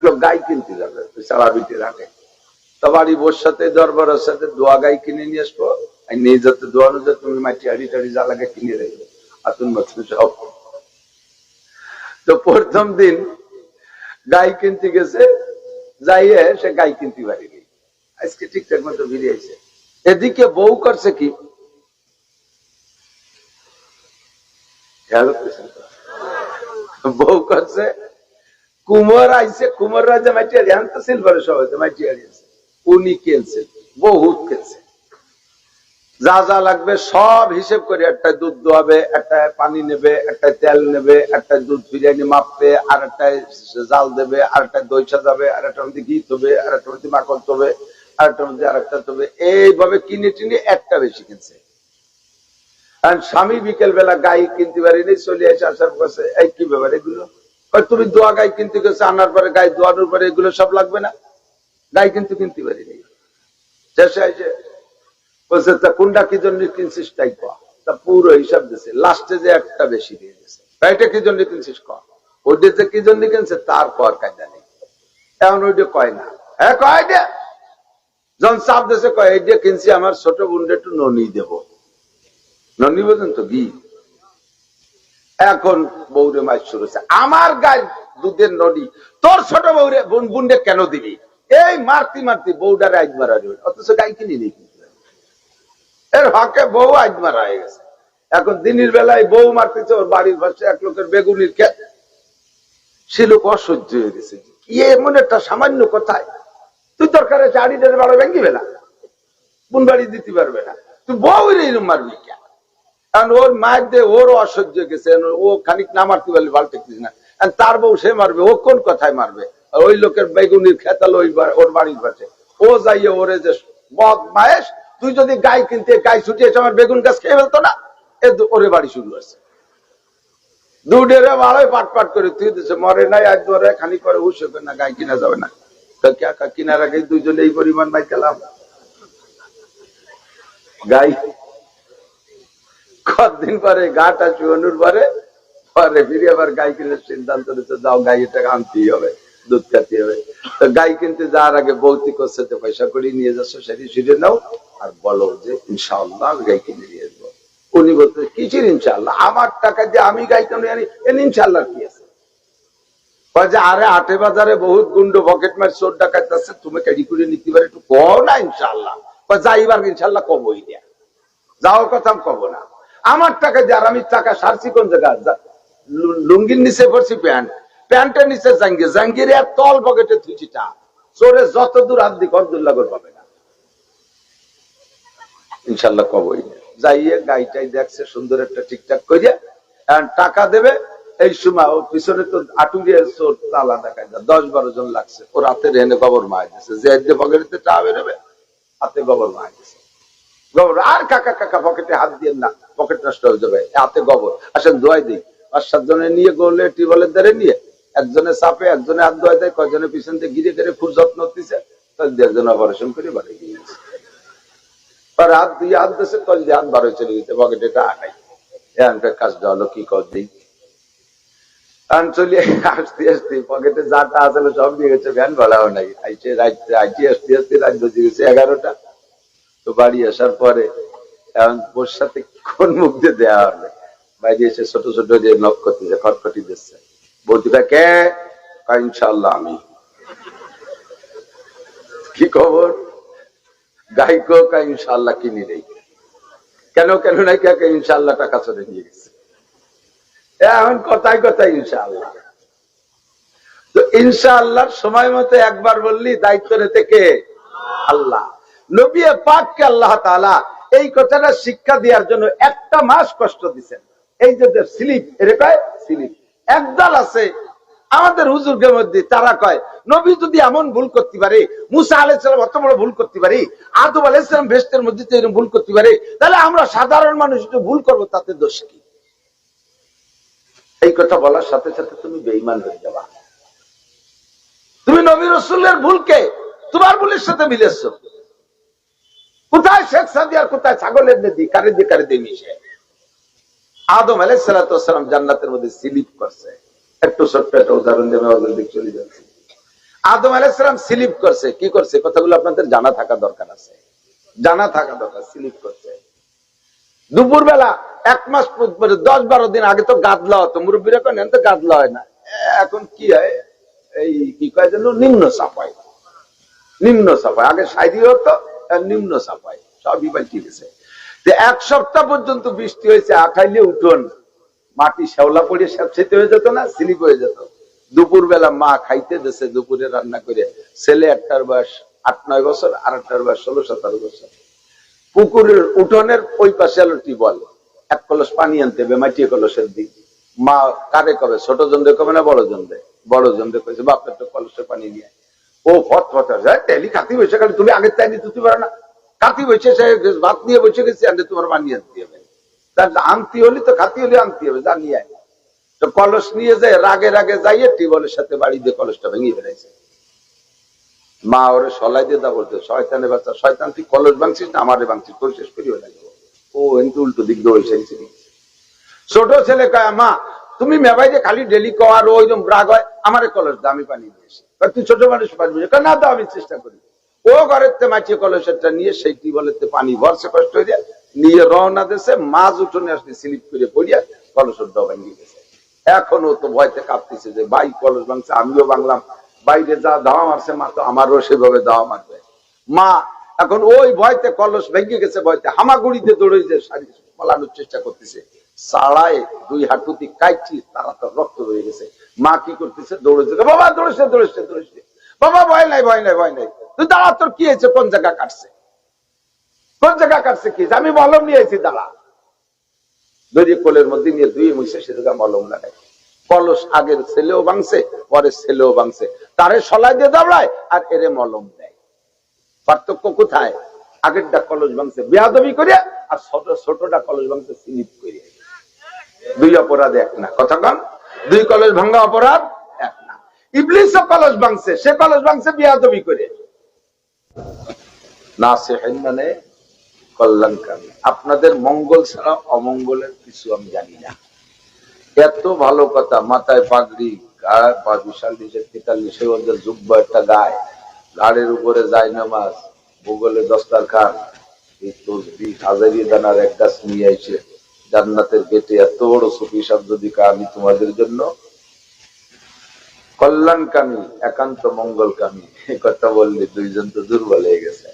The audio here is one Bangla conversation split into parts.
গাই কিনতে যাবে সারাবিটি রাখে তো বাড়ি বোর সাথে দরবারের সাথে দোয়া গাই কিনে নিয়ে আসবো নিয়ে যাতে দোয়ানো যে তুমি মাটি হাড়ি টাড়ি যা লাগে কিনে রাখবে আর তুমি সব। তো প্রথম দিন গাই কিনতে গেছে, যাইয়ে সে গাই কিনতে পারিনি, আজকে ঠিকঠাক মতো বেরিয়েছে। এদিকে বউ করছে কি, বউ করছে কুমার আইসে, কুমার রাজা মাটি হাড়ি আনতে সিলভারের সবাই মাটি হারিয়েছে, উনি কিনছে, বহুত কিনছে, যা যা লাগবে সব হিসেব করে, একটা দুধ দোয়াবে, একটা পানি নেবে, একটা তেল নেবে, একটা দুধ বিরিয়ানি মাপবে, আর একটা জাল দেবে, আর একটা দই সাজাবে, আর একটা মধ্যে ঘি তবে, আর একটা মধ্যে মাখন তবে, আর একটা মধ্যে আর একটা তবে, এইভাবে কিনে টিনে একটা বেশি কিনছে। আর স্বামী বিকেল বেলা গাই কিনতে পারিনি, চলে এসে আসার পরে এই কি ব্যাপার এগুলো, তুমি দোয়া গাই কিনতে গেছো, আনার পরে গাই দোয়ানোর পরে এগুলো সব লাগবে না, গাই কিন্তু কিনতে পারিনি। শেষে এসে বলছে তা কোনটা কি জন্য কিনছিস তাই কয়া, তা পুরো হিসাব দিছে, লাস্টে যে একটা বেশি দিয়ে দিছে, এটা কি জন্য কিনছিস কয়া, ওইটা যে কি জন্য কিনছে তার কর কায়দা নেই, এখন ওইটা কয় না, হ্যাঁ কয় দে, যখন চাপ দিছে কয় এইটা কিনছি আমার ছোট বোনটা একটু ননি দেবো, ননি বোঝেন তো ঘি। এখন বৌরে মাছ শুরু হচ্ছে, আমার গায়ে দুধের ননি তোর ছোট বৌরে বোনটা কেন দিবি, এই মারতি মারতি বউটারে আজ মারা যাবে, অথচ গাই কিনি নেই, এর হকে বউ আজ মারা হয়ে গেছে। এখন দিনের বেলায় বউ মারতেছে, ওর বাড়ির পাশে এক লোকের বেগুনির ক্ষেত, সে লোক অসহ্য হয়ে গেছে, কি এমন একটা সামান্য কথায় তুই দরকারে চারিটার বাড়ি ভেঙে বেলা কোন বাড়ি দিতে পারবে না, তুই বউ এরকম মারবি কেন, কারণ ওর মায়ের দিয়ে ওরও অসহ্য গেছে, ও খানিক না মারতে পারলে ভালো থাকতিস না, তার বউ সে মারবে, ও কোন কথায় মারবে, ওই লোকের বেগুনির খেতাল ওর বাড়ির পাশে, ও যাইয়ে ওরে যে বদ মায়েস, তুই যদি গাই কিনতে গাই ছুটিয়েছে আমার বেগুন গাছ খেয়ে ফেলতো না, ওরে বাড়ি শুরু আছে, দুধেরে বাড়াই পাট পাট করে তুই দিচ্ছে, মরে নাই আজ ধরে খানি করে উঠবে না, গাই কিনা যাবে না, কিনার আগে দুইজনে এই পরিমাণ মাই খেলাম গাই। কতদিন পরে গাটা চুয়ানোর পরে পরে ফিরে আবার গাই কিনার সিদ্ধান্ত নিচ্ছে, যাও গাই এটা আনতেই হবে, দুধ খাতে হবে। তো গাই কিনতে যাওয়ার আগে ভৌতিক সাথে পয়সা করে নিয়ে যাচ্ছ, সেটি সেরে নাও আর বলো যে ইনশাআল্লাহ আমি গাই কিনে নিয়ে আসবো। উনি বলতে কিসের ইনশাআল্লাহ, আমার টাকা দিয়ে আমি গাই কিনে আনি, ইনশাআল্লাহ কি আছে, আরে আটে বাজারে বহুত গুন্ড পকেট মার চোর ডাকাত আছে, তুমি ক্যারি করে নিতে পারে, একটু কও না ইনশাআল্লাহ, যাইবার ইনশাআল্লাহ কবই দেয়া, যাওয়ার কথা কব না, আমার টাকা দিয়ে, আর আমি টাকা সারছি কোন জায়গা, লুঙ্গির নিচে পড়ছি প্যান্ট, প্যান্টের নিচে জাঙ্গি, জাঙ্গির আর তল পকেটে থুচিটা, চোরে যত দূর হাত দিক অর্দুল্লাগর পাবে না, ইনশাল্লাহ কবই না। যাইয়ে গাইটাই দেখছে সুন্দর একটা ঠিকঠাক করিয়া টাকা দেবে, এই সময় ওর পিছনে তো আটুরিয়া চোর তালা দেখায়, 10-12 জন লাগছে, ওর হাতে রেনে গোবর মায় দিচ্ছে, যে পকেটে টাকা বেরোবে হাতে গোবর মায় দিচ্ছে, গোবর, আর কাকা কাকা পকেটে হাত দিয়ে না, পকেট নষ্ট হয়ে যাবে, হাতে গোবর, আসেন দোয়াই দিই, 5-7 জনে নিয়ে গড়লে টিউবওয়েলের ধারে নিয়ে, একজনে চাপে, একজনে হাত দোয়াই দেয়, কয়জনে পিছন দিয়ে গিরে গিরে খুব যত্ন দিচ্ছে, একজন অপারেশন করে বাড়ি গিয়ে গেছে, হাত দিয়ে হাত দিয়েছে, তল দিয়ে হাত বার হয়ে চলে গেছে, পকেটে টাকা নাই, এখানকার কাজটা হলো কি কর দিই, চলিয়ে আসতে আসতে পকেটে যাটা আসলে সব দিয়ে গেছে, ভ্যান ভাড়াও নাই, আসতে আসতে রাত বেজে গেছে 11টা। তো বাড়ি আসার পরে এখন ওর সাথে কোন মুখ দিয়ে দেওয়া হবে, বাইরে এসে ছোট ছোট যে নখ করতেছে, খটখটি দিচ্ছে, বৌদিটা কে, ইনশাল্লাহ আমি, কি খবর, গাইকো ইনশাল্লাহ কিনি নেই, কেন কেন নাই কে, ইনশাল্লাহ টাকা চলে নিয়ে গেছে, এখন কথায় কথায় ইনশাআল্লাহ। তো ইনশাআল্লাহর সময় মতো একবার বললি দায়িত্ব নিতে কে, আল্লাহ। নবী পাককে আল্লাহ তাআলা এই কথাটা শিক্ষা দেওয়ার জন্য 1 মাস কষ্ট দিচ্ছেন। এই যে স্লিপ, এর কয় স্লিপ, একদল আছে আমাদের হুজুরদের মধ্যে, তারা কয় নবী যদি এমন ভুল করতে পারে, মুসা আলাইহিস সালাম অত বড় ভুল করতে পারে, আদম আলাইহিস সালাম বেহেশতের মধ্যে তো এরকম ভুল করতে পারে, তাহলে আমরা সাধারণ মানুষ একটু ভুল করবো, তাতে দোষ কি? এই কথা বলার সাথে সাথে তুমি বেঈমান হয়ে যাবা, তুমি নবী রাসূলের ভুলকে তোমার ভুলের সাথে মিলেছ, কোথায় শেখ সাদিয়ার, কোথায় ছাগলের নদী, কারে দিয়ে মিশে। আদম আলাইহিস সালাম জান্নাতের মধ্যে স্লিপ করছে, একটু ছোট্ট একটা উদাহরণ দিয়ে আমি চলে যাচ্ছি। আদম আলাইহিস সালাম স্লিপ করছে, কি করছে কথাগুলো আপনাদের জানা থাকা দরকার আছে, জানা থাকা দরকার। স্লিপ করছে দুপুর বেলা, 1 মাস 10-12 দিন আগে তো গাদলা হতো, মুরব্বীরা কেন তো গাদলা হয় না, এখন কি হয় এই কি কয় যেন নিম্ন চাপায়, নিম্ন চাপায়, আগে সাইডি হতো নিম্ন চাপায়, সবই পাল্টে গেছে। 1 সপ্তাহ পর্যন্ত বৃষ্টি হয়েছে, আখাইলে উঠোন মাটি শ্যাওলা পড়ে স্যাঁতসেঁতে হয়ে যেত না, স্লিপ হয়ে যেত। দুপুর বেলা মা খাইতে দিয়েছে, দুপুরে রান্না করে, ছেলে একটার বয়স 8-9 বছর, আর একটার বয়স 16-17 বছর। পুকুরের উঠোনের ওই পাশে আলো টিউবওয়েল, 1 কলস পানি আনতে হবে, মাটিয়ে কলসের দিক। মা কারে কবে, ছোট জনরে কবে না বড় জনরে? বড় জনরে কইছে বাপ একটা কলসে পানি নিয়ে। ও ফট ফট যায়, তেলি কাতি বসে গেল, তুমি আগে চাইনি তুই পারো না, কাতি বসে ভাত নিয়ে বসে গেছি, আনতে তোমার পানি আনতে হবে, তার আনতে হলে তো খাতি হলে আনতে হবে, জানিয়ে তো কলস নিয়ে যায়, রাগে রাগে যাইয়ে টিউবওয়েলের সাথে বাড়ি দিয়ে কলসটা ভেঙে ফেলাইছে। মা ওরে সলাই দিয়ে দা বলতে, শয়তানের বাচ্চা, শয়তান তুই কলস ভাঙছিস না আমারে ভাঙছিস, তোর শেষ করিও লাগবে। ও এমনি উল্টো দিক দিয়ে এসেছি। ছোট ছেলে কয় মা তুমি মেবাই যে খালি ডেলি কর ওইরকম রাগ হয়, আমারে কলস দা আমি পানি দিয়েছি, তুই ছোট মানুষ পারবি না, তো আমি চেষ্টা করি। ও ঘরের তে মাছিয়ে কলসেরটা নিয়ে সেই টিউবওয়েলের পানি ভরছে কষ্ট হয়ে যায়, নিয়ে রওনা দিয়েছে, মাছ উঠোনে আসলে স্লিপ করে পড়িয়া কলসের ডা ভাঙিয়ে গেছে। এখনো তো ভয়তে কাঁপতেছে যে ভাই কলস ভাঙছে, আমিও ভাঙলাম, বাইরে যা দাওয়া মারছে মা তো আমারও সেভাবে দাওয়া মারবে। মা এখন ওই ভয়তে কলস ভেঙে গেছে, ভয়তে হামাগুড়িতে দৌড়ে যে পালানোর চেষ্টা করতেছে, সাড়ায় 2 হাঁটুতি কাটছি, তারা তো রক্ত হয়ে গেছে। মা কি করতেছে, দৌড়েছে, বাবা দৌড়েছে দৌড়েছে দৌড়েছে, বাবা ভয় নাই ভয় নাই ভয় নাই, তুই দাঁড়া, তোর কি হয়েছে, কোন জায়গা কাটছে, কোন জায়গা কাটছে, কি আমি মলম নিয়ে এসেছি, দাঁড়া। দড়িয়ে কোলের মধ্যে নিয়ে ধুয়ে মুছে সে জায়গা মলম লাগাই। কলস আগের ছেলেও ভাঙছে, পরের ছেলেও ভাঙছে, তারে সলাই দিয়ে দাঁড়ায় আর এরে মলম দেয়। পার্থক্য কোথায়? আগেরটা কলস ভাঙছে বেয়াদবি করে, আর ছোটটা কলস ভাঙছে স্লিপ করে। 2 অপরাধ 1 না, কথা কন, 2 কলস ভাঙা অপরাধ 1 না। ইবলিসও কলস ভাঙছে, সে কলস ভাঙছে বেয়াদবি করে। নাসিহিন মানে কল্যাণকারী, আপনাদের মঙ্গল ছাড়া অমঙ্গলের কিছু আমি জানি না। এত ভালো কথা, মাথায় পাগড়ি, গায়ে পা বিশাল 43 ওজনের জুব্বা একটা গায়ে, ঘাড়ের উপরে যায় নামাজ, ভূগোলে দস্তারখান, এই তসবিহ হাজারি দানার 1 গাছ নিয়ে এসে জান্নাতের গেটে এত বড় সুফি সাহেব যদি আমি তোমাদের জন্য কল্যাণকামী, একান্ত মঙ্গলকামী, এই কথা বললে 2 জন তো দুর্বল হয়ে গেছে।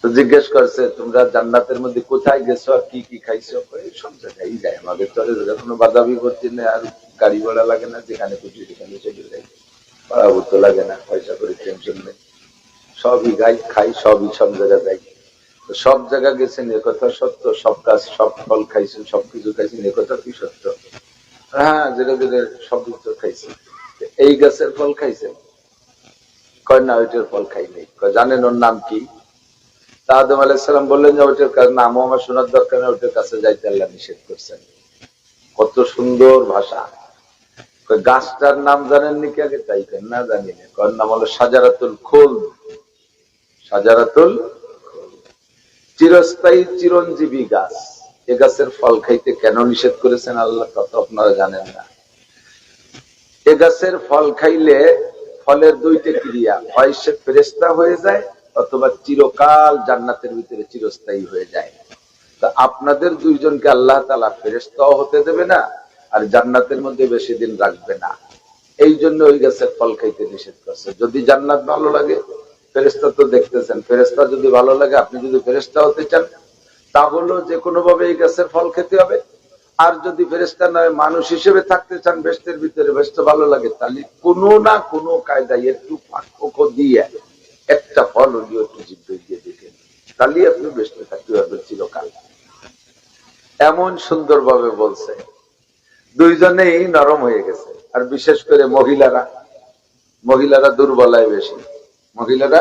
তো জিজ্ঞেস করছে তোমরা জান্নাতের মধ্যে কোথায় গেছো আর কি কি খাইছো? সব জায়গায় যাই, আমাদের তো কোনো বাধা বিপত্তি নেই, আর গাড়ি ভাড়া লাগে না, যেখানে খুশি সেখানে চলে যাই, ভাড়া ভর্তি লাগে না, পয়সা করে টেনশন নেই, সবই গাই খাই, সবই সব জায়গায় যাই। তো সব জায়গা গেছেন এ কথা সত্য, সব কাজ সব ফল খাইছেন, সবকিছু খাইছেন এ কথা কি সত্য? হ্যাঁ যেটা যেটা সব কিছু খাইছেন। এই গাছের ফল খাইছেন? কয় না ওইটার ফল খাই নাই। জানেন ওর নাম কি? আদম আলাইহিস সালাম বললেন যে ওইটার নামও আমার শোনার দরকার নেই, ওইটার কাছে যাইতে আল্লাহ নিষেধ করছেন। কত সুন্দর ভাষা। গাছটার নাম জানেননি কি আগে? তাই না, জানি না। ওর নাম হলো শাজারাতুল খুলদ। শাজারাতুল চিরস্থায়ী চিরঞ্জীবী গাছ। এ গাছের ফল খাইতে কেন নিষেধ করেছেন আল্লাহ তা তো আপনারা জানেন না। এ গাছের ফল খাইলে ফলের 2টা ক্রিয়া, হয় সে ফেরেশতা হয়ে যায় অথবা চিরকাল জান্নাতের ভিতরে চিরস্থায়ী হয়ে যায়। তা আপনাদের 2 জনকে আল্লাহ তাআলা ফেরেশতাও হতে দেবে না আর জান্নাতের মধ্যে বেশি দিন রাখবে না, এই জন্য ওই গাছের ফল খাইতে নিষেধ করছে। যদি জান্নাত ভালো লাগে, ফেরেশতা তো দেখতেছেন, ফেরেশতা যদি ভালো লাগে, আপনি যদি ফেরেশতা হতে চান তাহলে যে কোনো ভাবে এই গাছের ফল খেতে হবে। আর যদি ফেরেশতা নয় মানুষ হিসেবে থাকতে চান বেহেশতের ভিতরে, বেহেশত ভালো লাগে, তাহলে কোনো না কোনো কায়দায় একটু পার্থক্য দিয়ে একটা ফল হলিও একটু জিভ দিয়ে দেখেন, তাহলে আপনি বেহেশতে থাকতে পারবেন চিরকাল। এমন সুন্দর ভাবে বলছে, 2 জনেই নরম হয়ে গেছে। আর বিশেষ করে মহিলারা দুর্বলায় বেশি। মহিলারা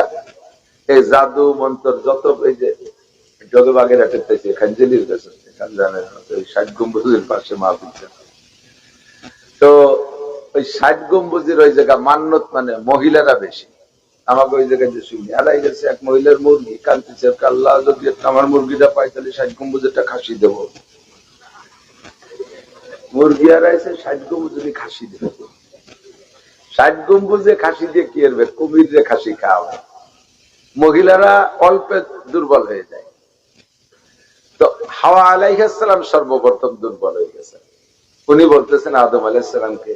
এই জাদু মন্ত্র যত, এই যে জগবাগের হাটের খানজেলির কাছে জানেন 60 গম্বুজের পাশে মাহফিল, তো ওই 60 গম্বুজের ওই জায়গা মান্নত মানে মহিলারা বেশি। আমাকে ওই জায়গায় যে শুনি হারাই গেছে এক মহিলার মুরগি, কান্তিছে আল্লাহ যদি আমার মুরগিটা পাই তাহলে 60 গম্বুজেরটা খাসি দেবো। মুরগি হারাইছে, 60 গম্বুজ যদি খাসি দেবো। ষাট গম্বুজে খাসি দিয়ে কি করবে, কুমির রে খাসি খাওয়া। মহিলারা অল্পে দুর্বল হয়ে যায়। তো হাওয়া আলাইহিস সালাম সর্বপ্রথম দুর্বল হয়ে গেছে। উনি বলতেছেন আদম আলাইহিস সালামকে,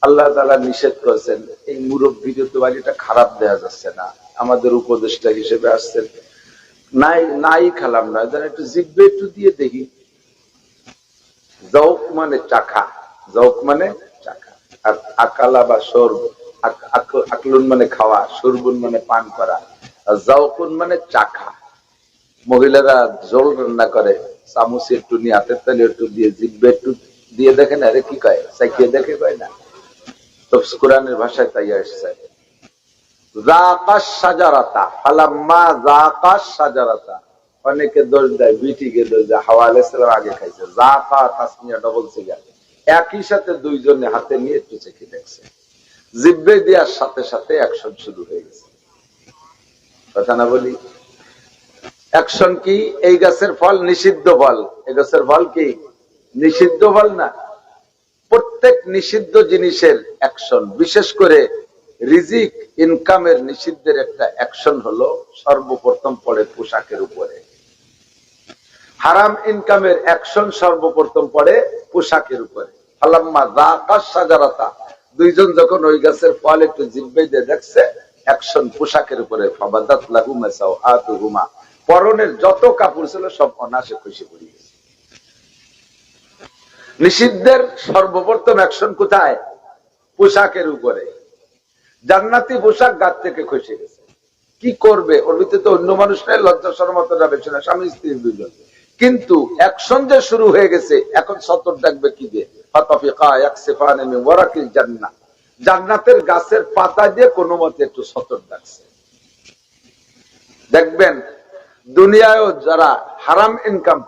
আল্লাহ তাআলা নিষেধ করেছেন, এই মুরব্বীর তো বাড়িটা খারাপ দেয়া যাচ্ছে না, আমাদের উপদেষ্টা হিসেবে আসছেন, নাই খালাম না, একটু জিব্বে একটু দিয়ে দেখি। জৌক মানে চাখা, জৌক মানে চাখা, আর আকালা বা সর্ব, আকলুন মানে খাওয়া, সর্বুন মানে পান করা, আর জৌকুন মানে চাখা। মহিলারা জল রান্না করে, চামচ একটু নিয়ে, হাতের তালে একটু দিয়ে, জিব্বে একটু দিয়ে দেখেন, আরে কি কয়, চাকিয়ে দেখে কয় না, তো কোরআনের ভাষায় তাই আসছে। অনেকে দোষ দেয়, বিটিকে দোষ দেয়, হাওয়া আলাইহিস সালাম আগে খাইছে, যাকা তাসমিয়া ডবল সিগা, একই সাথে দুইজনে হাতে নিয়ে একটু চেখে দেখছে, জিব্বে দেওয়ার সাথে সাথে অ্যাকশন শুরু হয়ে গেছে। কথা না বলি, অ্যাকশন কি? এই গাছের ফল নিষিদ্ধ ফল, এই গাছের ফল কি নিষিদ্ধ ফল না। প্রত্যেক নিষিদ্ধ জিনিসের অ্যাকশন, বিশেষ করে রিজিক ইনকামের নিষিদ্ধের একটা অ্যাকশন হলো সর্বপ্রথম পড়ে পোশাকের উপরে। হারাম ইনকামের অ্যাকশন সর্বপ্রথম পড়ে পোশাকের উপরে। ফালাম্মা যাকা শাজারাতা, দুইজন যখন ওই গাছের ফল একটু জিহ্বে দিয়ে দেখছে, অ্যাকশন পোশাকের উপরে। ফাবাদাত লাহুমা সাওআতুহুমা, পরনের যত কাপড় ছিল সব অনায়াসে খসে পড়ে গেছে। নিষিদ্ধের সর্বপ্রথম অ্যাকশন কোথায়? পোশাকের উপরে। জান্নাতি পোশাক গাছ থেকে খসে গেছে, কি করবে? ওর ভিতরে তো অন্য মানুষরাই লজ্জা শরমতে যাবে না, স্বামী স্ত্রী দুজন, কিন্তু অ্যাকশন যে শুরু হয়ে গেছে, এখন সতর ডাকবে কি দিয়ে? ফাতাফিকা ইয়াকসিফান মিন ওয়ারাকিল জান্নাহ, জান্নাতের গাছের পাতা দিয়ে কোনো মতে একটু সতর ডাকছে। দেখবেন দুনিয়ায়ও যারা হারাম ইনকাম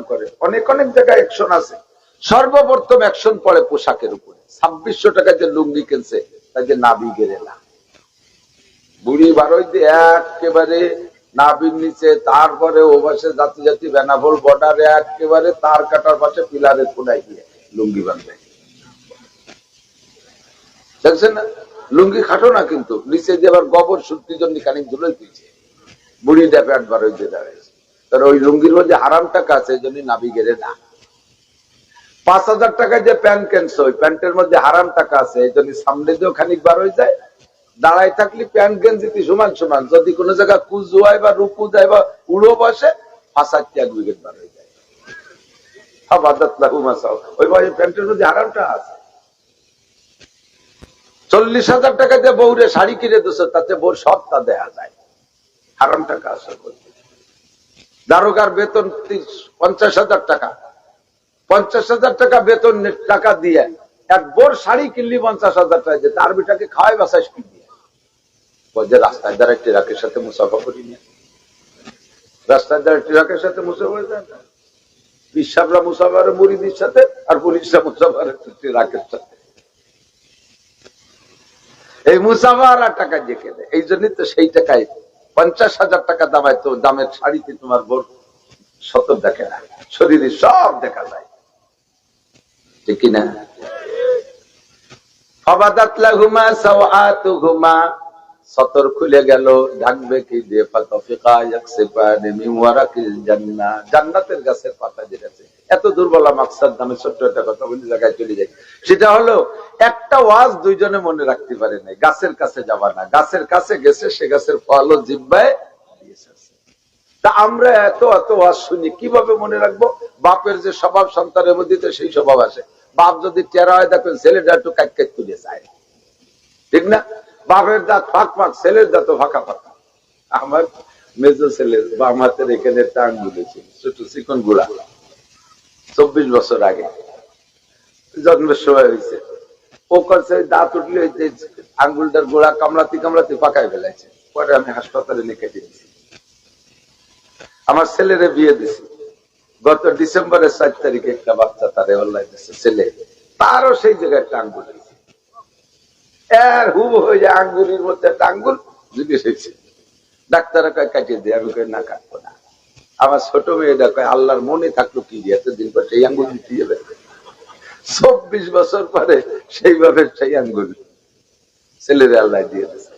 করে, অনেক অনেক জায়গায় অ্যাকশন আছে, সর্বপ্রথম অ্যাকশন পড়ে পোশাকের উপরে। 2600 টাকা যে লুঙ্গি কিনছে, তাই যে নাভি গেড়ে না, বুড়ি বারোই দিয়ে একেবারে নাভির নিচে, তারপরে ও পাশে জাতি জাতি বেনাফল বর্ডারে একেবারে তার কাটার পাশে পিলারের কোনায় গিয়ে লুঙ্গি বাঁধবে। দেখছেন না? লুঙ্গি খাটো না, কিন্তু নিচে দিয়ে আবার গোবর শুক্তির জন্য খানিক ধুলে দিয়েছে, বুড়িটা প্যাট বারোই দিয়ে দাঁড়িয়েছে। তার ওই লুঙ্গির মধ্যে হারাম টাকা আছে, এই জন্য নাভি গেড়ে না। 5000 টাকা যে প্যান্ট কেনছে, ওই প্যান্টের মধ্যে হারাম টাকা আছে, এই জন্য সামনে দিয়েও খানিক বার হয়ে যায়। দাঁড়াই থাকলে প্যান্ট গেঞ্জিতে সমান সমান, যদি কোনো জায়গায় কুজু হয় বা রুকু দেয় বা উড়ো বসে, 5-8 উইকেট বার হয়ে যায়। ওই প্যান্টের মধ্যে হারামটা আছে। 40,000 টাকা দিয়ে বউরে শাড়ি কিনে দিচ্ছে, তাতে বউর সবটা দেখা যায়, হারাম টাকা আছে। দারোগার বেতন 50,000 টাকা, 50,000 টাকা বেতন টাকা দিয়ে এক বোর শাড়ি কিনলি 50,000 টাকা দিয়ে, তার বেটাকে খাওয়াই বাসায় কি দিয়ে? যে রাস্তায় দ্বারা ট্রাকের সাথে মুসাফা করি নিয়ে, রাস্তায় দ্বারা ট্রাকের সাথে মুসাফা যায় না, পিসাবরা মুসাফার মুরিদির সাথে, আর পুলিশরা মুসাফার ট্রাকের সাথে। এই মুসাফার আর টাকা যে কেনে, এই জন্যই তো সেই টাকায় 50,000 টাকা দামায়, তো দামের শাড়িতে তোমার বোর সতর দেখে না, শরীরে সব দেখা যায়, ঠিক কিনা? ফাবাদাত লাহুমা সাওআতুহুমা, সতর খুলে গেল, ঢাকবে কি দিয়ে? ফাতাফিকা ইয়াকসিফান মিন ওয়ারাকিল জান্নাহ, জান্নাতের গাছের পাতা যেটা আছে। এত দুর্বল মাকসাদ নামে ছোট্ট একটা কথা বলি, জায়গায় চলে যায়। সেটা হলো একটা ওয়াজ দুইজনে মনে রাখতে পারে নাই, গাছের কাছে যাবা না, গাছের কাছে গেছে, সে গাছের ফলও জিহ্বায় দিয়েছে। তা আমরা এত এত ওয়াজ শুনি, কিভাবে মনে রাখবো? বাপের যে স্বভাব সন্তানের মধ্যে তো সেই স্বভাব আসে। বাপ যদি টেরা হয়, দেখবেন ছেলেটা একটু কাট কাট তুলে যায়, ঠিক না? বাপের দাঁত ফাঁক ফাঁক, ছেলের দাঁত ফাঁকা ফাঁকা। আমার মেজো ছেলের বাম হাতের এখানে একটা আঙ্গুল ছিল, ছোট চিকন গুড়া, 24 বছর আগে জন্মের সময় হয়েছে। ও করছে দাঁত উঠলে আঙ্গুলটার গোড়া কামড়াতে কামড়াতে পাকায় ফেলাইছে। পরে আমি হাসপাতালে নিয়ে দিয়েছি। আমার ছেলেরে বিয়ে দিছি গত ডিসেম্বরের 4 তারিখে, একটা বাচ্চা তারে অনলাইন দিচ্ছে ছেলে, তারও সেই জায়গায় একটা আঙ্গুল হয়েছে, এর হুব হয়ে যায় আঙ্গুলির মধ্যে একটা আঙ্গুল জিনিস হয়েছে। ডাক্তার কয় কাটিয়ে দিয়ে, আমি কই না কাটবো না। আমার ছোট মেয়েটা কয় আল্লাহর মনে থাকলো কি এতদিন পর সেই আঙ্গুল দিতে যাবে। 24 বছর পরে সেইভাবে সেই আঙ্গুল ছেলেরা আল্লাহ দিয়ে দিয়েছে।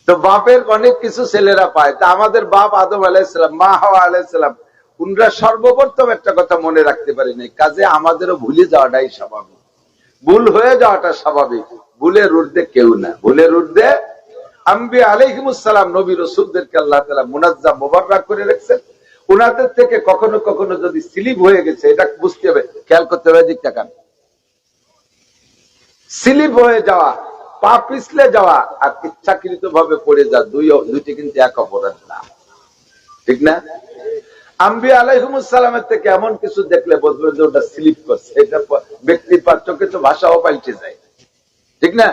তো বাপের অনেক কিছু ছেলেরা পায়। তা আমাদের বাপ আদম আলাইহিসসালাম, মা হাওয়া আলাইহিসসালাম, উনরা সর্বপ্রথম একটা কথা মনে রাখতে পারেনি, কাজে আমাদেরও ভুলে যাওয়াটাই স্বাভাবিক, ভুল হয়ে যাওয়াটা স্বাভাবিক। ভুলের ঊর্ধ্বে কেউ না, ভুলের ঊর্ধ্বে আম্বিয়া আলাইহিমুসসালাম, নবী রাসূলদেরকে আল্লাহ তাআলা মুনাজ্জাম মুবাররাক করে রেখেছেন। উনাদের থেকে কখনো কখনো যদি স্লিপ হয়ে গেছে, এটা বুঝতে হবে, খেয়াল করতে হবে। দিক তাকান, স্লিপ হয়ে যাওয়া, পা পিছলে যাওয়া আর ইচ্ছাকৃত ভাবে পড়ে যাওয়া, দুইটি কিন্তু এক অপরাধ না, ঠিক না? আম্বিয়া আলাইহিমুসসালামের থেকে এমন কিছু দেখলে বুঝবেন যে ওটা স্লিপ করছে। এটা ব্যক্তির পার্থক্যে তো ভাষাও পাল্টে যায়, ঠিক না?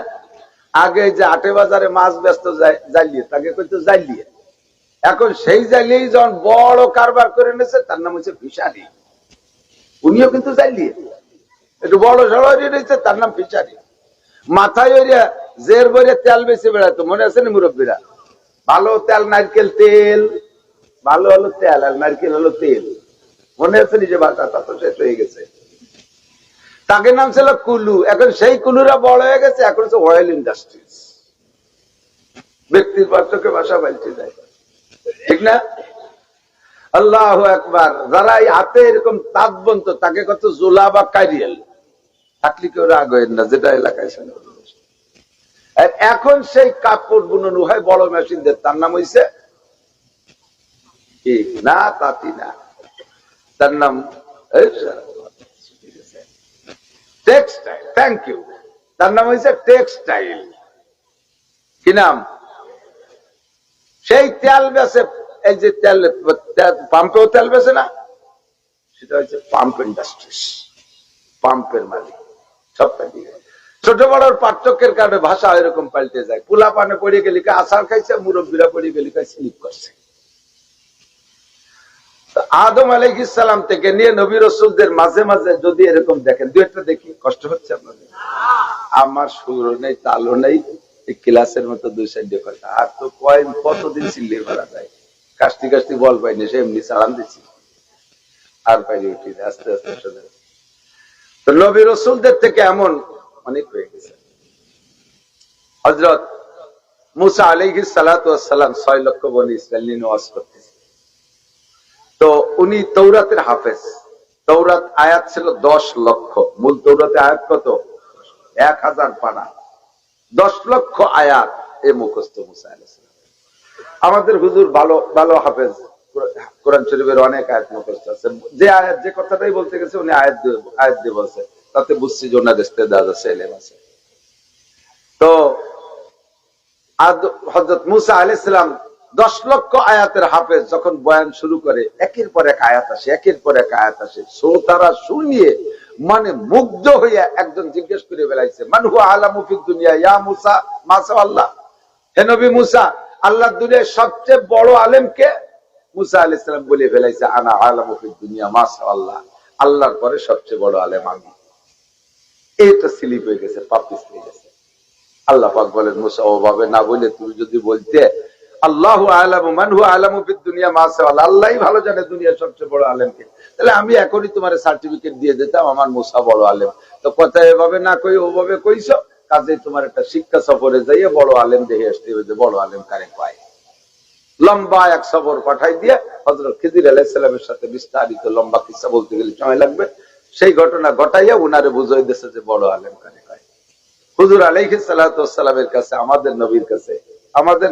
আগে যে আটে বাজারে মাছ ব্যস্ত জাইলিয়ে, তাকে কইতো জাইলিয়ে। এখন সেই জাইলিয়ে যখন বড় কারবার করে নিয়েছে, তার নাম হচ্ছে ফিশারি। উনিও কিন্তু জাইলিয়ে, একটু বড় সড় রয়েছে, তার নাম ফিশারি। মাথায় ওইয়া জের বইরে তেল বেশি বেড়াতো, মনে আছে না মুরব্বীরা? ভালো তেল, নারকেল তেল, ভালো হলো তেল আর নারকেল হলো তেল, মনে আছে? নিজে ভাষা তা তো শেষ হয়ে গেছে। তাকে নাম ছিল কুলু। এখন সেই কুলুরা বড় হয়ে গেছে, এখন হচ্ছে অয়েল ইন্ডাস্ট্রিজ। ব্যক্তির পার্থক্যে ভাষা পাল্টে যায়, ঠিক না? আল্লাহু আকবার। যারা এই হাতে এরকম তাঁত বন্ত, তাকে কত জোলা বা কারিয়াল থাকলে কেউ রাগ হয় না, যেটা এলাকায় ছিল। এখন সেই কাপড় বুনন হয় বড় মেশিন দিয়ে, তার নাম হইছে কি না, তাঁতি না, তার নাম টেক্সটাইল। Thank you. তার নাম হয়েছে টেক্সটাইল। কি নাম? সেই তেল বেচে, এই যে তেল পাম্পেও তেল বেচে না, সেটা হচ্ছে পাম্প ইন্ডাস্ট্রিজ, পাম্পের মালিক। সবটা দিয়ে ছোট বড় পার্থক্যের কারণে ভাষা এরকম পাল্টে যায়। পোলা পানে পড়ে গেলি আসার খাইছে, মুরব্বীরা পড়ে গেলি স্লিপ করছে। আদম আলাইহিস সালাম থেকে নিয়ে নবী রাসূলদের মাঝে মাঝে যদি এরকম দেখেন, দুই একটা দেখি, কষ্ট হচ্ছে আপনাদের? আমার সুরও নেই, তালও নেই, ক্লাসের মতো দুই সাইডে কথা। আর তো কতদিন চিল্লিয়ে মারা যায়, কাস্তি কাস্তি বল পাইনি, সে এমনি চালান দিচ্ছি, আর পাইনি উঠি আস্তে আস্তে সোজা। তো নবী রাসূলদের থেকে এমন অনেক হয়ে গেছে। হযরত মুসা আলাইহিস সালাতু ওয়াস সালাম 6 লক্ষ বনি ইসরাইল নিয়ে ওয়াজ করতেছে। তো উনি তৌরাতের হাফেজ। তৌরাত আয়াত ছিল 10 লক্ষ। মূল তৌরাতে আয়াত কত? 1000 পারা। 10 লক্ষ আয়াত এ মুখস্থ মুসা আলাইহিস সালাম। আমাদের হুজুর ভালো ভালো হাফেজ, কোরআন শরীফের অনেক আয়াত মুখস্থ আছে। যে আয়াত যে কথাটাই বলতে গেছে উনি আয়াত দিয়ে বলছে, তাতে বুঝছি যে ওনার ইস্তেদাদ আছে, ইলম আছে। তো হযরত মুসা আলাইহিস সালাম 10 লক্ষ আয়াতের হাফেজ যখন বয়ান শুরু করে, একের পর এক আয়াত আসে, একের পর এক আয়াত আসে। শ্রোতারা শুনিয়ে মানে মুগ্ধ হইয়া একজন জিজ্ঞেস করে বেলাইছে, মান হুয়া আলামু ফিদ দুনিয়া ইয়া মুসা মাশাআল্লাহ। হে নবী মুসা, আল্লাহর দুনিয়ায় সবচেয়ে বড় আলেম কে? মুসা আলাইহিস সালাম বলে ফেলাইছে, আনা আলামু ফিদ দুনিয়া মাশাআল্লাহ, আল্লাহর পরে সবচেয়ে বড় আলেম আমি। এটা স্লিপ হয়ে গেছে, পাপিস হয়ে গেছে। আল্লাহ পাক বলেন, মুসা ওভাবে না বলে তুমি যদি বলতে আল্লাহু আ'লামু মান হুয়া আ'লামু ফিদ দুনিয়া মা শাআল্লাহ, আল্লাহই ভালো জানে দুনিয়ার সবচেয়ে বড় আলেমকে, তাহলে আমি এখনই তোমার সার্টিফিকেট দিয়ে দিতাম আমার মুসা বড় আলেম। তো কথা এভাবে না কই ওভাবে কইছো, কাজেই তোমার একটা শিক্ষা সফরে যাইয়ে বড় আলেম দেখে আসতে হবে, যে বড় আলেম কারে পায়। লম্বা এক সফর পাঠাই দিয়ে হযরত খিজির আলাইহিস সালামের সাথে বিস্তারিত লম্বা কিসসা বলতে গেলে সময় লাগবে। সেই ঘটনা ঘটাইয়া উনারে বুঝাই দিয়েছে যে বড় আলেম কারে পায়। হুজুর আলাইহিস সালাতু ওয়াস সালামের কাছে, আমাদের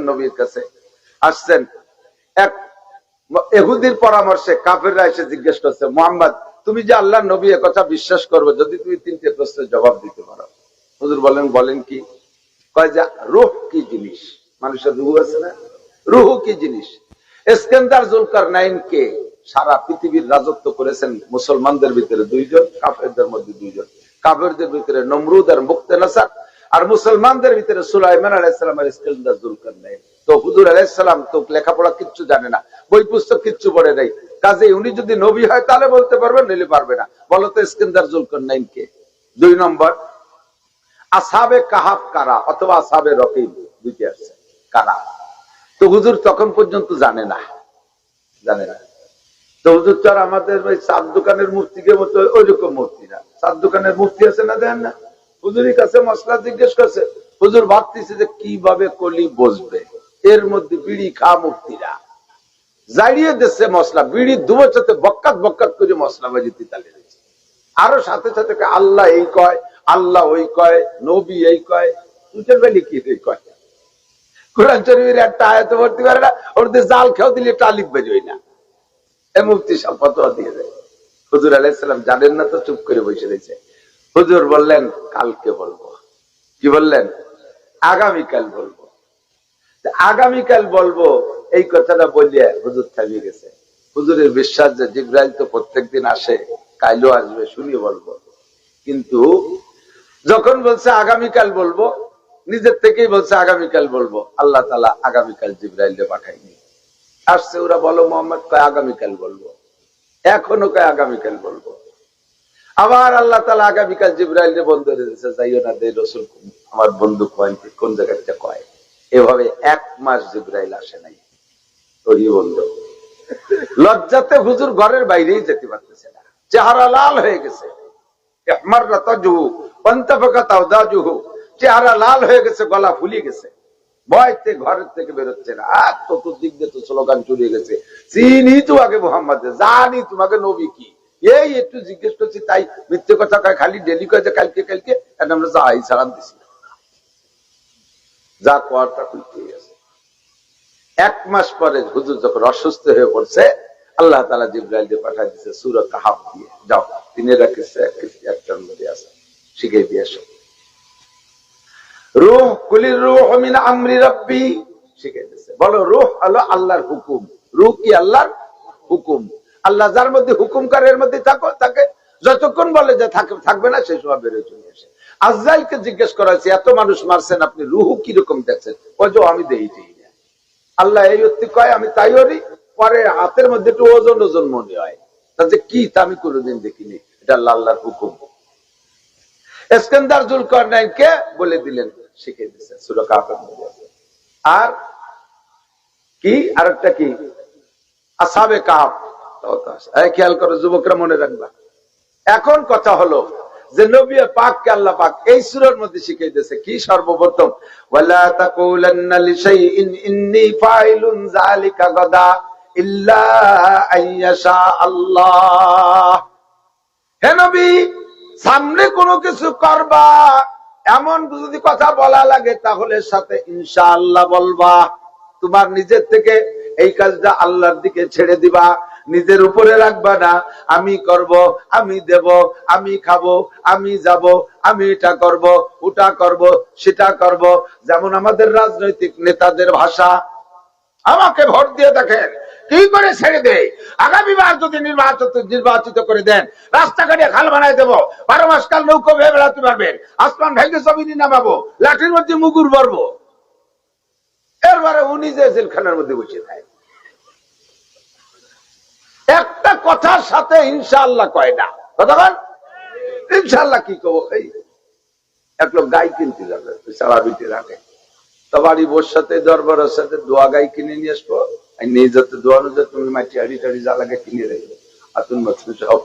নবীর কাছে আসছেন এক ইহুদির পরামর্শে। কাফেররা এসে জিজ্ঞেস করছে, মুহাম্মদ তুমি যে আল্লাহর নবী, এ কথা বিশ্বাস করবে যদি তুমি 3টে প্রশ্নের জবাব দিতে পারো। হুজুর বলেন কি? কয় যে রূহ কি জিনিস? মানুষের রূহ আছে না, রূহ কি জিনিস? ইস্কান্দার জুলকারনাইন কে? সারা পৃথিবীর রাজত্ব করেছেন মুসলমানদের ভিতরে 2 জন, কাফেরদের মধ্যে 2 জন। কাফেরদের ভিতরে নমরুদ আর মুক্তেনাসার, আর মুসলমানদের ভিতরে সুলাইমান আলাইহিস সালাম আর ইস্কান্দার জুলকারনাইন। তো হুজুর আলাইহিস সালাম তো লেখাপড়া কিচ্ছু জানে না, বই পুস্তক কিচ্ছু পড়ে নাই, কাজে উনি যদি নবী হয় তাহলে বলতে পারবেন, নইলে পারবে না। বলো তো ইস্কান্দার জুলকারনাইন কে? 2 নম্বর, আসহাবে কাহাফ কারা, অথবা আসহাবে রকিব, দুইটি আছে, কারা? তো হুজুর তখন পর্যন্ত জানে না। তো হুজুর তো আর আমাদের ওই চার দোকানের মূর্তিকে মতো ওই রকম মূর্তি না। চার দোকানের মূর্তি আছে না, দেন না, হুজুরের কাছে মশলা জিজ্ঞেস করছে, হুজুর ভাবতেছে যে কিভাবে কলি বসবে, এর মধ্যে বিড়ি খা মুক্তিরা জাড়িয়ে দিচ্ছে মশলা, বিড়ি দুবোর সাথে বক্কাত বক্কাত করে মশলা বাজিতে তালে দিচ্ছে। আরো সাথে সাথে আল্লাহ এই কয়, আল্লাহ ওই কয়, নবী এই কয়, দুটোর বেলি কি কয়, কোরআন শরীফের একটা আয়াত ভর্তি পারে না, ওর জাল খেয়েও দিলে একটা আলিফ বেজোয় না। এই মুফতি সব ফতোয়া দিয়ে দেয়। হুজুর আলাইহিস সালাম জানেন না তো চুপ করে বসে রয়েছে। হুজুর বললেন কালকে বলবো। কি বললেন? আগামীকাল বলবো। আগামীকাল বলবো এই কথাটা বলিয়ে হুজুর থামিয়ে গেছে। হুজুরের বিশ্বাস যে জিবরাইল তো প্রত্যেকদিন আসে, কাইলেও আসবে, শুনিয়ে বলবো। কিন্তু যখন বলছে আগামীকাল বলবো, নিজের থেকেই বলছে আগামীকাল বলবো, আল্লাহ তাআলা আগামীকাল জিবরাইলকে পাঠায়নি। আসছে, ওরা বলো মোহাম্মদ কয় আগামীকাল বলবো, এখনো কয় আগামীকাল বলবো। আবার আল্লাহ তাআলা আগামীকাল জিবরাইলকে বন্ধ করে দিয়েছে, যাইও না দে রসুল, আমার বন্ধু কয় কোন জায়গাটা কয়। এভাবে 1 মাস জিবরাইল আসে নাই, ওই বন্ধ। লজ্জাতে হুজুর ঘরের বাইরেই যেতে পারতেছে না, চেহারা লাল হয়ে গেছে, চেহারা লাল হয়ে গেছে, গলা ফুলিয়ে গেছে, ভয়তে ঘরের থেকে বেরোচ্ছে না। আর চতুর্দিক দিয়ে তো স্লোগান চলিয়ে গেছে, চিনি তো আগে মোহাম্মদ, জানি তোমাকে নবী কি। এই একটু জিজ্ঞেস করছি তাই মিথ্যে কথা কয়, খালি ডেলি কয় যে কালকে কালকে, আমরা যাই সালাম দিছি, যা কর তা করতে গেছে। 1 মাস পরে হুজুর যখন অসুস্থ হয়ে পড়ছে, আল্লাহ তাআলা জিবরাইলকে পাঠিয়ে দিয়েছে সূরা কাহাফ দিয়ে, যাও তিনেরা একটার মধ্যে আছে, শিখে দিয়ে এসো। রূহ কুলির রূহ মিন আমরি রাব্বি, শিখে দিয়েছে। বলো রূহ হলো আল্লাহর হুকুম। রূহ কি? আল্লাহর হুকুম। আল্লাহ যার মধ্যে হুকুম করে এর মধ্যে থাকো, তাকে যতক্ষণ বলে যে থাকবে না, সেই সময় বেরোয় চলে আসে। আজরাইলকে জিজ্ঞেস করা হয়েছে, এত মানুষ মারছেন আপনি রূহ কিরকম দেখছেন? বলছো আমি দেই না। আল্লাহ এই অর্থে কয়, আমি তাই করি। পরে হাতের মধ্যে একটু ওজন ওজন মনে হয়, তাতে কি তা আমি কোনোদিন দেখিনি। এটা আল্লাহর হুকুম। ইস্কান্দার যুলকারনাইনকে বলে দিলেন, শিখে দিয়েছেন সূরা কাহফের মধ্যে। আর কি আরেকটা কি, আসহাবে কাহফ, খেয়াল করো যুবকরা, মনে রাখবা। এখন কথা হলো যে নবী পাককে আল্লাহ পাক এই সূরার মধ্যে শিখিয়ে দিয়েছে কি? সর্বপ্রথম ওয়ালা তাকুলান্না লিশাইইন ইন্নী ফাইলুন যালিকা গাদা ইল্লা আইয়াশা আল্লাহ। হে নবী, সামনে কোনো কিছু করবা, এমন যদি কথা বলা লাগে তাহলে সাথে ইনশাআল্লাহ বলবা। তোমার নিজের থেকে এই কাজটা আল্লাহর দিকে ছেড়ে দিবা, নিজের উপরে রাখবা না। আমি করব, আমি দেব, আমি খাবো, আমি যাব, আমি এটা করব, ওটা করব, সেটা করব। যেমন আমাদের রাজনৈতিক নেতাদের ভাষা, আমাকে ভোট দিয়ে দেখেন কি করে ছেড়ে দেয়, আগামীবার যদি নির্বাচিত করে দেন রাস্তাঘাটে খাল বানাই দেবো, 12 মাস কাল নৌকো ভেবে বেড়াতে পারবেন, আসমান ভেঙে জমিনে নামাবো, লাঠির মধ্যে মুগুর ভরবো। এরবারে উনি যে জেলখানার মধ্যে বসে থাকে, একটা কথার সাথে ইনশাআল্লাহ কয় না। কতক্ষণ ইনশাআল্লাহ কি কব? এই এক লোক গাই কিনতে যাবে, সারাবিতে রাখে, তো বাড়ি বোর সাথে দরবারের সাথে দোয়া গাই কিনে নিয়ে আসবো, নিয়ে যেতে দোয়ানো যে তুমি মাটি হাড়ি টাড়ি জ্বালাকে কিনে রেখে আতুন মাতুন সব।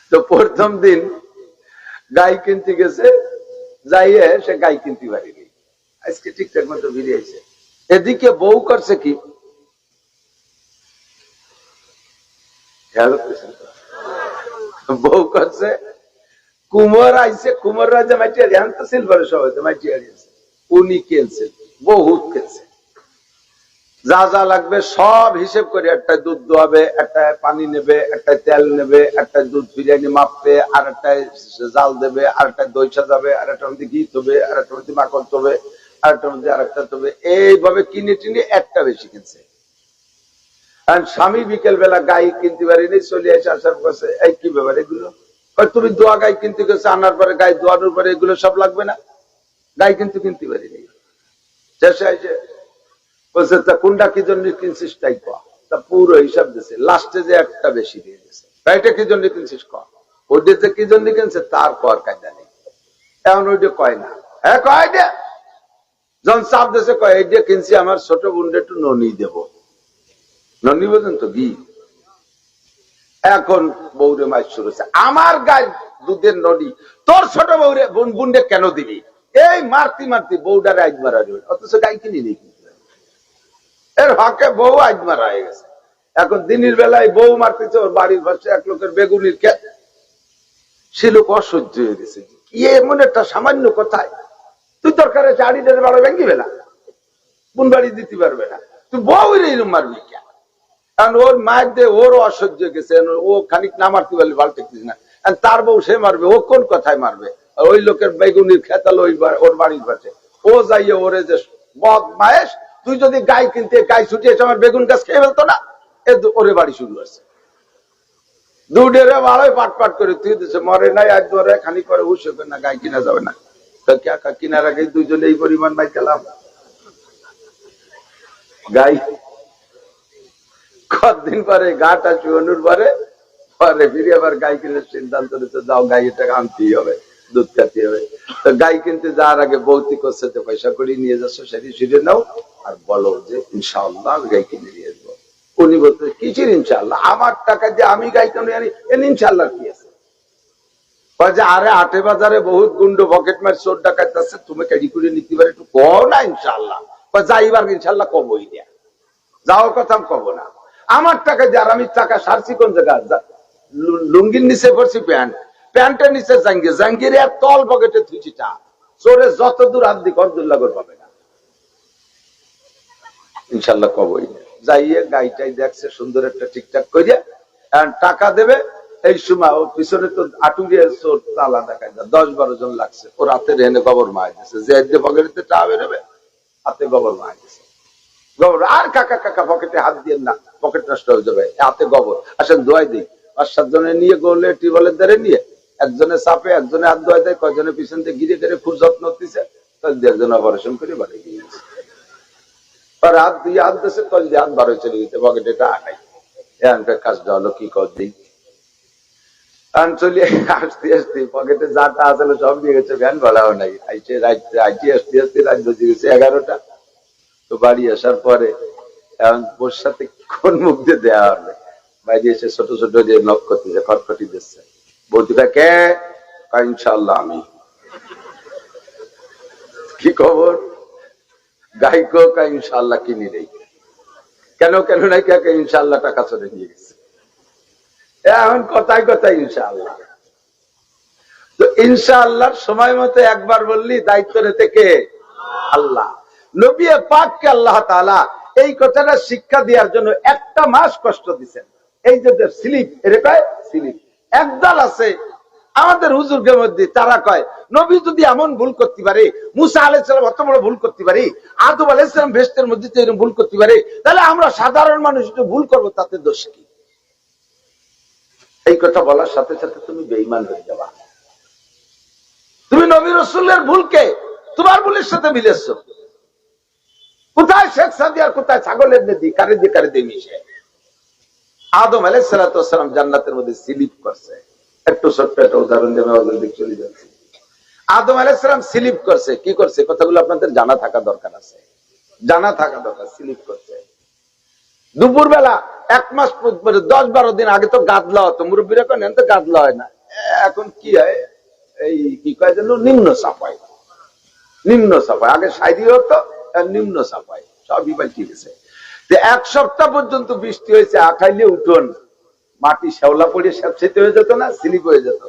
তো প্রথম দিন গাই কিনতে গেছে, যাইয়ে সে গাই কিনতে পারিনি, আজকে ঠিকঠাক মতো ফিরে আসে। এদিকে বউ করছে কি, বউ করছে কুমোর আইছে, কুমোর রাজা মাটি হাড়ি আনতে সিলভারের সবাই মাটি হারিয়েছে, উনি খেলছে, বহুত খেলছে, যা যা লাগবে সব হিসেব করে, একটা দুধ দোয়াবে, একটা পানি নেবে, একটা তেল নেবে, একটা দুধ বিরিয়ানি মাপবে, আর একটা জাল দেবে, আর একটা দই সাজাবে, আর একটা মধ্যে ঘি তবে, আর একটা মধ্যে মাখন তবে, আর একটা মধ্যে আর একটা তবে, এইভাবে কিনে টিনে একটা বেশি কিনছে। কারণ স্বামী বিকেল বেলা গাই কিনতে পারিনি, চলে এসে আসার পরে এই কি ব্যাপার এগুলো, তুমি দোয়া গাই কিনতে গেছো, আনার পরে গাই দোয়ানোর পরে এগুলো সব লাগবে না, গাই কিন্তু কিনতে পারিনি। শেষে এসে বলছে তা কোনটা কি জন্য কিনছিস তাই কয়া, তা পুরো হিসাব দিছে, লাস্টে যে একটা বেশি দিয়ে দিছে, গাইটা কি জন্য কিনছিস ক, ওইটা যে কি জন্য কিনছে তার কর কায়দা নেই, এখন ওইটা কয় না, হ্যাঁ কয় দে, যখন চাপ দিছে কয় এই যে কিনছি আমার ছোট বোনটা একটু ননি দেবো, ননি বোঝেন তো ঘি, এখন বউরে মাছ শুরু হচ্ছে, আমার গায়ে দুধের নদী, তোর ছোট বউরে বুনডে কেন দিবি? এই মারতি মারতি বউটারে আজ মারা যাবে, অথচ গাই কিনি নেই। এর হকে বউ আজ মারা হয়ে গেছে। এখন দিনের বেলায় বউ মারতেছে, ওর বাড়ির পাশে এক লোকের বেগুনির ক্ষেত। সে লোক অসহ্য হয়ে গেছে, কি এমন একটা সামান্য কথায় তুই দরকার আছে আড়িটারে বাড়ো ভেঙ্গি বেলা, কোন বাড়ি দিতে পারবে না, তুই বউ এরকম মারবি কে? কারণ ওর মায়ের দিয়ে ওরও অসহ্য গেছে, ও খানিক না মারতে পারলে বালতে না, তার বউ সে মারবে, ও কোন কথায় মারবে? ওই লোকের বেগুনির খেতাল ওর বাড়ির পাশে, ও যাইয়ে ওরে যে বদ মায়েস, তুই যদি গাই কিনতে গাই ছুটিয়েছে আমার বেগুন গাছ খেয়ে ফেলতো না, ওরে বাড়ি শুরু আছে। দুধের বাড়ায় পাট পাট করে তুই দিচ্ছে, মরে নাই আজ ধরে খানিক পরে উৎসব না, গাই কিনা যাবে না। কিনার আগে দুইজনে এই পরিমাণ মাই খেলাম গাই। কতদিন পরে গাটা চুয়ানোর পরে পরে ফিরে আবার গাই কিনে সিদ্ধান্ত নিচ্ছে, যাও গাই টাকা আনতেই হবে, দুধ খাতে হবে। তো গাই কিনতে যাওয়ার আগে ভৌতিক সাথে পয়সা করে নিয়ে যাচ্ছ, সেটি সেরে নাও আর বলো যে ইনশাআল্লাহ গাই কিনে নিয়ে আসবো। উনি বলতে কিসের ইনশাআল্লাহ, আমার টাকা দিয়ে আমি গাই কিনে আনি, ইনশাআল্লাহ কি আছে? আরে আটে বাজারে বহুত গুন্ড পকেট মার চোর ডাকাত আছে, তুমি ক্যারি করে নিতে পারে, একটু কও না ইনশাআল্লাহ। যাইবার ইনশাআল্লাহ কবই না, যাওয়ার কথা কব না। আমার টাকা দিয়ে, আর আমি টাকা সারছি কোন জায়গায়? লুঙ্গির নিচে পড়ছি প্যান্ট, প্যান্টের নিচে জাঙ্গিয়ে, জাঙ্গির আর তল পকেটে থুচিটা, চোরে যত দূর হাত দিক অর্দুল্লাগর পাবে না, ইনশাল্লাহ কবই না। যাইয়ে গাইটাই দেখছে সুন্দর একটা ঠিকঠাক করিয়া টাকা দেবে। এই সময় ও পিছনে তো আটুরিয়া চোর তালা দেখায়, 10-12 জন লাগছে, ও রাতে রেনে গোবর মায় দিচ্ছে, যে পকেটে টা বেরোবে হাতে গোবর মায় দিচ্ছে। গোবর আর কাকা কাকা পকেটে হাত দিয়ে না, পকেট নষ্ট হয়ে যাবে, হাতে গোবর। আসেন দোয়াই দিই, 5-7 জনে নিয়ে গোলে টিউবওয়েলের ধারে নিয়ে একজনে চাপে, একজনে হাত ধোয়া দেয়, কয়জনে পিছন দিয়ে ঘিরে ঘিরে খুব যত্ন দিচ্ছে, একজন অপারেশন করে বাড়ি গিয়ে গেছে। হাত দিয়ে হাত দিচ্ছে, তল দিয়ে হাত বার হয়ে চলে গেছে, পকেটে টাকা নাই। এখানকার কাজটা হলো কি কর দিই, চলে আসতে আসতে পকেটে যা টা আসলে সব দিয়ে গেছে, ভ্যান ভাড়াও নাই। আসতে আসতে রাত বেজে গেছে 11টা। তো বাড়ি আসার পরে এখন ওর সাথে কোন মুখ দিয়ে দেওয়া হবে, বাইরে এসে ছোট ছোট যে নখ করতেছে, খটখটি দিচ্ছে। বলতিটা কে? ইনশাআল্লাহ আমি। কি খবর? গাইকো ইনশাআল্লাহ কিনে নেই। কেন কেন নাই কে? ইনশাআল্লাহ টাকা চলে নিয়ে গেছে। এখন কথায় কথায় ইনশাআল্লাহ। তো ইনশাআল্লাহর সময় মতো একবার বললি দায়িত্ব নিতে কে? আল্লাহ। নবী পাককে আল্লাহ তাআলা এই কথাটা শিক্ষা দেওয়ার জন্য 1টা মাস কষ্ট দিচ্ছেন। এই যে স্লিপ, এরে কয় স্লিপ। একদল আছে আমাদের হুজুরদের মধ্যে, তারা কয় নবী যদি এমন ভুল করতে পারে, মুসা আলাইহিস সালাম অত বড় ভুল করতে পারে, আদম আলাইহিস সালাম বেহেশতের মধ্যে তো এরকম ভুল করতে পারে, তাহলে আমরা সাধারণ মানুষ একটু ভুল করবো, তাতে দোষ কি? এই কথা বলার সাথে সাথে তুমি বেঈমান হয়ে যাবা। তুমি নবী রাসূলের ভুলকে তোমার ভুলের সাথে মিলেছো। কোথায় শেখ সাদিয়ার, কোথায় ছাগলের নদী, কারে দিয়ে কারে দিয়ে মিশে। আদম আলাইহিস সালাম জান্নাতের মধ্যে স্লিপ করছে। একটু ছোট্ট একটা উদাহরণ দিয়ে আমি চলে যাচ্ছি। আদম আলাইহিস সালাম স্লিপ করছে, কি করছে? কথাগুলো আপনাদের জানা থাকা দরকার আছে, জানা থাকা দরকার। স্লিপ করছে দুপুর বেলা, 1 মাস 10-12 দিন আগে তো গাদলা হতো, মুরব্বীরা কেন তো গাদলা হয় না, এখন কি হয় এই কি কয় যেন নিম্ন সাফাই। নিম্ন সাফাই আগে সাইডি হতো, নিম্ন সাফাই সবই পাল্টে গেছে। 1 সপ্তাহ পর্যন্ত বৃষ্টি হয়েছে, আখাইলে উঠোন মাটি শ্যাওলা পড়ে স্যাঁতসেঁতে হয়ে যেত না, স্লিপ হয়ে যেত।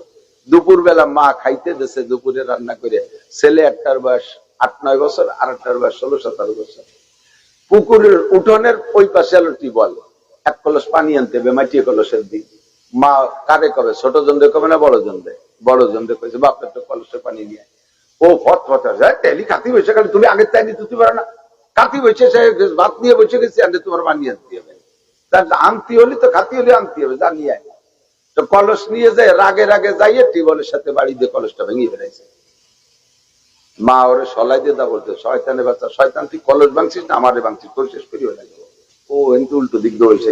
দুপুর বেলা মা খাইতে দিয়েছে, দুপুরে রান্না করে, ছেলে একটার বয়স 8-9 বছর, আর একটার বয়স 16-17 বছর। পুকুরের উঠোনের ওই পাশে আলো টিউবওয়েল, 1 কলস পানি আনতে হবে, মাটিয়ে কলসের দিক। মা কারে কবে, ছোট জনরে কবে না বড় জনরে? বড় জনরে কইছে, বাপ একটা কলসে পানি নিয়ে। ও ফট ফট তেলি খাতি বসে, খালি তুমি আগের চাইনি তুই পারো না, খাতি বসে সে ভাত নিয়ে বসে গেছি, আনতে তোমার পানি আনতে হবে, আনতে হলে তো খাতি হলে আনতে হবে, যা নিয়ে তো কলস নিয়ে যায়, রাগে রাগে যাইয়ে টিউবওয়েলের সাথে বাড়ি দিয়ে কলসটা ভেঙে ফেলেছে। মা ওরে সলাই দিয়ে দা বলতে, শয়তানের বাচ্চা, শয়তান তুই কলস ভাঙছিস না আমারে ভাঙছিস, তোর শেষ করিও না। ও এমনি উল্টো দিক দৌড়ছে।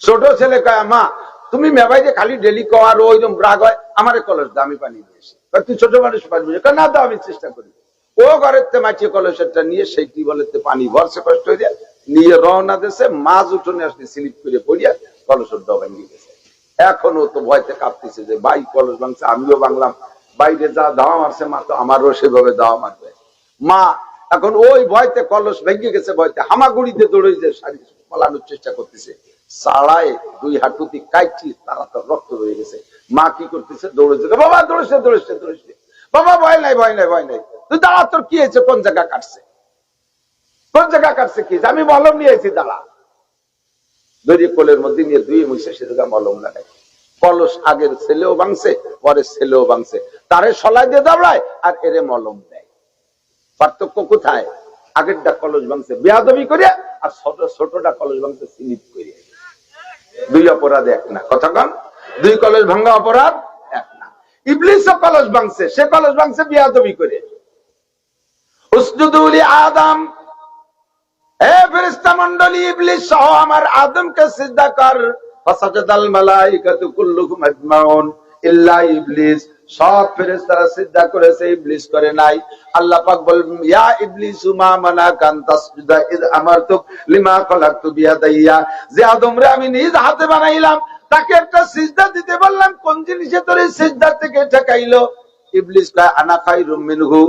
ছোট ছেলে কয়, মা তুমি মেবাইতে খালি ডেলি কর, ওইরকম রাগ হয়, আমারে কলস দা, আমি পানি দিয়েছি। তুই ছোট মানুষ পারবি না, দাও আমি চেষ্টা করি। ও ঘরের তে মাছিয়ে কলসেরটা নিয়ে সেই টিউবওয়েলের পানি ভরছে, কষ্ট হয়ে যায়, নিয়ে রওনা দিয়েছে, মাছ উঠোনে আসলে স্লিপ করে পড়িয়া কলসের ডবা ভেঙে গেছে। এখনো তো ভয়তে কাঁপতেছে যে ভাই কলস ভাঙছে, আমিও ভাঙলাম, বাইরে যা দাওয়া মারছে মা তো আমারও সেভাবে দাওয়া মারবে। মা এখন ওই ভয়তে কলস ভেঙে গেছে, ভয়তে হামাগুড়িতে দৌড়ে যে পালানোর চেষ্টা করতেছে, সাড়ায় দুই হাঁটুতি কাটছি, তারা তো রক্ত রয়ে গেছে। মা কি করতেছে, দৌড়েছে, বাবা দৌড়েছে দৌড়েছে দৌড়েছে, বাবা ভয় নাই ভয় নাই ভয় নাই, তুই দাঁড়া, তোর কি হয়েছে, কোন জায়গা কাটছে, কোন জায়গা কাটছে, কি আমি মলম নিয়েছি, দাঁড়া। দড়ি কোলের মধ্যে নিয়ে দুই মুছে সে জায়গা মলম লাগাই। কলস আগের ছেলেও ভাঙছে, পরের ছেলেও ভাঙছে, তারে সলাই দিয়ে দাঁড়ায় আর এরে মলম দেয়। পার্থক্য কোথায়? আগেরটা কলস ভাঙছে বেয়াদবি করে, আর ছোটটা কলস ভাঙছে স্লিপ করে। দুই অপরাধ এক না, কথা কন, দুই কলস ভাঙা অপরাধ এক না। ইবলিসও কলস ভাঙছে, সে কলস ভাঙছে বেয়াদবি করে। উসজুদু লি আদম, হে ফেরেশতা মণ্ডলী, ইবলিস সহ আমার আদমকে সিজদা কর। ফাসাজাদাল মালাইকাতু কুল্লুহুম আজমাউন ইল্লা ইবলিস, সব ফেরেশতারা সিজদা করেছে, ইবলিস করে নাই। আল্লাহ পাক বলেন, ইয়া ইবলিসু মা মানাকা আন তাসজুদা ইয আমারতুক লিমা খালাকতু বিয়াদাইয়া, যে আদমরে আমি নিজ হাতে বানাইলাম, তাকে একটা সিজদা দিতে বললাম, কোন জিনিসে তোর এই সিজদা থেকে ঠেকাইলো? ইবলিস কয় আনা খায়রুম মিনহু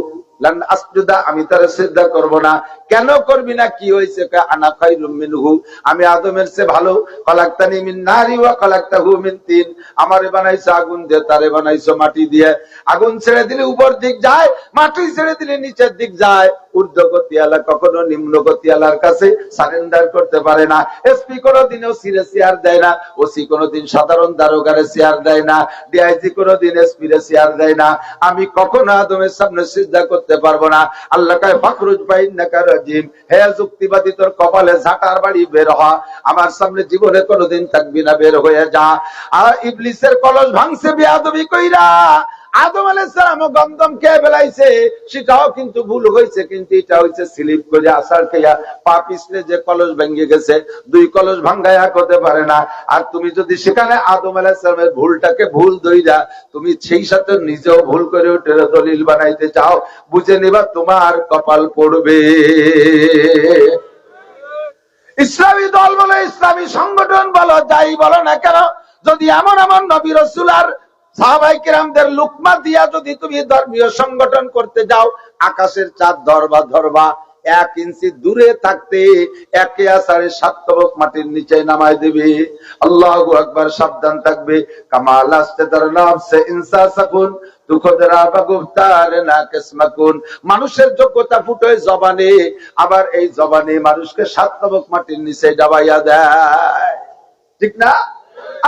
লান আসজুদা, আমি তার সিজদা করব না। কেন করবি না, কি হয়েছে? কয় আনা খায়রুম মিনহু, আমি আদমের চেয়ে ভালো। খলাকতানি মিন নারি ওয়া খলাকতাহু মিন তিন, আমারে বানাইছো আগুন দিয়ে, তারে বানাইছো মাটি দিয়ে। আগুন ছেড়ে দিলে উপর দিক যায়, মাটি ছেড়ে দিলে নিচের দিক যায়। ঊর্ধ্বগতি আলা কখনো নিম্ন গতি আলার কাছে সারেন্ডার করতে পারে না। এসপি কোনোদিনও সিরে চেয়ার দেয় না, ওসি কোনোদিন সাধারণ দারোগারে চেয়ার দেয় না, ডিআইজি কোনোদিন এসপি রে চেয়ার দেয় না। আমি কখনো আদমের সামনে সিজদা করতে পারবো না। আল্লাহ কয় ফাখরুজ বাইন্নাকা রাজিম, হে যুক্তিবাদী, তোর কপালে ঝাঁটার বাড়ি, বের হ, আমার সামনে জীবনে কোনোদিন থাকবি না, বের হয়ে যা। আর ইবলিসের কলস ভাঙছে বেয়াদবি কইরা। আদম আলাইহিস সালাম গন্ধম খেয়ে ফেলাইছে, সেটাও কিন্তু ভুল হয়েছে, কিন্তু এটা হয়েছে স্লিপ করে আসার খেয়া পা পিছলে যে কলস ভেঙে গেছে। দুই কলস ভাঙ্গায় এক হতে পারে না। আর তুমি যদি সেখানে আদম আলাইহিস সালামের ভুলটাকে ভুল ধইরা তুমি সেই সাথে নিজেও ভুল করে উঠে দলিল বানাইতে চাও, বুঝে নিবা তোমার কপাল পড়বে। ইসলামী দল বলো, ইসলামী সংগঠন বলো, যাই বলো না কেন, যদি এমন এমন নবী রাসূল আর সাহাবায়ে কেরামদের লুকমা দিয়া যদি তুমি ধর্মীয় সংগঠন করতে যাও, আকাশের চাঁদ ধরবা ধরবা, 1 ইঞ্চি দূরে থাকতে একে আসারে 7 তবক মাটির নিচে নামায় দেবে। আল্লাহু আকবার, সাবধান থাকবে। কামাল আস্তাদার নাফসে ইনসাসাকুন তুখদরা বাগুফতার না কিসমাকুন, মানুষের যোগ্যতা ফুটোয় জবানে, আবার এই জবানে মানুষকে 7 তবক মাটির নিচে ডাবাইয়া দেয়, ঠিক না?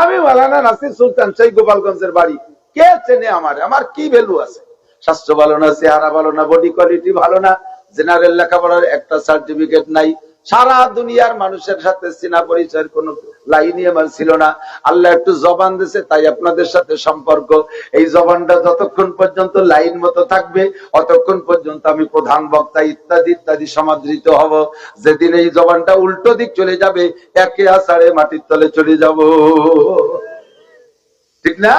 আমি মাওলানা নাসির সুলতান, সেই গোপালগঞ্জের বাড়ি, কে চেনে আমারে? আমার কি ভ্যালু আছে? স্বাস্থ্য ভালো না, চেহারা ভালো না, বডি কোয়ালিটি ভালো না, জেনারেল লেখাপড়ার একটা সার্টিফিকেট নাই, সারা দুনিয়ার মানুষের সাথে চেনা পরিচয়ের কোন লাইনই আমার ছিল না। আল্লাহ একটু জবান দিয়েছে, তাই আপনাদের সাথে সম্পর্ক। এই জবানটা যতক্ষণ পর্যন্ত লাইন মতো থাকবে, অতক্ষণ পর্যন্ত আমি প্রধান বক্তা ইত্যাদি ইত্যাদি সমাদৃত হব। যেদিন এই জবানটা উল্টো দিক চলে যাবে, একে আষাঢ়ে মাটির তলে চলে যাব, ঠিক না?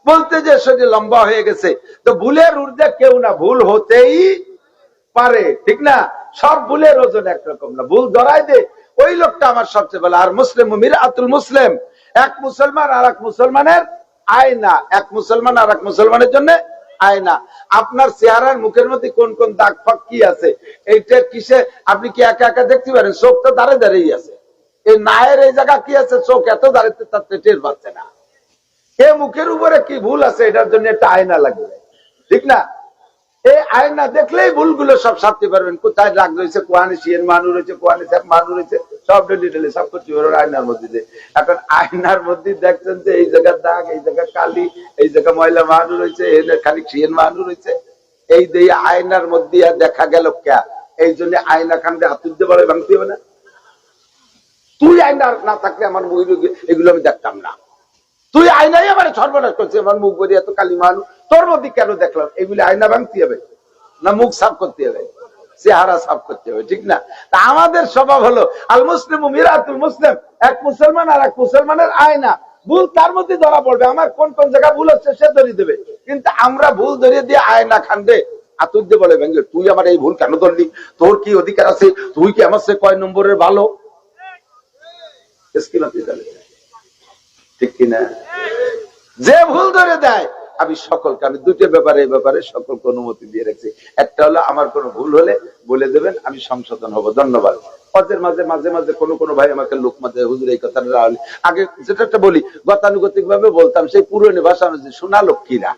বলতে যে শরীর লম্বা হয়ে গেছে, তো ভুলের ঊর্ধ্বে কেউ না, ভুল হতেই পারে, ঠিক না? সব ভুলের ওজন একরকম না, ভুল ধরাই দে ওই লোকটা আমার সবচেয়ে ভালো। আর মুসলিম মিরআতুল মুসলিম, এক মুসলমান আর এক মুসলমানের আয়না, এক মুসলমান আর এক মুসলমানের জন্য আয়না। আপনার চেহারার মুখের মধ্যে কোন কোন দাগ ফাঁক কি আছে, এইটা কিসে আপনি কি একা একা দেখতে পারেন? চোখ তো দাঁড়ে দাঁড়িয়ে আছে, এই নায়ের এই জায়গা কি আছে, চোখ এত দাঁড়াতে তার টের পাচ্ছে না। এ মুখের উপরে কি ভুল আছে, এটার জন্য একটা আয়না লাগবে, ঠিক না? এই আয়না দেখলেই ভুলগুলো সব সারতে পারবেন, কোথায় রাগ রয়েছে, কোয়ানে শিয়ের মানুষ রয়েছে, কোয়ানে মানুষ রয়েছে, সব ডিটেলে সব করতে পারবেন আয়নার মধ্যে। এখন আয়নার মধ্যে দেখছেন যে এই জায়গার দাগ, এই জায়গা কালি, এই জায়গা ময়লা মানুষ রয়েছে, খালি শিয়ের মানুষ রয়েছে, এই দিয়ে আয়নার মধ্যে দেখা গেল কে? এই জন্য আয়না খান্ডে হাত তুলতে পারে, ভাঙতে হবে না। তুই আয়না না থাকলে আমার মুখ এগুলো আমি দেখতাম না, তুই আয়নাই আমার সর্বনাশ করছিস, আমার মুখ বলি এত কালি মানুষ, তোর মধ্যে কেন দেখলাম? এগুলি আয়না ভাঙতে হবে না, মুখ সাফ করতে হবে, চেহারা সাফ করতে হবে, ঠিক না? তা আমাদের স্বভাব হলো আল মুসলিম মিরাতুল মুসলিম, এক মুসলমান আর এক মুসলমানের আয়না। ভুল তার মধ্যে ধরা পড়বে, আমার কোন কোন জায়গা ভুল হচ্ছে সে ধরিয়ে দেবে, কিন্তু আমরা ভুল ধরিয়ে দিয়ে আয়না খান্ডে আতুর দিয়ে বলে ভেঙ্গে, তুই আমার এই ভুল কেন ধরলি, তোর কি অধিকার আছে, তুই কি আমার সে কয় নম্বরের ভালো, ঠিক কিনা? যে ভুল ধরে দেয়, আমি সকলকে, আমি দুটো ব্যাপারে এই ব্যাপারে সকলকে অনুমতি দিয়ে রাখছি। একটা হলো আমার কোনো ভুল হলে বলে দেবেন, আমি সংশোধন হব, ধন্যবাদ। পথের মাঝে মাঝে মাঝে কোনো ভাই আমাকে লোক মাঝে হুজুর এই কথাটা রাখলে, আগে যেটা একটা বলি গতানুগতিক ভাবে বলতাম, সেই পুরনো ভাষা অনুযায়ী শোনা লক্ষ্মীরা,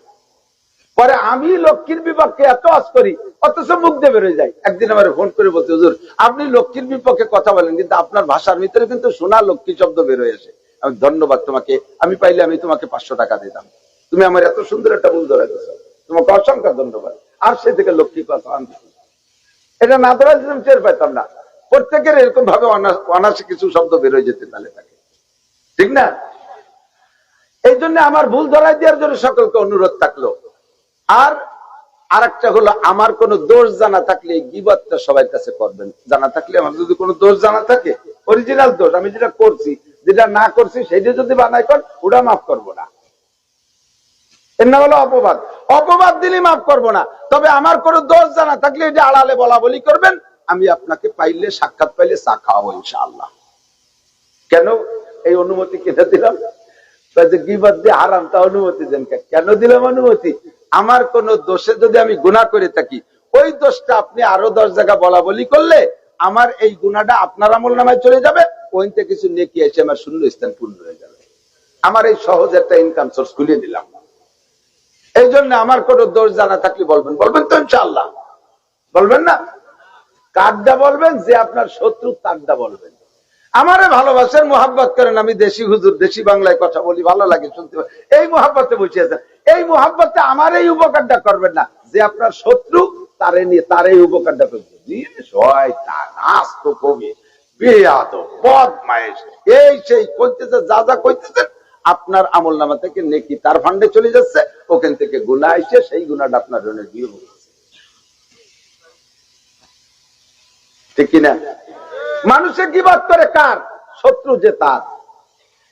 পরে আমি লক্ষ্মীর বিপক্ষে এত আজ করি, অথচ মুখ দিয়ে বেরোয় যায়। একদিন আমার ফোন করে বলতে, হুজুর আপনি লক্ষ্মীর বিপক্ষে কথা বলেন, কিন্তু আপনার ভাষার ভিতরে কিন্তু সোনা লক্ষ্মী শব্দ বেরোয় আসে। আমি ধন্যবাদ তোমাকে, আমি পাইলে আমি তোমাকে 500 টাকা দিতাম, তুমি আমার এত সুন্দর একটা ভুল ধরাইতেছ, তোমাকে অসংখ্য ধন্যবাদ। আর সে থেকে লক্ষ্মী কথা আনতে, এটা না ধরা দিতাম টের পাইতাম না। প্রত্যেকের এরকম ভাবে অনাসে কিছু শব্দ বেরোয় যেতে তাহলে থাকে, ঠিক না? এই জন্য আমার ভুল ধরাই দেওয়ার জন্য সকলকে অনুরোধ থাকলো। আর আরেকটা হলো, আমার কোনো দোষ জানা থাকলে গীবতটা সবার কাছে করবেন। জানা থাকলে, আমার যদি কোনো দোষ জানা থাকে, অরিজিনাল দোষ, আমি যেটা করছি যেটা না করছি সেটা যদি বানাই কর, ওটা মাফ করবো না। এর নাম হলো অপবাদ। অপবাদ দিলে মাফ করবো না, তবে আমার কোনো দোষ জানা থাকলে এটা আড়ালে বলা বলি করবেন। আমি আপনাকে পাইলে, সাক্ষাৎ পাইলে চা খাওয়াবো ইনশাআল্লাহ। কেন এই অনুমতি কেটে দিলাম? গীবত দিয়ে হারাম, তা অনুমতি দেন কেন দিলাম অনুমতি? আমার কোন দোষে যদি আমি গুনাহ করে থাকি, ওই দোষটা আপনি আরো 10 জায়গা বলা বলি করলে আমার এই গুনাহটা আপনার আমলনামায় চলে যাবে, ওইতে কিছু নেকি এসে আমার শূন্য স্থান পূর্ণ হয়ে যাবে। আমার এই সহজ একটা ইনকাম সোর্স খুলে দিলাম। এই জন্য আমার কোন দোষ জানা থাকলে বলবেন, বলবেন তো ইনশাআল্লাহ? বলবেন না? কারটা বলবেন, যে আপনার শত্রু তারটা বলবেন। আমারে ভালোবাসেন, মোহাব্বত করেন, আমি দেশি হুজুর, দেশি বাংলায় কথা বলি, ভালো লাগে শুনতে, এই মোহাব্বতে বসিয়েছেন। এই মোহাব্বতে আমার এই উপকারটা করবেন না, যে আপনার শত্রু তারে নিয়ে তার এই উপকারটা করবেন। শয়তান, আস্ত কবি, বেয়াদব, বদমাইশ, এই সেই কইতেছে, যা যা কইতেছেন, আপনার আমলনামা থেকে নেকি তার ফান্ডে চলে যাচ্ছে, ওখান থেকে গুনাহ আসছে, সেই গুনাহটা আপনার জন্য দিয়ে বলছে, ঠিক কিনা? মানুষে গীবত করে কার? শত্রু যে তার।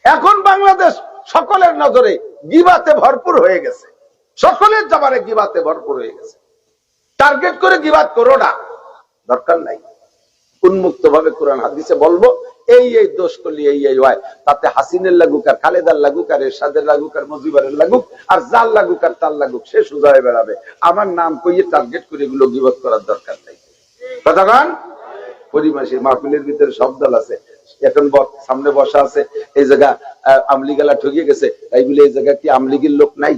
এখন বাংলাদেশ সকলের নজরে গীবতে ভরপুর হয়ে গেছে, সকলের জবানে গীবতে ভরপুর হয়ে গেছে। টার্গেট করে গীবত করো না, দরকার নাই। উন্মুক্ত ভাবে কোরআন হাদিসে বলবো, এই এই দোষ করলি এই এই হয়, তাতে হাসিনের লাগুক আর খালেদার লাগুক আর এরশাদের লাগুক আর মুজিবারের লাগুক আর জাল লাগুক আর তার লাগুক, সে সোজা হয়ে বেড়াবে। আমার নাম কইয়ে টার্গেট করে এগুলো গীবত করার দরকার নেই। কথা গান পরিমাসে মাহফিলের ভিতরে সব দল আছে, এখন সামনে বসা আছে, এই জায়গা আমলিগালা ঠকিয়ে গেছে, তাই বলে এই জায়গা কি আমলিগের লোক নাই?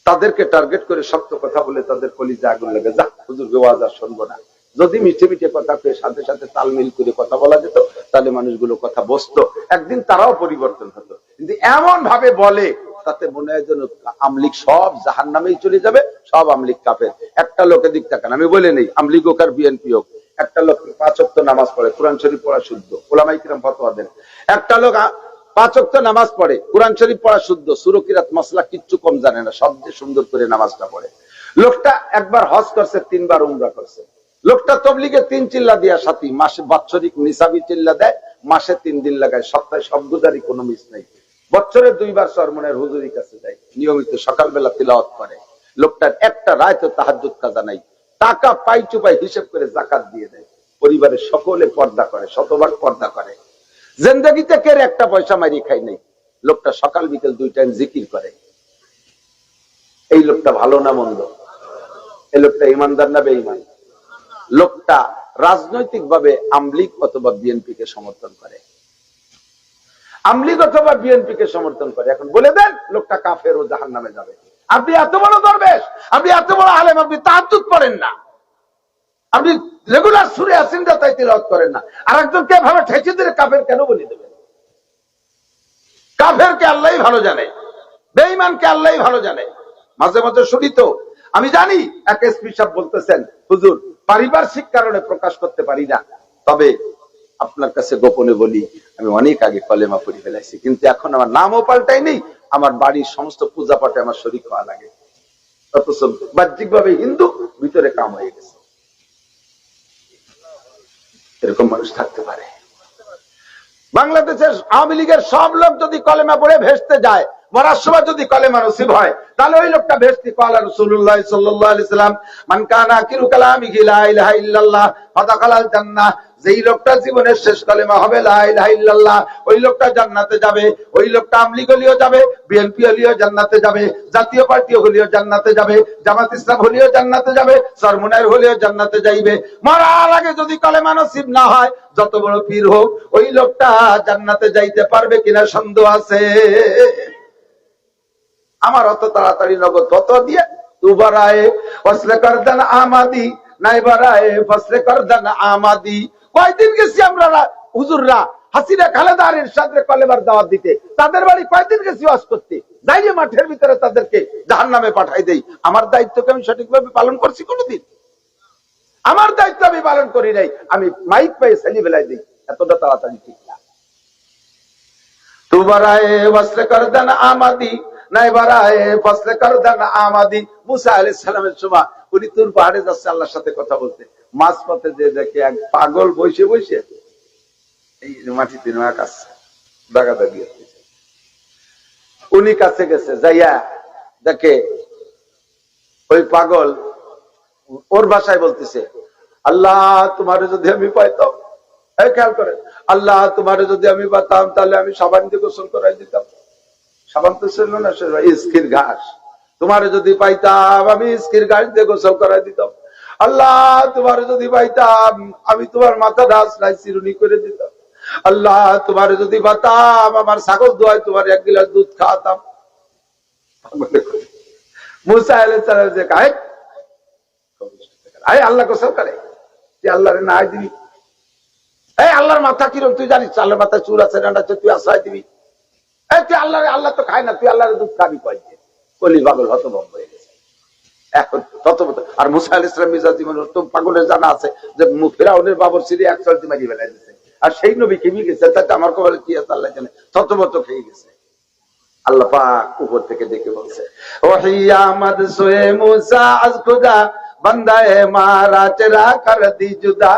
তাদেরকে টার্গেট করে শক্ত কথা বলে তাদের কলিজা আগুন লাগে, যা হুজুরকে ওয়াজ আর শুনবো না। যদি মিঠে মিঠে কথা কয়ে সাথে সাথে তালমিল করে কথা বলা যেত, তাহলে মানুষগুলো কথা বসতো, একদিন তারাও পরিবর্তন হতো। কিন্তু এমন ভাবে বলে, তাতে মনে হয় যেন আমলিগ সব জাহান্নামেই চলে যাবে, সব আমলিগ কাফের। একটা লোকের দিক তাকান, আমি বলে নেই, আমলিগ হোক আর বিএনপি হোক, একটা লোক 5 ওয়াক্ত নামাজ পড়ে, কোরআন শরীফ পড়া শুদ্ধ, ওলামায়ে কিরাম ফতোয়া দেন। একটা লোক 5 ওয়াক্ত নামাজ পড়ে, কোরআন শরীফ পড়া শুদ্ধ, সূরা কিরাত মাসলা কিচ্ছু কম জানে না, সবচেয়ে সুন্দর করে নামাজটা পড়ে। লোকটা একবার হজ করছে, 3 বার উমরা করছে। লোকটা তবলিগে 3 চিল্লা দিয়া সাথী, মাসে বাৎসরিক নিসাবি চিল্লা দেয়, মাসে 3 দিন লাগায়, সপ্তাহে শব্দদারি কোনো মিস নাই। বছরে 2 বার চরমনের হুজুরির কাছে যায়, নিয়মিত সকালবেলা তিলাওয়াত করে। লোকটার একটা রাত তাহাজ্জুদ কাজা নাই, টাকা পাই চুপাই হিসেব করে যাকাত দিয়ে দেয়, পরিবারের সকলে পর্দা করে, শতভাগ পর্দা করে, জিন্দেগিতে কেউ একটা পয়সা মারি খাই নাই। লোকটা সকাল বিকেল 2 টাইম জিকির করে। এই লোকটা ভালো না মন্দ? এই লোকটা ইমানদার না বেঈমান? লোকটা রাজনৈতিক ভাবে আমলিগ অথবা বিএনপি কে সমর্থন করে, আমলিগ অথবা বিএনপি কে সমর্থন করে। এখন বলে দেন লোকটা কাফের ও জাহান্নামে যাবে। আপনি এত বড় দরবেশ, আপনি এত বড় আলেম, আপনি তাহাজ্জুদ পড়েন না, আপনি রেগুলার সূরা ইয়াসিন তাই তিলাওয়াত করেন না, আরেকজনকে এভাবে ঠেকে দিয়ে কাফের কেন বলে দেবেন? কাফেরকে আল্লাহই ভালো জানে, বেঈমানকে আল্লাহই ভালো জানে। মাঝে মাঝে শুনি তো, আমি জানি এক এসপি সাহেব বলতেছেন, হুজুর পারিপার্শ্বিক কারণে প্রকাশ করতে পারি না, তবে আপনার কাছে গোপনে বলি, আমি অনেক আগে কলেমা পড়ে ফেলাইছি, কিন্তু এখন আমার নামও পাল্টাই নেই, আমার বাড়ির সমস্ত পূজা পাঠে আমার শরীক হওয়া লাগে, অথচ বাহ্যিক ভাবে হিন্দু, ভিতরে কাম হয়ে গেছে। এরকম মানুষ থাকতে পারে? বাংলাদেশের আওয়ামী লীগের সব লোক যদি কলেমা পড়ে ভেস্তে যায়, মরার সময় যদি কলেমা নসিব হয় তাহলে ওই লোকটা বেহেশতি। ক্বালা রাসূলুল্লাহ সাল্লাল্লাহু আলাইহি সাল্লাম মান কানা আখিরু কালামিহি লা ইলাহা ইল্লাল্লাহ ফাদাখালাল জান্নাহ, যেই লোকটা জীবনের শেষ কালেমা হবে লা ইলাহা ইল্লাল্লাহ, ওই লোকটা জান্নাতে যাবে। ওই লোকটা আমলি গলিও যাবে, বিএনপি হলিও জান্নাতে যাবে, জাতীয় পার্টি হলিও জান্নাতে যাবে, জামাত ইসলাম হলিও জান্নাতে যাবে, সরমুনায়ের হলিও জান্নাতে যাইবে। মরার আগে যদি কলেমা নসিব না হয়, যত বড় পীর হোক, ওই লোকটা জান্নাতে যাইতে পারবে কিনা সন্দেহ আছে। আমার অত তাড়াতাড়ি নগদ ফতোয়া দিয়ে তুবারায়ে ফসলে করদান আমাদি নাই বারায়ে ফসলে করদান আমাদি। কয়দিন গেছি আমরা হুজুররা হাসিনা খালেদার ইরশাদের কলেমার দাওয়াত দিতে, তাদের বাড়ি কয়দিন গেছি ওয়াজ করতে, যাইয়ে মাঠের ভিতরে তাদেরকে জাহান্নামে পাঠাই দেই। আমার দায়িত্বকে আমি সঠিকভাবে পালন করছি কোনোদিন? আমার দায়িত্ব আমি পালন করি নাই, আমি মাইক পেয়ে সেলি বেলায় দিই। এতটা তাড়াতাড়ি ঠিক না। তুবারায়ে ফসলে করদান আমাদি নাই বারায়ে ফসলে করদান আমাদি। মুসা আলাইহিস সালামের সময় উনি তুর পাহাড়ে যাচ্ছে আল্লাহর সাথে কথা বলতে, মাঝপথে যে দেখে এক পাগল বসে বসে এই মাটিতে আকাশ দাগাদাগি। উনি কাছে গেছে, যাইয়া দেখে ওই পাগল ওর ভাষায় বলতেছে, আল্লাহ তোমারে যদি আমি পাইতাম, খেয়াল করে, আল্লাহ তোমারে যদি আমি পাইতাম তাহলে আমি সাবান দিয়ে গোসল করাই দিতাম। সাবান তো ছিল না, ইস্কির ঘাস। তোমারে যদি পাইতাম আমি ইস্কির ঘাস দিয়ে গোসল করাই দিতাম। আল্লাহ তোমারে যদি পাইতাম আমি তোমার মাথা ঢাস নাই চিরুনি করে দিতাম। আল্লাহ তোমারে যদি পাইতাম আমার ছাগল দোয়ায় তোমার এক গিলাস দুধ খাওয়াতাম। মুসা আলাইহিস সালাম যে কায় আল্লাহ গোসল করে, তুই আল্লাহরে না দিবি? এই আল্লাহর মাথা কিরম তুই জানিস? আল্লাহর মাথায় চুল আছে না, তুই আশ্রয় দিবি? তুই আল্লাহ, আল্লাহ তো খায় না, তুই আল্লাহর দুধ খাবি পাইছে। কলি পাগল হতভম্ব হয়ে গেছে এখন ততবত। আর মুসা আলাইহিস সালাম মিজাজ জীবন তো পাগলের জানা আছে যে ফিরাউনের বাবর সিরি এক চলতি মারি ফেলাই দিয়েছে, আর সেই নবী খেয়ে গেছে, তাতে আমার কপালে কি আছে আল্লাহ জানে, ততবত খেয়ে গেছে। আল্লাহ পাক উপর থেকে দেখে বলছে, ওহিয়ামদ সোয়ে মুসা আজ খুদা বান্দায়ে মারা তেরা কর দি জুদা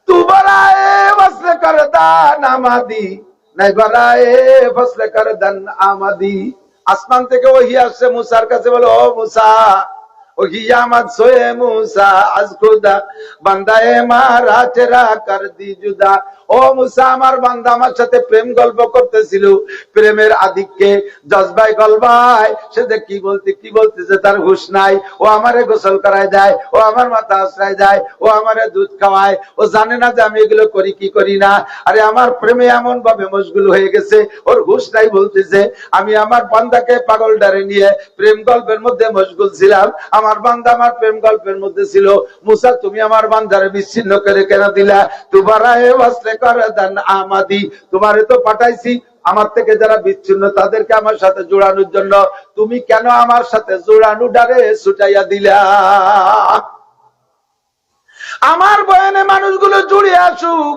তু বরায়ে ওয়াসল করদা নামাদি নাই বরায়ে ফসল করদান আমাদি। আসমান থেকে ওহি আসছে মুসার কাছে, বলো ও মুসা, ওহিয়ামদ সোয়ে মুসা আজ খুদা বান্দায়ে মারা তেরা কর দি জুদা। ও মুসা, আমার বান্দা আমার সাথে প্রেম গল্প করতেছিল, প্রেমের আধিক্যে জজবাই গলবাই সে যে কি বলতেছে তার হুঁশ নাই। ও আমারে গোসল করায় দেয়, ও আমার মাথা আশ্রয় দেয়, ও আমারে দুধ খাওয়ায়, ও জানে না যে আমি এগুলো করি কি করি না। আরে আমার প্রেমে এমন ভাবে মশগুল হয়ে গেছে, ওর হুঁশ নাই। বলতেছে আমি আমার বান্দাকে পাগল ডারে নিয়ে প্রেম গল্পের মধ্যে মশগুল ছিলাম, আমার বান্দা আমার প্রেম গল্পের মধ্যে ছিল। মুসা, তুমি আমার বান্দারে বিচ্ছিন্ন করে কেন দিলা? তুবারায়ে ওয়াসলে করদান আমাদি, তোমারে তো পাঠাইছি আমার থেকে যারা বিচ্ছিন্ন তাদেরকে আমার সাথে জোড়ানোর জন্য, তুমি কেন আমার সাথে জোড়ানো ডারে ছুটাইয়া দিলা? আমার বয়ানে মানুষগুলো জুড়ে আসুক,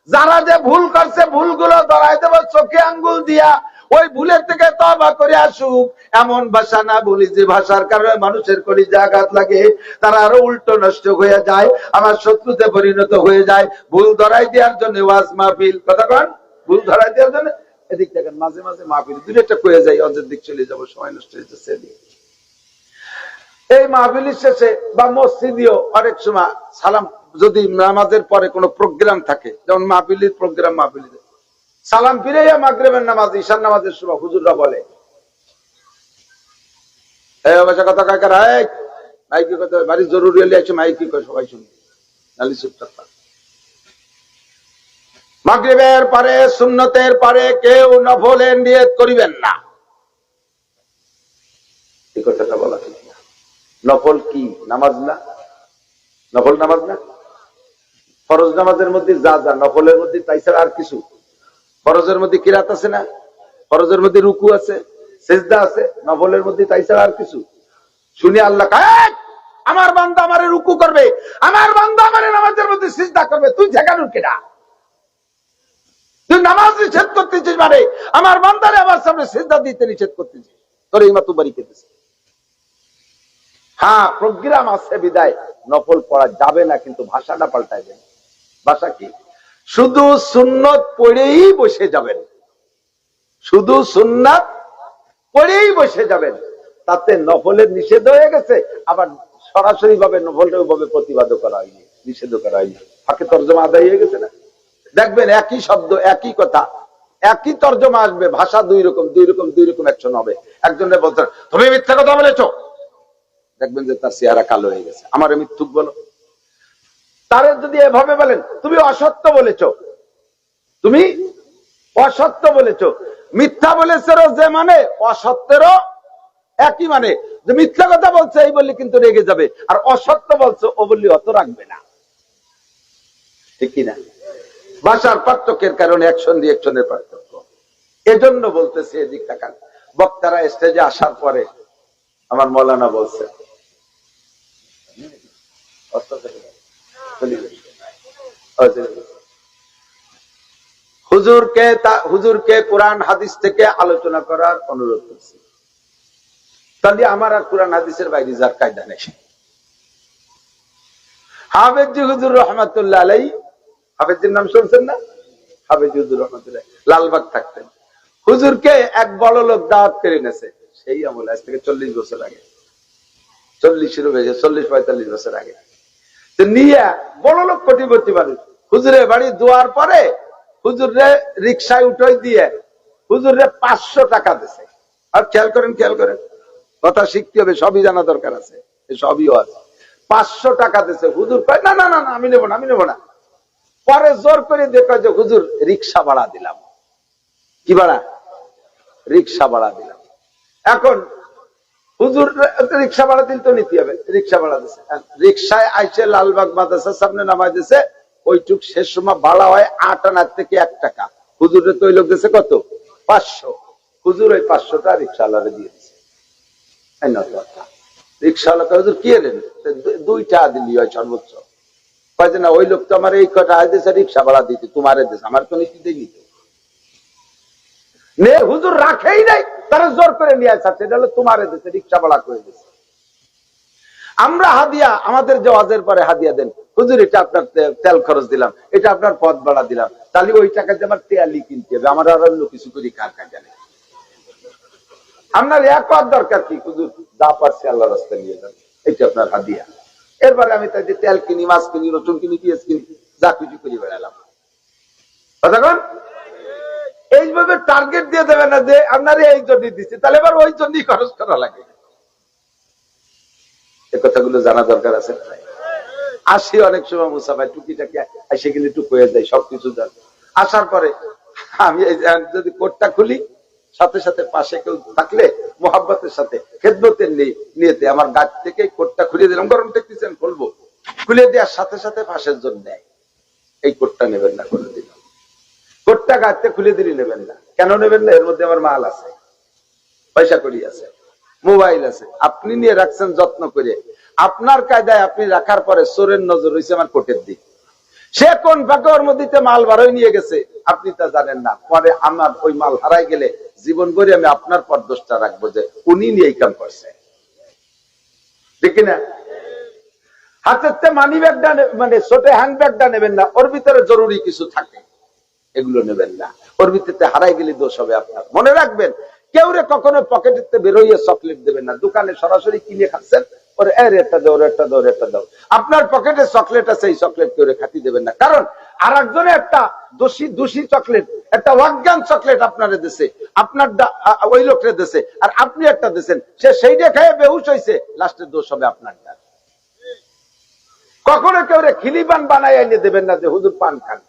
যারা যে ভুল করছে ভুলগুলো ধরাই দেব চোখে আঙ্গুল দিয়া, ওই ভুলের থেকে তওবা করে আসুক। এমন ভাষা না বলি যে ভাষার কারণে মানুষের কলিজা আঘাত লাগে, তারা আরো উল্টো নষ্ট হয়ে যায়, আমার শত্রুতে পরিণত হয়ে যায়। ভুল ধরাই দেওয়ার জন্য ওয়াজ মাহফিল, কথা কন, ভুল ধরাই দেওয়ার জন্য এদিক দেখেন মাঝে মাঝে মাহফিল দুই একটা কয়ে যাই, অর্ধেক দিক চলে যাবো, সময় নষ্ট হয়ে যাচ্ছে। এই মাহফিলের শেষে বা মসজিদেও অনেক সময় সালাম, যদি নামাজের পরে কোনো প্রোগ্রাম থাকে, যেমন মাহফিলের প্রোগ্রাম, মাহফিলে সালাম ফিরাইয়া মাগরিবের নামাজ, ঈশার নামাজের সময় হুজুররা বলে কথা কাকারা মাইকি কথা বাড়ি জরুরি হলে আছে মাইকি করে সবাই শুনি, নালি চুপচাপ। মাগরিবের পরে সুন্নতের পরে কেউ নফলের নিয়ত করিবেন না, এই কথাটা বলা ঠিক না। নফল কি নামাজ না? নফল নামাজ না? ফরজ নামাজের মধ্যে যা যা নফলের মধ্যে তাই ছাড়া আর কিছু। ফরজের মধ্যে কিরাত আছে না, ফরজের মধ্যে রুকু আছে, সিজদা আছে, নফলের মধ্যে তাই ছাড়া আর কিছু। শুনে আল্লাহ আমার বান্দা আমারে রুকু করবে, আমার বান্দা আমারে নামাজের মধ্যে সিজদা করবে, তুই ঠেকানোর কেডা? তুই নামাজ নিষেধ করতেছিস, মানে আমার বান্দারে আমার সামনে সিজদা দিতে নিষেধ করতেছিস, তোর এই মাতু বাড়ি পেতেছে। হ্যাঁ, প্রোগ্রাম আছে বিদায় নফল পড়া যাবে না, কিন্তু ভাষাটা পাল্টায় যাবে। ভাষা কি? শুধু সুন্নত পড়েই বসে যাবেন, শুধু সুন্নাত পড়েই বসে যাবেন, তাতে নফলের নিষেধ হয়ে গেছে, আবার সরাসরি ভাবে নফলের ভাবে প্রতিবাদ করা হয়নি, নিষেধ করা হয়নি, ফাঁকে তর্জমা আদায় হয়ে গেছে না। দেখবেন একই শব্দ একই কথা একই তর্জমা আসবে, ভাষা দুই রকম অ্যাকশন হবে। একজনের বলছেন তুমি মিথ্যা কথা বলেছো, দেখবেন যে তার চেহারা কালো হয়ে গেছে, আমার মিথ্যুক বলো। তারে যদি এভাবে বলেন তুমি অসত্য বলেছো, তুমি অসত্য বলেছো, মিথ্যা বলেছ যে মানে অসত্যেরও একই মানে, যে মিথ্যা কথা বলছে এই বললে কিন্তু রেগে যাবে, আর অসত্য বলছো ও বললে অত রাখবে না, ঠিক কিনা? ভাষার পার্থক্যের কারণে অ্যাকশন রিঅ্যাকশনের পার্থক্য। এজন্য বলতেছে এদিক তাকান, বক্তারা স্টেজে আসার পরে আমার মৌলানা বলছে হুজুরকে কোরআন হাদিস থেকে আলোচনা করার অনুরোধ করছি। তাহলে আমার আর কোরআন হাদিসের বাইরে যার কায়দা নেই। হাফেজি হুজুর রহমাতুল্লাহ আলাইহি, হাফেজির নাম শুনছেন না? হাফেজি হুজুর রহমাতুল্লাহ লালবাগ থাকতেন। হুজুরকে এক বড় লোক দাওয়াত করে এনেছে, সেই আমলে, আজ থেকে 40 বছর আগে, 40-45 বছর আগে। তো নিয়ে বড় লোক কোটিপতি মানুষ, হুজুরের বাড়ি দুয়ার পরে হুজুরে রিক্সায় উঠাই দিয়ে হুজুরে 500 টাকা দিছে। আর খেয়াল করেন কথা শিখতে হবে, সবই জানা দরকার আছে, সবই আছে। 500 টাকা দিছে। হুজুর কয় না না না আমি নেবো না। পরে জোর করে দেখো যে হুজুর রিক্সা ভাড়া দিলাম। কি ভাড়া? রিক্সা ভাড়া দিলাম। এখন হুজুর রিক্সা ভাড়া দিল তো নিতে হবে, রিক্সা ভাড়া দিছে। রিক্সায় আইসে লালবাগ মাদ্রাসার সামনে নামাই দিছে, ওইটুক শেষ সময় ভাড়া হয় 8 আনা থেকে 1 টাকা। হুজুরের তো ওই লোক দিছে কত? 500। হুজুর ওই 500টা রিক্সাওয়ালারে দিয়ে দিছে। রিক্সাওয়ালা হুজুর কি এলেন? 2 টাকা দিলি হয় সর্বোচ্চ। কয় যে না, ওই লোক তো আমার এই কটা দিয়েছে রিক্সা ভাড়া দিতে, তোমারে দিয়েছে, আমার তো নিতে দেয়নি তো। হুজুর রাখেই নাই, তারা জোর করে নিয়ে আসছে, এটা হলো তোমারে দিয়েছে, রিক্সা ভাড়া করে দিয়েছে। আমরা হাদিয়া, আমাদের যে ওয়াজের পরে হাদিয়া দেন, হুজুর এটা আপনার তেল খরচ দিলাম, এটা আপনার পথ ভাড়া দিলাম, তাহলে ওই টাকা দিয়ে আমার তেয়ালি কিনতে হবে, আমার আর অন্য কিছু করি কার কাজে নেই। আপনার এক দরকার কি? হুজুর যা পারছে আল্লাহ রাস্তায় নিয়ে যান, এটা আপনার হাদিয়া। এরপরে আমি তাই তেল কিনি, মাছ কিনি, রসুন কিনি, পেঁয়াজ কিনি, যা কিছু করি বেড়ালাম। কতক্ষণ এইভাবে টার্গেট দিয়ে দেবে না যে আপনার এই জন্যই দিচ্ছে, তাহলে এবার ওই জন্যই খরচ করা লাগে। এ কথাগুলো জানা দরকার আছে। আসি অনেক সময় মুসাফায় টুকিটাকে এসে গেলে টুক হয়ে যায়, সবকিছু জান। আসার পরে আমি যদি কোটটা খুলি, সাথে সাথে পাশে কেউ থাকলে মোহাব্বতের সাথে খেদমতের নিয়েতে আমার গাছ থেকে কোটটা খুলে দিলাম, গরম দেখতেছেন খুলবো, খুলে দেওয়ার সাথে সাথে পাশের জন্য নেয়, এই কোটটা নেবেন না করে দিলাম। কোটটা গাছতে খুলে দিলে নেবেন না। কেন নেবেন না? এর মধ্যে আমার মাল আছে, পয়সা করি আছে, মোবাইল আছে, আপনি নিয়ে রাখছেন যত্ন করে, আপনার কায়দায় আপনি রাখার পরে চোরের নজর হয়েছে আমার কোটের দিক, সে কোন ফাঁকে ওর মধ্যে মাল বারোই নিয়ে গেছে আপনি তা জানেন না, পরে আমার ওই মাল হারাই গেলে জীবন ভরে আমি আপনার পর দোষটা রাখবো যে উনি নিয়ে এই কাম করছে, ঠিক না? হাতের মানি ব্যাগটা মানে ছোট হ্যান্ড ব্যাগটা নেবেন না, ওর ভিতরে জরুরি কিছু থাকে, এগুলো নেবেন না, ওর ভিতরে হারাই গেলে দোষ হবে আপনার। মনে রাখবেন, কেউ রে কখনো পকেটে বেরোইয়ে চকলেট দেবেন না, দোকানে সরাসরি কিনে খাচ্ছেন, ওর একটা দাও, একটা দাও, একটা দাও, আপনার পকেটে চকলেট আছে, এই চকলেট কেউ খাতি দেবেন না। কারণ আর একজনে একটা দোষী চকলেট, একটা অজ্ঞান চকলেট আপনারে দেশে, আপনার ওই লোকরে দেশে, আর আপনি একটা দেশেন, সে সেইটা খেয়ে বেহুশ হয়েছে, লাস্টের দোষ হবে আপনার। কখনো কেউ রে খিলিপান বানাই এনে দেবেন না যে হুজুর পান খান,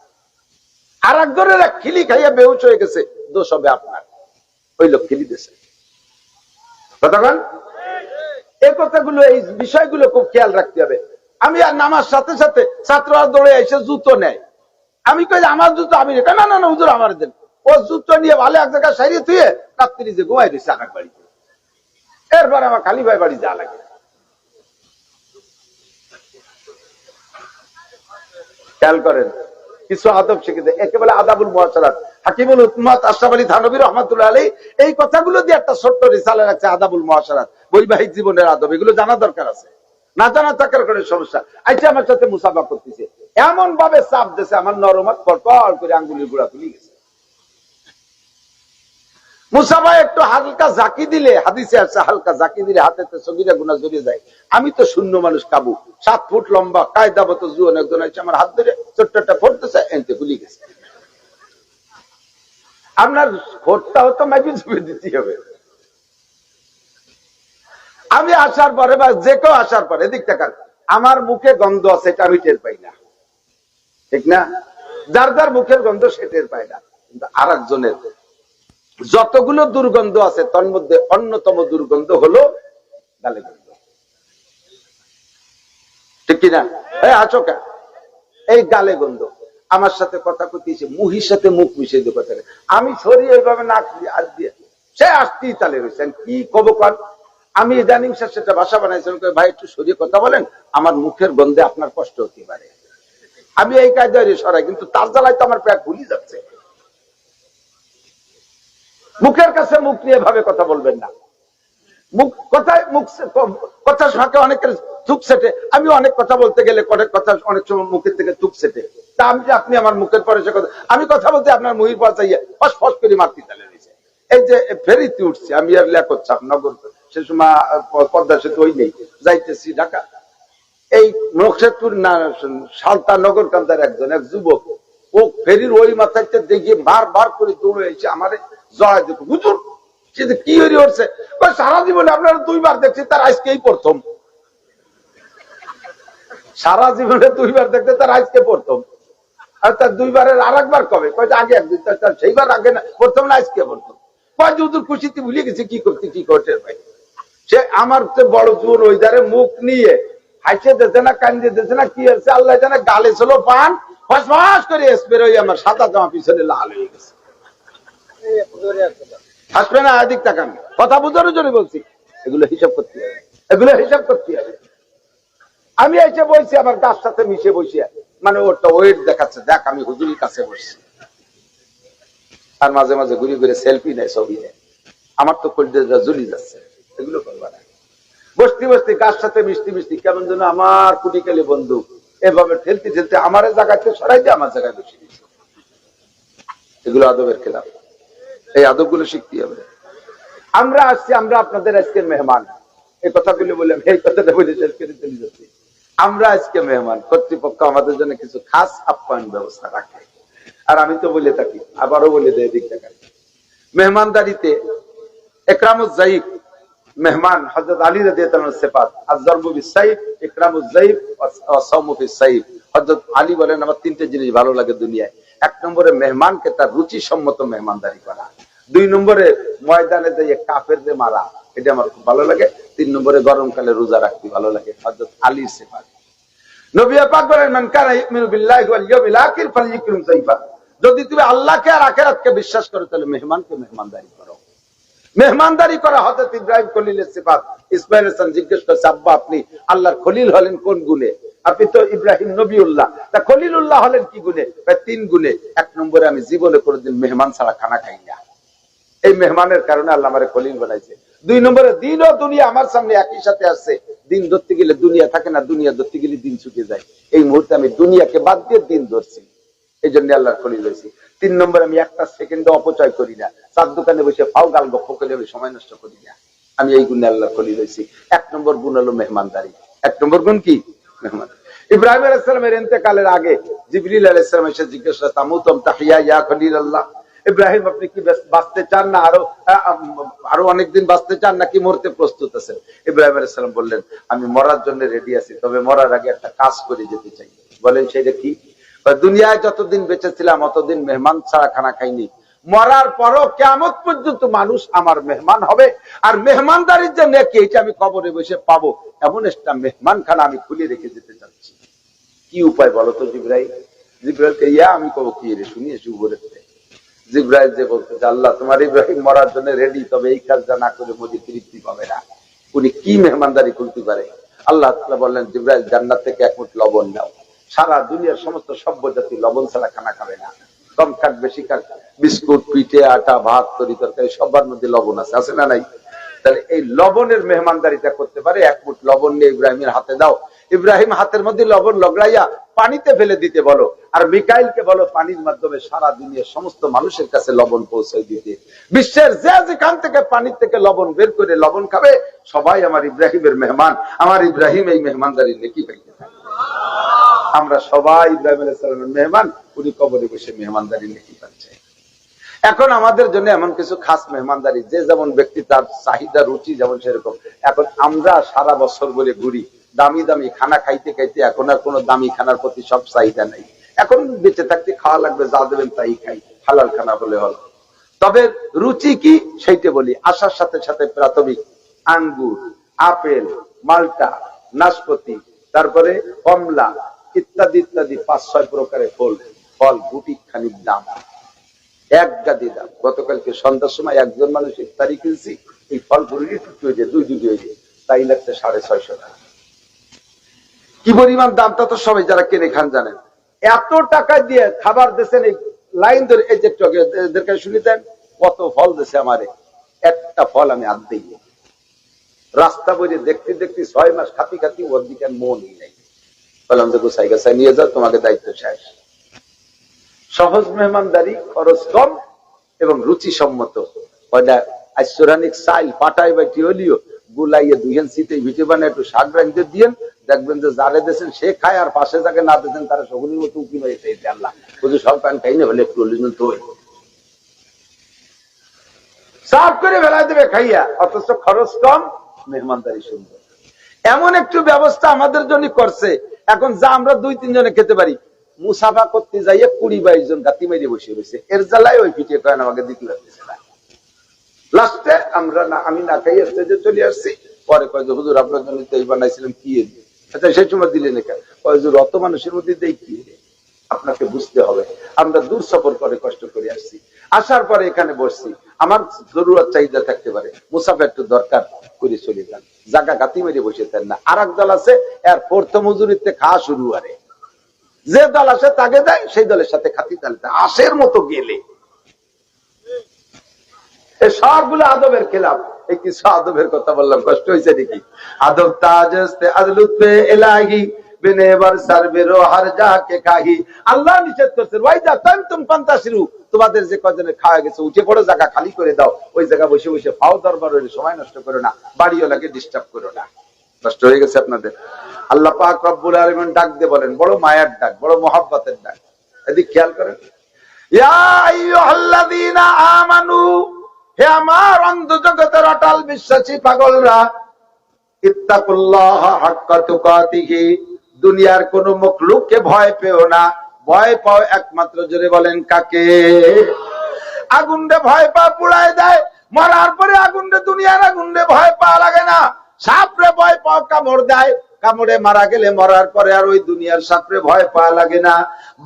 আর একজনের খিলি খাইয়া বেহুশ হয়ে গেছে, দোষ হবে আপনার, ওই লোক খিলি দিয়েছে। কতক্ষণ এই কথাগুলো, এই বিষয়গুলো খুব খেয়াল রাখতে হবে। আমি আর নামার সাথে সাথে ছাত্ররা দৌড়ে এসে জুতো নেয়, আমি কই আমার জুতো আমি না না না হুজুর আমার দেন, ও জুতো নিয়ে ভালো এক জায়গায় সারিয়ে থুয়ে রাত্রি যে ঘুমাই দিচ্ছে আমার বাড়িতে, এরপর আমার খালি ভাই বাড়ি যা লাগে। খেয়াল করেন, কিছু আদব শিখে দেয়, একেবারে আদাবুল মুআশারাত, হাকিমুল উম্মাত আশরাফ আলী থানভী রাহমাতুল্লাহ আলাইহি এই কথাগুলো দিয়ে একটা ছোট্ট রিসালা রাখছে, আদাবুল মুআশারাত, বৈবাহিক জীবনের আদব, এগুলো জানা দরকার আছে, না জানা থাকার কোনো সমস্যা। আচ্ছা, আমার সাথে মুসাফা করতেছে, এমন ভাবে চাপ দিয়েছে আমার নরম হাত পরপর করে আঙ্গুলের গুড়া খুলে গেছে। মুসা ভাই একটু হালকা জাকি দিলে, হাদিসে আছে হালকা জাকি দিলে হাতেতে সগীরা গুনাহ জড়িয়ে যায়। আমি তো শূন্য মানুষ কাবু, 7 ফুট লম্বা কায়দাবত জুয়ান একজন আছে, আমার হাত ধরে ছোট্ট একটা পড়তেছে, এনতে ভুলি গেছে। আপনার ভোটটা হতো মাইপি জুড়ে দিতে হবে। আমি আসার পরে বা যে কেউ আসার পরে এদিক টাকার আমার মুখে গন্ধ আছে, এটা আমি টের পাই না, ঠিক না? যার যার মুখের গন্ধ সে টের পায় না, কিন্তু আর একজনের যতগুলো দুর্গন্ধ আছে তার মধ্যে অন্যতম দুর্গন্ধ হলো গালে গন্ধ, ঠিক কিনা? আছো কে? এই গালে গন্ধ। আমার সাথে কথা কইতেছে, মুহির সাথে মুখ মিশিয়ে দিয়ে কথা, আমি সরিয়ে এইভাবে নাক দিয়ে হাত দিয়ে সে আসতেই তালে রয়েছেন। কি কব কর? আমি ইদানিং সেটা ভাষা বানাইছিলাম, ভাই একটু সরিয়ে কথা বলেন, আমার মুখের গন্ধে আপনার কষ্ট হতে পারে। আমি এই কায়দায় সরাই, কিন্তু তার জ্বালায় তো আমার পেট ভুলি যাচ্ছে। মুখের কাছে মুখ নিয়ে ভাবে কথা বলবেন না। মুখ কথায় মুখ কথার ফাঁকে অনেকের থুক সেটে, আমি অনেক কথা বলতে গেলে অনেক কথা অনেক সময় মুখের থেকে থুক সেটে, তা আমি যে আপনি আমার মুখের পরে সে কথা, আমি কথা বলতে আপনার মুহির পর চাইয়ে ফস ফস করে মারতে চালে রয়েছে। এই যে ফেরিতে উঠছি আমি, আর লেখক চাপ নগর, সে সময় পদ্মা সেতু ওই নেই, যাইতেছি ঢাকা, এই নকশেদপুর না সালতা নগর কান্দার একজন এক যুবক, ও ফেরির ওই মাথায় দেখিয়ে বার করে দৌড়ে এসে আমারে জড়াই দিত। হুজুর কি হয়ে উঠছে? সারা জীবনে আপনারা 2 বার দেখছি, তার আজকেই প্রথম। সারা জীবনে 2 বার দেখতে, তার আজকে প্রথম। আর তার 2 বারের আর একবার কবে? আগে একদিন, তার সেইবার আগে না, প্রথম না আজকে প্রথম। হুজুর খুশিতে ভুলে গেছে কি করতে কি করতে ভাই। সে আমার বড় জোর ওই ধারে মুখ নিয়ে হাসে দিতে না, কান্দিয়ে দিতে না, কি হচ্ছে আল্লাহ জানে, গালে ছিল পান, ফসফস করে স্প্রে হয়ে আমার সাদা জামা পিছনে লাল হয়ে গেছে। হাসবে না, এদিক তাকান, কথা বুঝানোর জন্য বলছি। এগুলো হিসাব করতে হবে, এগুলো হিসাব করতে হবে। আমি এসে বলছি আমার গাছ সাথে মিশে বসিয়া, মানে ওটা ওয়েট দেখাচ্ছে, দেখ আমি হুজুরের কাছে বসছি। আর মাঝে মাঝে ঘুরে ঘুরে সেলফি নেয়, ছবি নেয়। আমার তো কলজা জ্বলি যাচ্ছে। এগুলো করবা না। বসতে বসতে গাছ সাথে মিশতে মিশতে কেমন যেন আমার কুটিকালি বন্ধু এভাবে ঠেলতে ঠেলতে আমার জায়গাতে সরাই দিয়ে আমার জায়গায় বসে দিচ্ছে। এগুলো আদবের খেলাফ। এই আদবগুলো শিখতে হবে। আমরা আসছি, আমরা আপনাদের আজকের মেহমান। এই কথাগুলো বললাম, এই কথাটা বলে শেষ করে চলে যাচ্ছি। আমরা আজকে মেহমান, কর্তৃপক্ষ আমাদের জন্য কিছু খাস আপ্যায়ন ব্যবস্থা রাখে। আর আমি তো বলে থাকি, আবারও বলে দেয় দিক দেখা, মেহমানদারিতে ইকরামুজ যায়িফ, মেহমান হযরত আলী রাদিয়াল্লাহু আনহু সিফাত, আয-যারবু বিস-সাইফ, ইকরামুজ যায়িফ ওয়া সাওমু ফিস-সাইফ। হযরত আলী বলেন আমার 3টে জিনিস ভালো লাগে দুনিয়ায়। 1 নম্বরে মেহমানকে তার রুচি সম্মত মেহমানদারি করা। 2 নম্বরে ময়দানে যে কাফেরদের মারা, এটা আমার খুব ভালো লাগে। 3 নম্বরে গরমকালে রোজা রাখতে ভালো লাগে। হযরত আলীর সিফাত। নবী পাক বলেন মান কানা ইউমিনু বিল্লাহি ওয়াল ইয়াউমিল আখির ফালইকরিম যায়ফা। যদি তুমি আল্লাহকে আর আখিরাতকে বিশ্বাস করো তাহলে মেহমানকে মেহমানদারি করো। মেহমানদারি করা হযরত ইব্রাহিম খলিলের সিফাত। ইসমাঈল হাসান জিজ্ঞেস করছে, আব্বা আপনি আল্লাহর খলিল হলেন কোন গুণে? আপনি তো ইব্রাহিম নবীউল্লাহ, তা খলিলুল্লাহ হলেন কি গুণে? 3 গুণে। 1 নম্বরে আমি জীবনে কোনোদিন মেহমান ছাড়া খানা খাই না, এই মেহমানের কারণে আল্লাহ আমারে খলিল বানাইছে। 2 নম্বরে দিন ও দুনিয়া আমার সামনে একই সাথে আসছে, দিন ধরতে গেলে দুনিয়া থাকে না, দুনিয়া ধরতে গেলে দিন ছুটে যায়। এই মুহূর্তে আমি দুনিয়াকে বাদ দিয়ে দিন ধরছি, এই জন্য আল্লাহর খলিল হয়েছি। 3 নম্বরে আমি একটা সেকেন্ড অপচয় করি না, চার দোকানে বসে ফাও গাল গপ্প করে আমি সময় নষ্ট করি না, আমি এই গুণে আল্লাহর খলিল হয়েছি। 1 নম্বর গুণ হলো মেহমানদারি। 1 নম্বর গুণ কি? মেহমান। ইব্রাহিম আলাইহিস সালামের ইন্তেকালের আগে জিবরিল আলাইহিস সালাম এসে জিজ্ঞেস করে, তামুতুম তাহিয়া ইয়া খলিলাল্লাহ, ইব্রাহিম আপনি কি বাঁচতে চান না আরো অনেকদিন বাঁচতে চান নাকি মরতে প্রস্তুত আছেন? ইব্রাহিম আলাইহিস সালাম বললেন, আমি মরার জন্য রেডি আছি, তবে মরার আগে একটা কাজ করে যেতে চাই। বলেন সেটা কি? দুনিয়ায় যতদিন বেঁচে ছিলাম অতদিন মেহমান ছাড়া খানা খাইনি, মরার পরও কিয়ামত পর্যন্ত মানুষ আমার মেহমান হবে, আর মেহমানদারির জন্য কি এটা আমি কবরে বসে পাবো, এমন একটা মেহমান খানা আমি খুলে রেখে যেতে চাচ্ছি। কি উপায় বলো তো জিবরাইল? জিবরাইলকে ইয়া আমি কব কি রে শুনিয়েছি উপরে। জিবরাইল যে বলতে, আল্লাহ তোমার ইব্রাহিম মরার জন্য রেডি, তবে এই কাজটা না করে মধ্যে তৃপ্তি পাবে না। উনি কি মেহমানদারি করতে পারে? আল্লাহ তাআলা বললেন, জিবরাইল জান্নাত থেকে 1 মুঠ লবণ নাও, সারা দুনিয়ার সমস্ত সভ্য জাতি লবণ ছাড়া খানা খাবে না, কম খাক বেশি খাক, বিস্কুট পিঠে আটা ভাত তরি তরকারি সবার মধ্যে লবণ আছে, আছে না নাই? তাহলে এই লবণের মেহমানদারিটা করতে পারে। 1 মুঠ লবণ নিয়ে ইব্রাহিমের হাতে দাও, ইব্রাহিম হাতের মধ্যে লবণ লগড়াইয়া পানিতে ফেলে দিতে বলো, আর মিকাইলকে বলো পানির মাধ্যমে সারা দুনিয়ার সমস্ত মানুষের কাছে লবণ পৌঁছে দিতে। বিশ্বের যে যেখান থেকে পানির থেকে লবণ বের করে লবণ খাবে, সবাই আমার ইব্রাহিমের মেহমান, আমার ইব্রাহিম এই মেহমানদারির নেকি পাইতে থাকে। আমরা সবাই ইব্রাহিম আলাইহিস সালামের মেহমান, উনি কবরে বসে মেহমানদারি নেকি পাচ্ছে। এখন আমাদের জন্য এমন কিছু খাস মেহমানদারি, যে যেমন ব্যক্তি তার চাহিদা রুচি যেমন সেরকম। এখন আমরা সারা বছর বলে ঘুরি দামি দামি খানা খাইতে খাইতে, এখন আর কোনো দামি খানার প্রতি সব চাহিদা নাই। এখন বেঁচে থাকতে খাওয়া লাগবে, যা দেবেন তাই খাই, হালাল খানা বলে হল। তবে রুচি কি সেইটা বলি। আসার সাথে সাথে প্রাথমিক আঙ্গুর, আপেল, মালটা, নাশপাতি, তারপরে কমলা ইত্যাদি ইত্যাদি 5-6 প্রকারের ফল গুটি খানিক দাম, এক গাদি দাম। গতকালকে সন্ধ্যার সময় একজন মানুষ ইফতারি কিনছি, এই ফল পুরোই টুকু হয়ে যায়, 2 হয়ে যায়, তাই লাগছে 650 টাকা। কি পরিমাণ দামটা তো সবাই যারা কিনে খান জানেন। এত টাকা দিয়ে খাবার দিয়েছেন, এই লাইন ধরে এই যে এদেরকে শুনিতেন কত ফল দিয়েছে আমারে, একটা ফল আমি আর দিই। রাস্তা বইয়ে দেখতে দেখতে 6 মাস খাতি খাতি ওর দিকে মনই নেই। বললাম যে গোসাই গাছাই নিয়ে যাও, তোমাকে দায়িত্ব শেষ। সহজ মেহমানদারি, খরচ কম এবং রুচি সম্মত। আইসোরানিক সাইল পাটাই বাটি হলিও গুলাইয়ে 2 ইঞ্চিতে ভিটে বানিয়ে একটু শাক রাখতে দিয়েন, দেখবেন যে যারে দিয়েছেন সে খায়, আর পাশে যাকে না দিয়েছেন তারা সকলের মতো উকি মেরে চাইছে আল্লাহ বুঝে সব প্যান খাই না হলে একটু সাফ করে বেলায় দেবে খাইয়া, অথচ খরচ কম, মেহমানদারি সুন্দর। এমন একটু ব্যবস্থা আমাদের জন্য করছে, এখন যা আমরা 2-3 জনে খেতে পারি, মুসাফা করতে যাইয়ে 20-22 জন গাতি মেরে বসে রয়েছে। এর জ্বালায় ওই পিঠে কয়েন আমাকে দিতে পারতেছে না। লাস্টে আমরা না, আমি না খাই স্টেজে চলে আসছি। পরে কয় যে হুজুর আপনার জন্য তো এই বানাইছিলাম, কি আচ্ছা সেই সময় দিলেন এখানে, কয় হুজুর অত মানুষের মধ্যে দেই কি, আপনাকে বুঝতে হবে আমরা দূর সফর করে কষ্ট করে আসছি, আসার পরে এখানে বসছি, আমার জরুরত চাহিদা থাকতে পারে, মুসাফা একটু দরকার করে চলে যান, জায়গা গাতি মেরে বসে থাকেন না। আর এক দল আছে এর প্রথম মজুরিতে খাওয়া শুরু করে, যে দল আসে তাকে দেয়, সেই দলের সাথে খাতি তালিতে আশের মতো গেলে। সবগুলো আদবের খেলাফ। এই কিছু আদবের কথা বললাম, কষ্ট হয়েছে নাকি? আদব তাজস্তে আদলুৎফে ইলাহি বিনেবার সারবেরো হার যাকে কাহি। আল্লাহ নিষেধ করছেন, ওই যা তানতুম ফান্তাসিরু, তোমাদের যে কজনে খাওয়া গেছে উঠে পড়ো, জায়গা খালি করে দাও, ওই জায়গা বসে বসে ফাও দরবারের সময় নষ্ট করো না, বাড়িওয়ালাকে ডিস্টার্ব করো না। নষ্ট হয়ে গেছে আপনাদের। আল্লাহ পাক রব্বুল আলামিন ডাক দিয়ে বলেন, বড় মায়ার ডাক, বড় মহব্বতের ডাক, এদিকে খেয়াল করেন। ইয়া আইয়ুহাল্লাযীনা আমানু, হে আমার অন্ধ জগতের অটল বিশ্বাসী পাগলরা, ইত্তাকুল্লাহা হাক্কা তুকাতিহি, দুনিয়ার কোন মখলুককে ভয় পেও না। ভয় পাও একমাত্র, জোরে বলেন কাকে? আগুনরে ভয় পা পুড়ায় দেয়, মরার পরে আগুনরে, দুনিয়ার আগুনরে ভয় পাওয়া লাগে না। সাপরে ভয় পাও, কামড় দেয়, কামড়ে মারা গেলে মরার পরে আর ওই দুনিয়ার সাপরে ভয় পাওয়া লাগে না।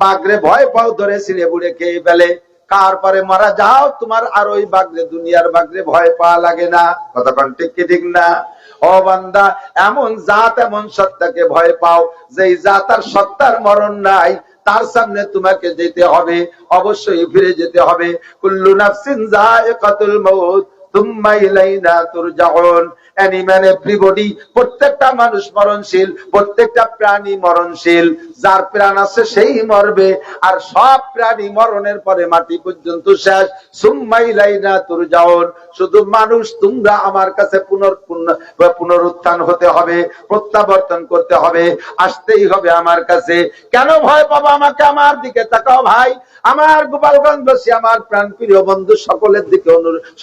বাঘরে ভয় পাও, ধরে ছিঁড়ে বুড়ে খেয়ে ফেলে, কার পরে মারা যাও তোমার আর ওই বাঘরে, দুনিয়ার বাঘরে ভয় পাওয়া লাগে না। কতক্ষণ ঠিক কি ঠিক না? ও বান্দা, এমন জাত এমন সত্তাকে ভয় পাও, যেই জাত আর সত্তার মরণ নাই, তার সামনে তোমাকে যেতে হবে, অবশ্যই ফিরে যেতে হবে। কুল্লু নাফসিন যায়িকাতুল মাউত তুম্মা ইলাইনা তুরজাউন। এনিম্যান এভরিবডি, প্রত্যেকটা মানুষ মরণশীল, প্রত্যেকটা প্রাণী মরণশীল। যার প্রাণ আছে সেই মরবে, আর সব প্রাণী মরণের পরে মাটি পর্যন্ত শেষ। সুম্মা ইলাইনা তুরজাউন, শুধু মানুষ তোমরা আমার কাছে পুনরুত্থান হতে হবে, প্রত্যাবর্তন করতে হবে, আসতেই হবে আমার কাছে। কেন ভয় পাবো আমাকে? আমার দিকে তাকাও ভাই, আমার গোপালগঞ্জবাসী, আমার প্রাণ প্রিয় বন্ধু, সকলের দিকে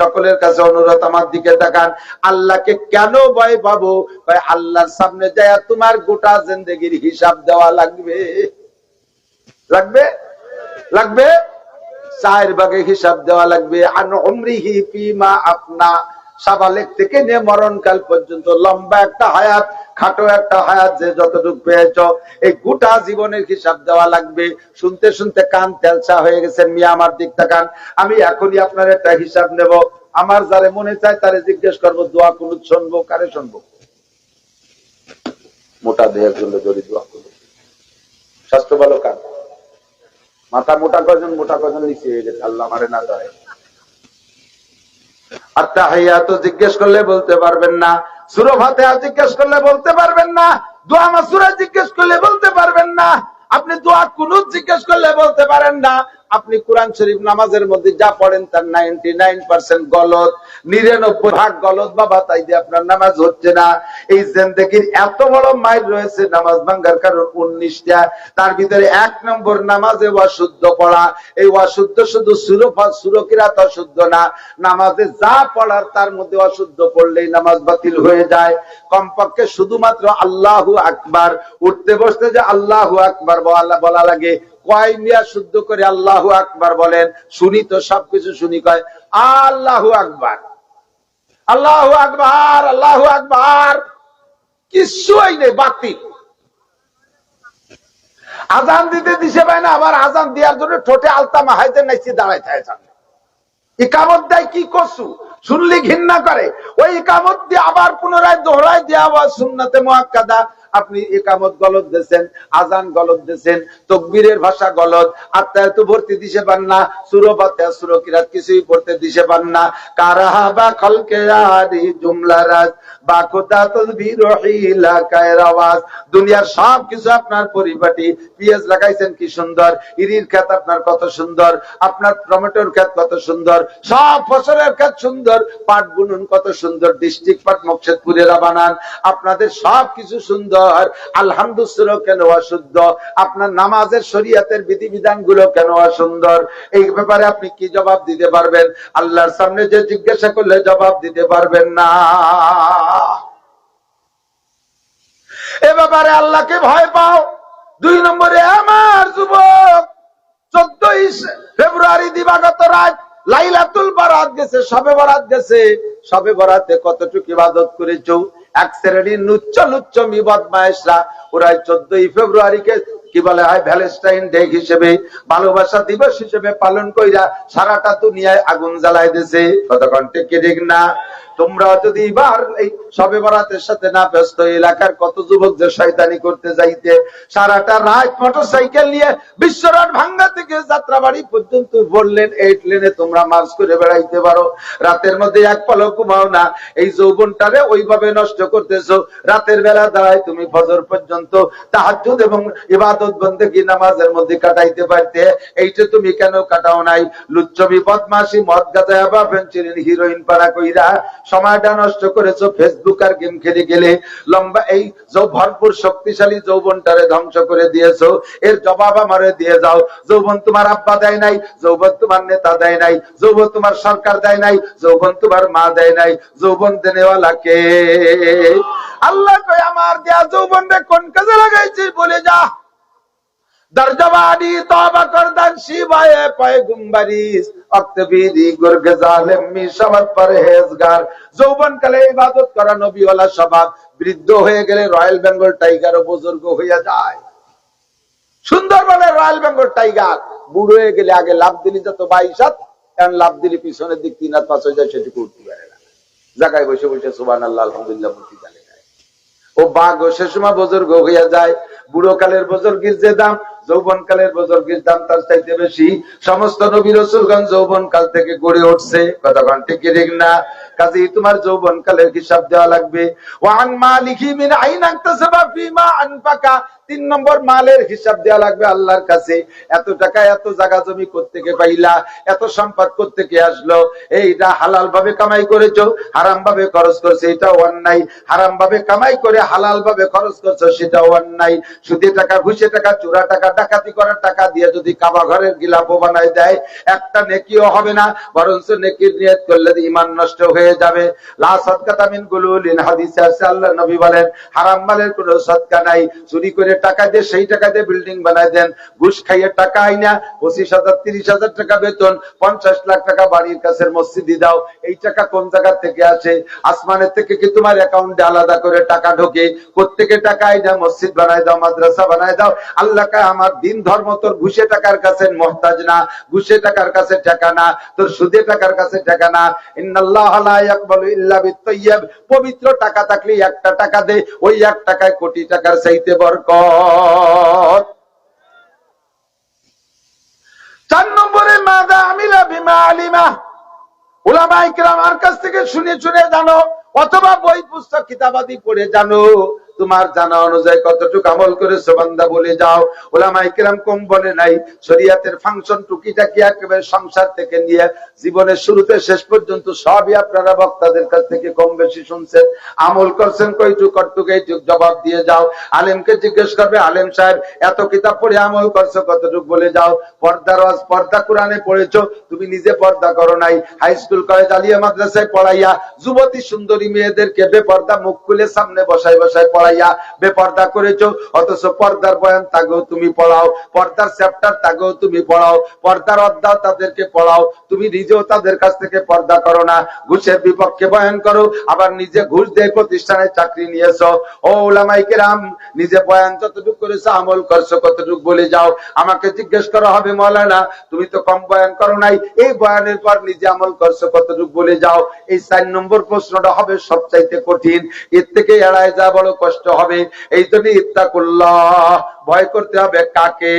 সকলের কাছে অনুরোধ, আমার দিকে তাকান। আল্লাহকে কেন ভয় পাবো? ভাই আল্লাহর সামনে যায় তোমার গোটা জিন্দেগির হিসাব দেওয়া লাগবে, লাগবে লাগবে 4 ভাগে হিসাব দেওয়া লাগবে। আন উমরিহি ফিমা আপনা, সাবালেক থেকে নিয়ে মরণকাল পর্যন্ত লম্বা একটা হায়াত, খাটো একটা হায়াত, যে যতটুকু পেয়েছ, এই গোটা জীবনের হিসাব দেওয়া লাগবে। শুনতে শুনতে কান তেলসা হয়ে গেছেন মিয়া, আমার দিক তাকান। আমি এখনই আপনার একটা হিসাব নেব। আমার যারে মনে চায় তারে জিজ্ঞেস করবো, দোয়া কুনুত শুনবো, কারে শুনবো? মোটা দেহের জন্য জড়ি দোয়া কুনুত। স্বাস্থ্য ভালো কার? মাথা মোটা কজন, মোটা কজন নিচে হয়ে গেছে, আল্লাহ আমারে না ধরে। আত্তাহিয়াতু জিজ্ঞেস করলে বলতে পারবেন না, সূরা ফাতিহা জিজ্ঞেস করলে বলতে পারবেন না, দোয়া মাসুরা জিজ্ঞেস করলে বলতে পারবেন না। আপনি দোয়া কুনুত জিজ্ঞেস করলে বলতে পারেন না। আপনি কোরআন শরীফ নামাজের মধ্যে যা পড়েন তার 99% গলত, 99% গলত বাবা, তাই দিয়ে আপনার নামাজ হচ্ছে না। এই জিন্দেগির এত বড় মাইল রয়েছে নামাজ ভাঙ্গার কারণ 19টা, তার ভিতরে 1 নম্বর নামাজে অশুদ্ধ পড়া। এই অশুদ্ধ শুধু সুরকিরাত অশুদ্ধ না, নামাজে যা পড়ার তার মধ্যে অশুদ্ধ পড়লেই নামাজ বাতিল হয়ে যায়। কমপক্ষে শুধুমাত্র আল্লাহু আকবার, উঠতে বসতে যে আল্লাহু আকবার বলা লাগে, কয় মিয়া শুদ্ধ করে আল্লাহু আকবার বলেন? শুনি তো, সবকিছু শুনি, কয় আল্লাহু আকবার, আল্লাহু আকবার, আল্লাহু আকবার, কিছুই নেই, বাতিল। আজান দিতে দিশে পায় না, আবার আজান দেওয়ার জন্য ঠোঁটে আলতা মাহাইতে নাইছি দাঁড়ায় থাকে। ইকামত দেয় কি করছু, শুনলে ঘৃণা করে। ওই ইকামত দিয়ে আবার পুনরায় দোহরায় দেওয়া হয় সুন্নতে মুআক্কাদা। আপনি ইকামত গলত দিয়েছেন, আজান গলত দিয়েছেন, তাকবীরের ভাষা গলত, আত্মায়াত ভর্তি দিশে পান না, সূরা ফাতিহা সূরা কিরাত কিছুই পড়তে দিশে পান না। কারাহাবা খলকে আদি জুমলা রাজ বা খুদাতুল বিরহিলা কায়রাওয়াজ। দুনিয়ার সব কিছু আপনার পরিপাটি, পেঁয়াজ লাগাইছেন কি সুন্দর, ইরির ক্ষেত আপনার কত সুন্দর, আপনার টমেটোর ক্ষেত কত সুন্দর, সব ফসলের ক্ষেত সুন্দর, পাট বুনুন কত সুন্দর, ডিস্ট্রিক্ট পাট মকসেদপুরেরা বানান, আপনাদের সব কিছু সুন্দর। আলহামদুলিল্লাহ কেন অশুদ্ধ? আপনার নামাজের শরীয়তের বিধিবিধান গুলো কেন অসুন্দর? এই ব্যাপারে আপনি কি জবাব দিতে পারবেন? আল্লাহর সামনে যে জিজ্ঞাসা করলে জবাব দিতে পারবেন না। এ ব্যাপারে আল্লাহকে ভয় পাও। 2 নম্বরে, আমার যুবক, 14 ফেব্রুয়ারি দিবাগত রাত লাইলাতুল বারাত গেছে, শবে বরাত গেছে। শবে বরাতে কতটুকু ইবাদত করেছো? এক শ্রেণীর লুচ্চ বদমায়েশরা ওরা 14 ফেব্রুয়ারিকে কি বলে হয়, ভ্যালেন্টাইন ডে হিসেবে, ভালোবাসা দিবস হিসেবে পালন কইরা সারাটা দুনিয়ায় আগুন জ্বালাই দিয়েছে। কতক্ষণ ঠিক না? তোমরা যদি এবার এই শবে বরাতের সাথে না ব্যস্ত, এলাকার কত যুবক যে শয়তানি করতে যাইতে সারাটা রাত মোটরসাইকেল নিয়ে বিশ্বরোড ভাঙ্গা থেকে যাত্রাবাড়ি পর্যন্ত 4 লেন 8 লেনে তোমরা মার্চ করে বেড়াইতে পারো, রাতের মধ্যে এক পলক ঘুমাও না। এই যৌবনটারে ওইভাবে নষ্ট করতেছো। রাতের বেলা দাঁড়ায় তুমি ফজর পর্যন্ত তাহাজ্জুদ এবং ইবাদত বন্দেগী নামাজের মধ্যে কাটাইতে পারতে, এইটা তুমি কেন কাটাও নাই? লুচ্ছবি বদমাশি মদ গাঁজা বা ফেন্সিডিল হিরোইন পাড়া কইরা সময়টা নষ্ট করেছো ফেসবুক আর গেম খেলে গেলে। লম্বা এই ভরপুর শক্তিশালী যৌবনটারে ধ্বংস করে দিয়েছো। এর জবাব আমারে দিয়ে যাও। যৌবন তোমার আব্বা দেয় নাই, যৌবন তোমার নেতা দেয় নাই, যৌবন তোমার সরকার দেয় নাই, যৌবন তোমার মা দেয় নাই, যৌবন দেনেওয়ালা কে? আল্লাহ কয়, আমার দেয়া যৌবন রে কোন কাজে লাগাইছি বলে যা। দরজবাড়ি তওবা করদান শিবায়ে পয়গম্বরিস অক্তবিরি গুরগে জালেম মিশাওয়াত পরহেজগার। যৌবনকালে ইবাদত করা নবীওয়ালা স্বভাব, বৃদ্ধ হয়ে গেলে রয়্যাল বেঙ্গল টাইগারও বুজুর্গ হয়ে যায়। সুন্দরবনের রয়্যাল বেঙ্গল টাইগার বুড়ো হয়ে গেলে আগে লাভ দিলি যত 22 হাত, এখন লাভ দিলি পিছনের দিক 3 হাত 5 হয়ে যায়, সেটুকু উঠতে পারে না। জায়গায় বসে বসে সুবহানাল্লাহ আলহামদুলিল্লাহ বলতে জানে না। ও বাঘ সে সময় বুজুর্গ হইয়া যায়। বুড়ো কালের বুজুর্গের যে দাম, যৌবন কালের বুজুর্গের দাম তার চাইতে বেশি। সমস্ত নবী রাসূলগণ যৌবন কাল থেকে গড়ে উঠছে। কতক্ষণ ঠিক না? কাজেই তোমার যৌবন কালের হিসাব দেওয়া লাগবে। ওয়ান মালিহি মিন আইনা ইকতাসাবা ফিমা আনফাকা। 3 নম্বর, মালের হিসাব দেওয়া লাগবে আল্লাহর কাছে। এত টাকা এত জায়গা জমি কোত্থেকে পাইলা, এত সম্পদ কোত্থেকে আসলো? এইটা হালাল ভাবে কামাই করেছো, হারাম ভাবে খরচ করছো, এটা অন্যায়। হারাম ভাবে কামাই করে হালাল ভাবে খরচ করছো, সেটা অন্যায়। সুদে টাকা, ঘুষে টাকা, চোরা টাকা, ডাকাতি করার টাকা দিয়ে যদি কাবা ঘরের গিলাফ বানায় দেয়, একটা নেকিও হবে না, বরঞ্চ নেকির নিয়ত করলে ঈমান নষ্ট হয়ে যাবে। লা সাদকাতা মিন গুলুলিন, হাদিসে আছে আল্লাহ নবী বলেন, হারাম মালের কোনো সদকা নাই। চুরি করে টাকা দিয়ে সেই টাকা দিয়ে বিল্ডিং বানায় দেন, ঘুষ খাইয়ে টাকা আইনা 25,000 30,000 টাকা বেতন, 50 লাখ টাকা বাড়ির কাছের মসজিদে দাও। এই টাকা কোন জায়গা থেকে আসে? আসমানের থেকে কি তোমার অ্যাকাউন্টে আলাদা করে টাকা ঢোকে? কোত্থেকে টাকা আইনা মসজিদ বানায় দাও, মাদ্রাসা বানায় দাও। আল্লাহ কয়, আমার দিন ধর্ম তোর ঘুষে টাকার কাছে মহতাজ না, ঘুষে টাকার কাছে টাকা না, তোর সুদে টাকার কাছে টাকা না। ইন্নাল্লাহা লা ইয়াকবালু ইল্লা বিত-তাইয়্যিব। পবিত্র টাকা থাকলে একটা টাকা দে, ওই 1 টাকায় কোটি টাকার চাইতে বরকত। 4 নম্বরে, মাযা আমিলা বিমা আলিমা। উলামায়ে কিরামের কাছ থেকে শুনে শুনে জানো, অথবা বই পুস্তক কিতাবাদি পড়ে জানো। তোমার জানা অনুযায়ী কতটুকু আমল করেছো বান্দা বলে যাও। উলামায়ে কেরাম কম বলে নাই, শরীয়তের ফাংশন টুকিটাকি একেবারে সংসার থেকে নিয়ে জীবনের শুরুতে শেষ পর্যন্ত সবই আপনারা বক্তাদের কাছ থেকে কম বেশি শুনছেন। আমল করছেন কয়টুক কতটুক এইটুক জবাব দিয়ে যাও। আলেমকে জিজ্ঞেস করবে, আলেম সাহেব এত কিতাব পড়ে আমল করছো কতটুক বলে যাও। পর্দার ওয়াজ, পর্দা কোরআনে পড়েছো, তুমি নিজে পর্দা করো নাই। হাই স্কুল কলেজ আলিয়া মাদ্রাসায় পড়াইয়া যুবতী সুন্দরী মেয়েদেরকে বেপর্দা মুখ খুলে সামনে বসায় বসায় পড়াইয়া বেপর্দা করেছো। অথচ পর্দার বয়ান তাকেও তুমি পড়াও, পর্দার চ্যাপ্টার তাকেও তুমি পড়াও, পর্দার অধ্যায় তাদেরকে পড়াও, তুমি নিজেও তাদের কাছ থেকে পর্দা করো না। ঘুষের বিপক্ষে বয়ান করো, আবার নিজে ঘুষ দিয়ে প্রতিষ্ঠানে চাকরি নিয়েছো। ও উলামায়ে কেরাম, নিজে বয়ান যতটুকু করেছো আমল করছো কতটুকু বলে যাও। আমাকে জিজ্ঞেস করা হবে, মাওলানা তুমি তো কম বয়ান করো নাই, এই বয়ানের পর নিজে আমল করছো কতটুকু বলে যাও। এই 4 নম্বর প্রশ্নটা হবে সবচাইতে কঠিন, এর থেকে এড়ায় যা বড় কষ্ট হবে। এই জন্য ইত্তাকুল্লাহ, ভয় করতে হবে কাকে?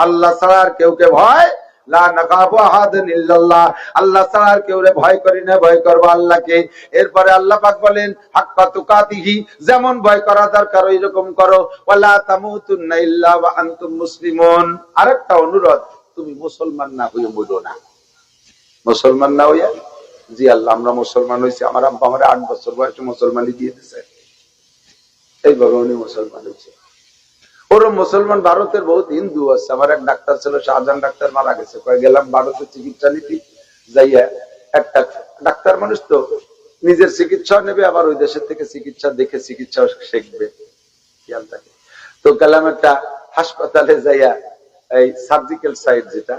আল্লাহ ছাড়া আর কেউকে ভয় লা নাকাবু আহাদান ইল্লাল্লাহ, আল্লাহ ছাড়া আর কেউরে ভয় করি না, ভয় করব আল্লাহকে। এরপরে আল্লাহ পাক বলেন হাক্কা তুকাতিহি, যেমন ভয় করা দরকার ওই রকম করো। ওয়ালা তামুতুন্না ইল্লা ওয়া আনতুম মুসলিমুন। আরেকটা অনুরোধ, তুমি মুসলমান না হয়ে মরো না। মুসলমান না হইয়া, জি আল্লাহ আমরা মুসলমান হইছি, আমার আব্বা আমার 8 বছর বয়সে মুসলমানি দিয়ে দিয়েছে, এইভাবে উনি মুসলমান হয়েছে। ওরম মুসলমান ভারতের বহুত হিন্দু আছে। আমার এক ডাক্তার ছিল, শাহজাহান ডাক্তার, মারা গেছে। কয়ে গেলাম ভারতে চিকিৎসা নীতি, যাইয়া একটা ডাক্তার মানুষ তো নিজের চিকিৎসা নেবে, আবার ওই দেশের থেকে চিকিৎসা দেখে চিকিৎসা শিখবে, খেয়াল থাকে। তো গেলাম একটা হাসপাতালে, যাইয়া এই সার্জিক্যাল সাইড, যেটা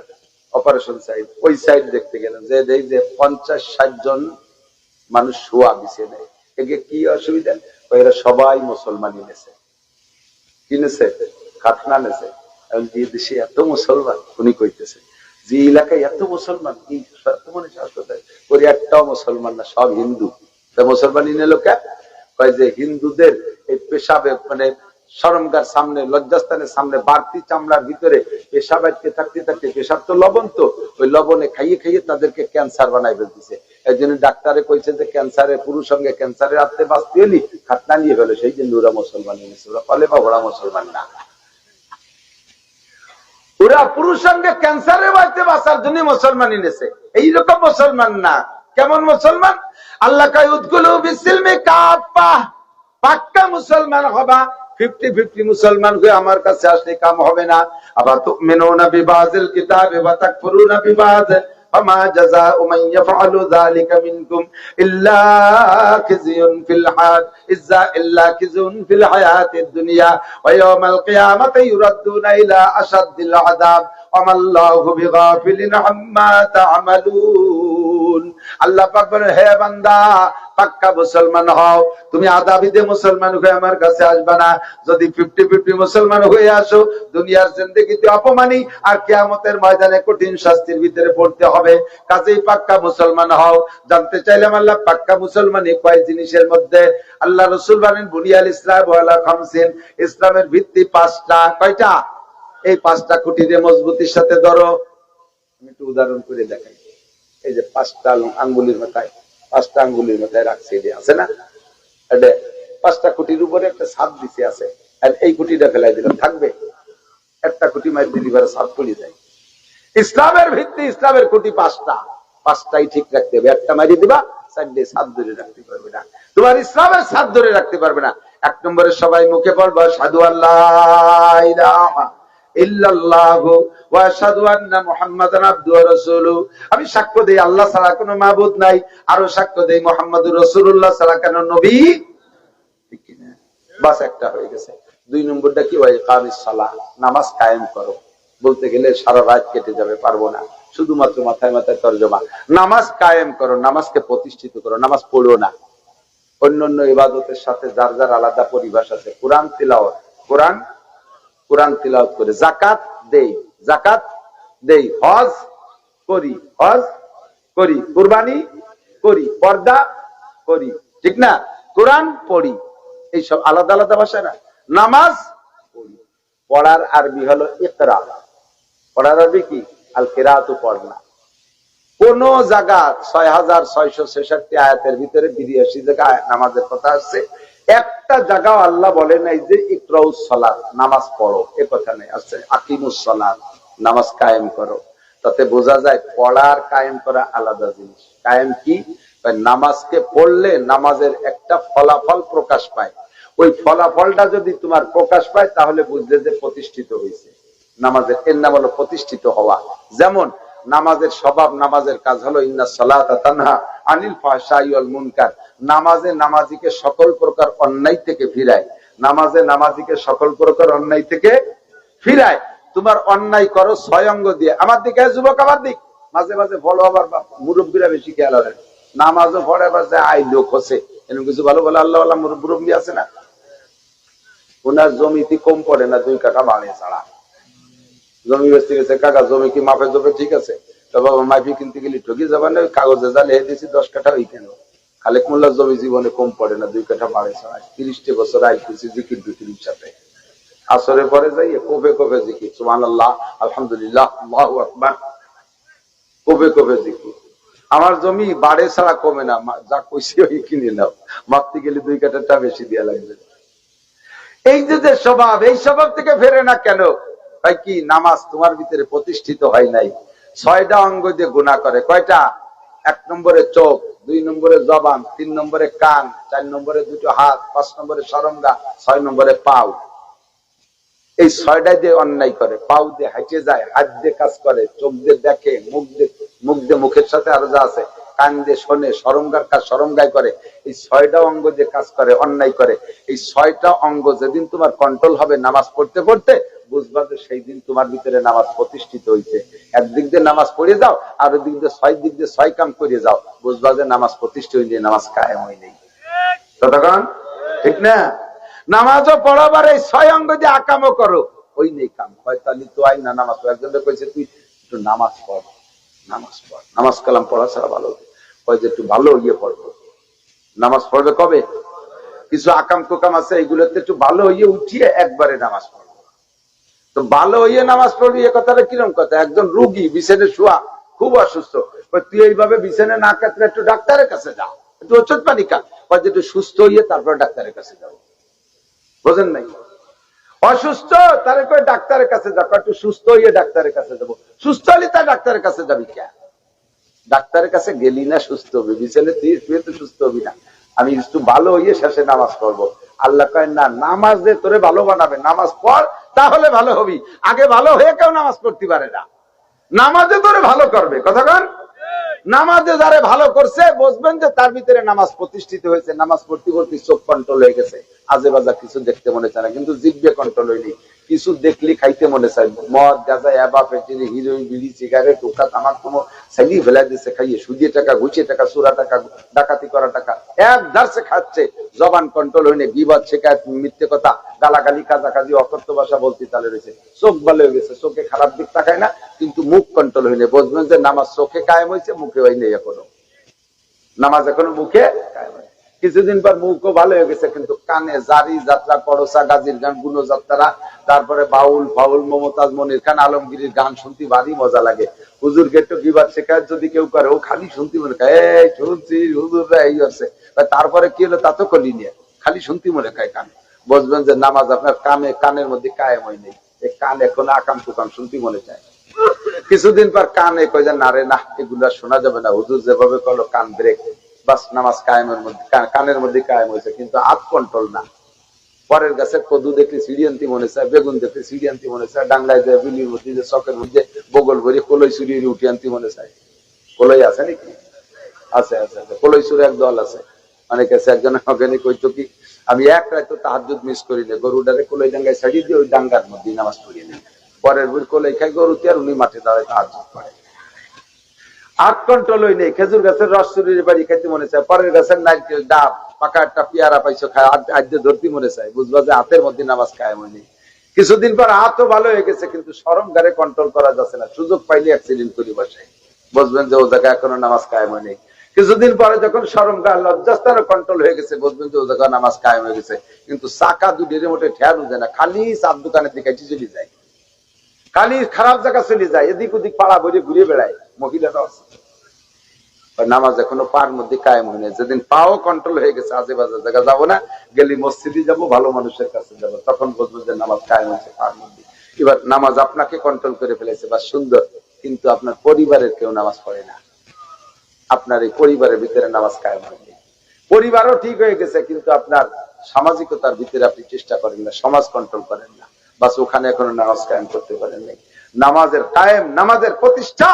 অপারেশন সাইড, ওই সাইড দেখতে গেলাম। যে দেখ যে 50-60 জন মানুষ শোয়া বিছিয়ে নেয়। একে কি অসুবিধা? এরা সবাই মুসলমানই নেছে, কিনেছে খাতনা নেছে। দিয়ে দেশে এত মুসলমান, উনি কইতেছে যে এলাকায় এত মুসলমান, এই হাসপাতাল ওর একটাও মুসলমান না, সব হিন্দু। মুসলমানই নিল কে? কয় যে হিন্দুদের এই পেশাবে মানে শরমগার সামনে, লজ্জাস্থানের সামনে বাড়তি চামড়ার ভিতরে পেশাব আটকে থাকতে থাকতে, পেশাব তো লবণ, তো ওই লবণে খাইয়ে খাইয়ে তাদেরকে ক্যান্সার বানাই ফেলতেছে। এই জন্য ডাক্তারে কইছে যে ক্যান্সারের পুরুষ সঙ্গে ক্যান্সারের আত্মে বাঁচতে হলি খাতনা নিয়ে ফেলে। সেই জন্য ওরা মুসলমান নিয়েছে, ওরা ফলে বা ওরা মুসলমান না, ওরা পুরুষ সঙ্গে ক্যান্সারে বাঁচতে বাঁচার জন্য মুসলমান নিয়েছে। এইরকম মুসলমান না। কেমন মুসলমান? আল্লাহ কায় উদকুলু বিসিলমি কাফা, পাক্কা মুসলমান হবা। 50-50 মুসলমান হয়ে আমার কাছে আসলে কাম হবে না। আবার তুমিনুনা বিবাযিল কিতাবি ওয়া তাকফুরুনা বিবায, ফামা জাযাউ মান ইয়াফআলু যালিকা মিনকুম ইল্লা খিzyun ফিল হায়াতিদ দুনিয়া ওয়া ইয়াওমাল কিয়ামাতি ইউরাদ্দুনা ইলা আশাদ্দিল আযাব ওয়া মাল্লাহু বিগাফিলিন আম্মা তা'মালুন। আল্লাহ পাক বলেন, হে বান্দা পাক্কা মুসলমান হও, তুমি আদাবিদে মুসলমান হয়ে আমার কাছে আসবা না। যদি 50-50 মুসলমান হয়ে আসো, দুনিয়ার জিন্দেগিতে অপমানী আর কিয়ামতের ময়দানে কঠিন শাস্তির ভিতরে পড়তে হবে। কাজেই পাক্কা মুসলমান হও। জানতে চাইলাম আল্লাহ পাক্কা মুসলমানই কয় জিনিসের মধ্যে? আল্লাহ রাসূল বলেন বুনিয়াল ইসলাম ওয়ালা খামসিন, ইসলামের ভিত্তি 5টা। কয়টা? এই 5টা খুঁটি দিয়ে মজবুতির সাথে ধরো। আমি একটু উদাহরণ করে দেখাই। এই যে 5টা আঙ্গুলের মাথায়, 5টা আঙ্গুলের মাথায় রাখছে, আছে না? 5টা খুঁটির উপরে একটা ছাদ দিছে আছে, আর এই খুঁটিটা ফেলাই দিলাম, থাকবে? একটা খুঁটি মার দিলি পরে ছাদ পড়ে যায়। ইসলামের ভিত্তি, ইসলামের খুঁটি 5টা, 5টাই ঠিক রাখতে হবে। একটা মারি দিবা, 4টে ছাদ ধরে রাখতে পারবে না, তোমার ইসলামের ছাদ ধরে রাখতে পারবে না। 1 নম্বরে সবাই মুখে বলবো আশহাদু আল্লাহ ইলাহা ইল্লাল্লাহু ওয়া আশহাদু আন্না মুহাম্মাদান আবদুহু ওয়া রাসূলুহু। আমি সাক্ষ্য দেই আল্লাহ ছাড়া কোনো মাবুদ নাই, আরো সাক্ষ্য দেই মুহাম্মাদুর রাসূলুল্লাহ ছাড়া কোনো নবী, ঠিক কি না? বাস একটা হয়ে গেছে। 2 নম্বরটা কি? ওয়া ইকামিস সালাহ, নামাজ কায়েম করো। বলতে গেলে সারা রাত কেটে যাবে, পারবো না, শুধুমাত্র মাথায় মাথায় তরজমা। নামাজ কায়েম করো, নামাজকে প্রতিষ্ঠিত করো, নামাজ পড়ো না। অন্যান্য ইবাদতের সাথে যার যার আলাদা পরিভাষা আছে। কোরআন তিলাওয়াত, কোরআন তিলাওয়াত করে। যাকাত দেই, যাকাত দেই। হজ করি, হজ করি। কুরবানি করি, পর্দা করি, ঠিক না? কোরআন পড়ি, এইসব আলাদা আলাদা ভাষা না। নামাজ পড়ি, পড়ার আরবি হলো ইকরা। পড়ার আরবি কি? আল কিরাআতু, পড়না। কোন জায়গা 6666 আয়াতের ভিতরে 82 জায়গায় নামাজের কথা আসছে। একটা জায়গাও আল্লাহ বলে নাই যে ইকরাউস সালাত, নামাজ পড়ো, এ কথা নেই। আছে আকিমুস সালাত, নামাজ কায়েম করো। তাতে বোঝা যায় পড়া আর কায়েম করা আলাদা জিনিস। কায়েম কি? নামাজকে পড়লে নামাজের একটা ফলাফল প্রকাশ পায়। ওই ফলাফলটা যদি তোমার প্রকাশ পায় তাহলে বুঝলে যে প্রতিষ্ঠিত হয়েছে। নামাজের এর নাম হলো প্রতিষ্ঠিত হওয়া। যেমন নামাজের স্বভাব, নামাজের কাজ হলো ইন্নাস সালাতা তানহা আনিল ফাহশাই ওয়াল মুনকার। নামাজে নামাজিকে সকল প্রকার অন্যায় থেকে ফিরায়। নামাজে নামাজিকে সকল প্রকার অন্যায় থেকে ফিরায়। তোমার অন্যায় করো 6 অঙ্গ দিয়ে। আমার দিকে যুবক, আমার দিক মাঝে মাঝে বলো, আবার মুরব্বীরা বেশি খেয়াল রাখে। নামাজও পড়ে আবার যে আই লোক হচ্ছে এরকম কিছু ভালো ভালো আল্লাহ আল্লাহ মুরব্বী আছে না, ওনার জমিতে কম পড়ে না 2 কাঠা বাড়ে ছাড়া। জমি বেচতে গেছে, কাকা জমি কি মাপে জমে ঠিক আছে? তো বাবা মাইফি কিনতে গেলে ঠকি যাবে না, কাগজে যা লিখে দিয়েছি 10 কাঠা ওই কেন। খালেক মোল্লার জমি জীবনে কম পড়ে না 2 কাঠা বাড়ে ছাড়া। 30টা বছর আইতেছি জিকির বিক্রির সাথে। আসরে পরে যাইয়ে কবে কবে জিকির, সুবহানাল্লাহ, আলহামদুলিল্লাহ, আল্লাহু আকবার, কবে কবে জিকির। আমার জমি বাড়ে ছাড়া কমে না, যা কইছি ওই কিনে নাও, মাপতে গেলে 2 কাঠাটা বেশি দেওয়া লাগবে। এই যে স্বভাব, এই স্বভাব থেকে ফেরে না কেন? হয় কি, নামাজ তোমার ভিতরে প্রতিষ্ঠিত হয় নাই। 6টা অঙ্গ দিয়ে গুনাহ করে। কয়টা? 1 নম্বরে চোখ, 2 নম্বরে জবান, 3 নম্বরে কান, 4 নম্বরে 2টো হাত, 5 নম্বরে সরঙ্গা, 6 নম্বরে পাও। এই 6টা দিয়ে অন্যায় করে। পাও দিয়ে হাঁটে যায়, হাত দিয়ে কাজ করে, চোখ দিয়ে দেখে, মুখ দিয়ে মুখের সাথে আরো যা আছে, কান দিয়ে শোনে, সরঙ্গার কাজ সরঙ্গায় করে। এই 6টা অঙ্গ দিয়ে কাজ করে, অন্যায় করে। এই 6টা অঙ্গ যেদিন তোমার কন্ট্রোল হবে নামাজ পড়তে পড়তে, বুঝবা যে সেই দিন তোমার ভিতরে নামাজ প্রতিষ্ঠিত হয়েছে। একদিক দিয়ে নামাজ পড়ে যাও, আর ওই দিক দিয়ে 6 কাম করে যাও, বুঝবা যে নামাজ প্রতিষ্ঠিত হয়ে, নামাজ কায়েম হয় নেই। ততক্ষণ ঠিক না? নামাজও পড়াবার এই 6 অঙ্গ দিয়ে আকামও করো, ওই নেই কাম। হয়তালি তো আই না নামাজ পড়। একজন কইছে তুই একটু নামাজ পড়, নামাজ পড়, নামাজ কালাম পড়া ছাড়া ভালো হয় যে একটু ভালো ইয়ে পড়বো। নামাজ পড়বে কবে? কিছু আকাম কোকাম আছে, এইগুলোতে একটু ভালো ইয়ে উঠিয়ে একবারে নামাজ পড়বো। তো ভালো ইয়ে নামাজ পড়বি, এ কথাটা কিরম কথা? একজন রুগী বিছানে শোয়া, খুব অসুস্থ, তুই এইভাবে বিছানে না কাটলে একটু ডাক্তারের কাছে যাও, একটু ওষুধ পানি খা, একটু সুস্থ হইয়ে তারপর ডাক্তারের কাছে যাও। বোঝেন নাই? অসুস্থ তারে কই ডাক্তারের কাছে যাও, একটু সুস্থ হইয়ে ডাক্তারের কাছে যাবো। সুস্থ হলে তার ডাক্তারের কাছে যাবি কে? ডাক্তারের কাছে গেলি না সুস্থ হবি, বিছানে তুই তো সুস্থ হবি না। আমি একটু ভালো হইয়ে শেষে নামাজ পড়বো। আল্লাহ কয় না, নামাজ যে তোরে ভালো বানাবে, নামাজ পড় তাহলে ভালো হবি। আগে ভালো হয়ে কেউ নামাজ পড়তে পারে না, নামাজে তোরে ভালো করবে। কথা কন, নামাজে যারে ভালো করছে বুঝবেন যে তার ভিতরে নামাজ প্রতিষ্ঠিত হয়েছে। নামাজ পড়তে পড়তে চোখ কন্ট্রোল হয়ে গেছে, আজে বাজা কিছু দেখতে মনে চায় না, কিন্তু জিভে কন্ট্রোল হয়নি। কিছু দেখলে খাইতে মনে চায়, মদ গাঁজা ইয়াবা পেট্রোল হিরোইন বিড়ি সিগারেট টোকা তামাক কোনো সাইলি ফেলাই দিচ্ছে, খাইয়ে সুদিয়ে টাকা, ঘুষিয়ে টাকা, চোরা টাকা, ডাকাতি করা টাকা এক ধারসে খাচ্ছে। জবান কন্ট্রোল হয়নি, বিবাদ শেখায়, মিথ্যে কথা, গালাগালি, কাজাকাজি, অকথ্য ভাষা বলতে তালে রয়েছে। চোখ ভালো হয়ে গেছে, চোখে খারাপ দিক তাকায় না, কিন্তু মুখ কন্ট্রোল হয়নি। বুঝবেন যে নামাজ চোখে কায়েম হয়েছে, মুখে হয় নেই এখনো। নামাজ এখনো মুখে কায়েম হয়। কিছুদিন পর মুখও ভালো হয়ে গেছে, কিন্তু কানে জারি যাত্রা, করসা, গাজীর গান, গুণযাত্রা, তারপরে বাউল ফাউল, মমতাজ, মনির খান, আলমগীরের গান শুনতে ভারী মজা লাগে। হুজুর কে একটু বিবাদ শেখায় যদি কেউ করে, ও খালি শুনতে মনে খায়, এই শুনছি হুজুররা এই হচ্ছে। তারপরে কি হলো তা তো করি নিয়ে, খালি শুনতে মনে খায় কান। বুঝবেন যে নামাজ আপনার কানের মধ্যে কায়েম হয় নেই। এই কান এখন আকাম কুকাম শুনতে মনে চায়। কিছুদিন পর কানে কই যে না রে না, এগুলা শোনা যাবে না, হুজুর যেভাবে করলো কান ব্রেক, বাস নামাজ কায়েমের মধ্যে, কানের মধ্যে কায়েম হয়েছে, কিন্তু হাত কন্ট্রোল না। পরের গাছে কদু দেখলে সিঁড়িয়ান্তি মনে চায়, বেগুন দেখলে সিঁড়িয়ান্তি মনে চায়, ডাঙ্গায় যায় বিলির মধ্যে, যে চকের মধ্যে বগল ভরে কলই চুরিয়ে উঠিয়ান্তি মনে চায়। কলই আছে নাকি? আছে আছে আছে, কলই চুরি এক দল আছে। অনেক আছে। একজন ওখানে কইতো কি, আমি এক রাত তাহাজ্জুদ মিস করি না, গরুটারে কলই ডাঙ্গায় ছাড়িয়ে দিয়ে ওই ডাঙ্গার মধ্যে নামাজ পড়িয়ে নেই। পরের বই কলই খাই গরুতে, আর উনি মাঠে দাঁড়ায় তাহাজ্জুদ করে। হাত কন্ট্রোল হই নেই। খেজুর গাছের রস চুরির বাড়ি খাইতে মনে চায়, পরের গাছের নারকেল ডাব পাকা একটা পেয়ারা পাইছো খায়, আদ্যে ধরতে মনে চায়, বুঝবা যে হাতের মধ্যে নামাজ কায়েম হয়নি। কিছুদিন পর হাতও ভালো হয়ে গেছে, কিন্তু শরম গারে কন্ট্রোল করা যাচ্ছে না, সুযোগ পাইলে অ্যাক্সিডেন্ট করে বসে। বুঝবেন যে ও জায়গায় এখনো নামাজ কায়েম হয়নি। কিছুদিন পরে যখন শরম গা লজ্জাস্থানও কন্ট্রোল হয়ে গেছে, বুঝবেন যে ও জায়গায় নামাজ কায়েম হয়ে গেছে। কিন্তু চাকা দুটির মোটে ঠেয়ানো যায় না, খালি চার দোকানের দিকে চলে যায়, খালি খারাপ জায়গা চলে যায়, এদিক ওদিক পাড়া ভরে ঘুরে বেড়ায়। মহিলারাও আছে। নামাজ এখনো পার মধ্যে কায়েম হয়নি। যেদিন পাও কন্ট্রোল হয়ে গেছে, আজে বাজে জায়গা যাবো না, গেলি মসজিদে যাবো, ভালো মানুষের কাছে যাবো, তখন বুঝবো যে নামাজ কায়েম হয়েছে পার মধ্যে। এবার নামাজ আপনাকে কন্ট্রোল করে ফেলেছে বা সুন্দর, কিন্তু আপনার পরিবারের কেউ নামাজ পড়ে না। আপনার এই পরিবারের ভিতরে নামাজ কায়েম হয়নি। পরিবারও ঠিক হয়ে গেছে, কিন্তু আপনার সামাজিকতার ভিতরে আপনি চেষ্টা করেন না, সমাজ কন্ট্রোল করেন না, বাস ওখানে এখনো নামাজ কায়েম করতে পারেন নাই। নামাজের কায়েম, নামাজের প্রতিষ্ঠা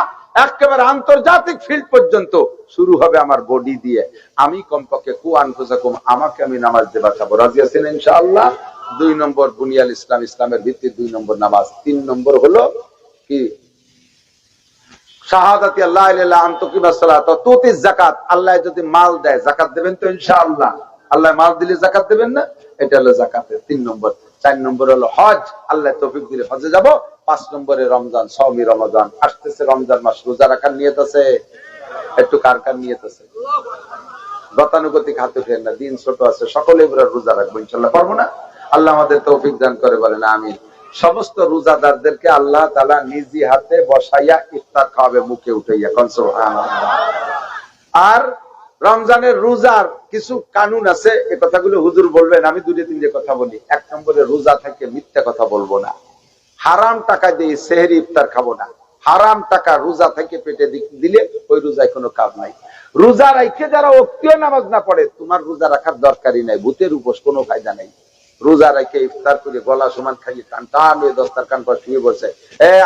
একেবারে আন্তর্জাতিক ফিল্ড পর্যন্ত শুরু হবে আমার বডি দিয়ে। আমি কমপক্ষে আমাকে আমি নামাজ দিয়ে বাঁচাবো। রাজি আছেন ইনশাআল্লাহ? 2 নম্বর বুনিয়াল ইসলাম, ইসলামের ভিত্তি 2 নম্বর নামাজ। 3 নম্বর হলো কি? শাহাদাতি আল্লাহ ইলাহা আনতুকিমা সালাত ওয়া তুতিজ যাকাত। আল্লাহ যদি মাল দেয়, যাকাত দেবেন তো ইনশাআল্লাহ? আল্লাহ মাল দিলে যাকাত দেবেন না? এটা হলো যাকাতের 3 নম্বর। 4 নম্বর হলো হজ, আল্লাহ তৌফিক দিলে হজে যাব। 5 নম্বরে রমজান, সওমি রমাদান আসতেছে, রমজান মাস, রোজা রাখার নিয়ত আছে? একটু কার কার নিয়ত আছে? গতানুগতিক হাতে ফের না, দিন ছোট আছে, সকলে এবার রোজা রাখবো ইনশাআল্লাহ। পারবো না? আল্লাহ আমাদের তৌফিক দান করে, বলেন আমিন। সমস্ত রোজাদারদেরকে আল্লাহ তাআলা নিজি হাতে বসাইয়া ইফতার খাওয়াবে, মুখে উঠাইয়া। আর রমজানের রোজার কিছু কানুন আছে, এই কথাগুলো হুজুর বলবেন, আমি 2-3 কথা বলি। 1 নম্বরে রোজা থেকে মিথ্যা কথা বলবো না, হারাম টাকা দিয়ে সেহরি ইফতার খাবো না। হারাম টাকা রোজা থেকে পেটে দিলে ওই রোজায় কোনো কাজ নাই। রোজা রাখে যারা ওক্তীয় নামাজ না পড়ে, তোমার রোজা রাখার দরকারই নাই, ভূতের উপোস, কোনো ফায়দা নাই। রোজা রেখে ইফতার করে গলা সমান খাইয়ে টান টান হয়ে দস্তারখান পর শুয়ে বসে,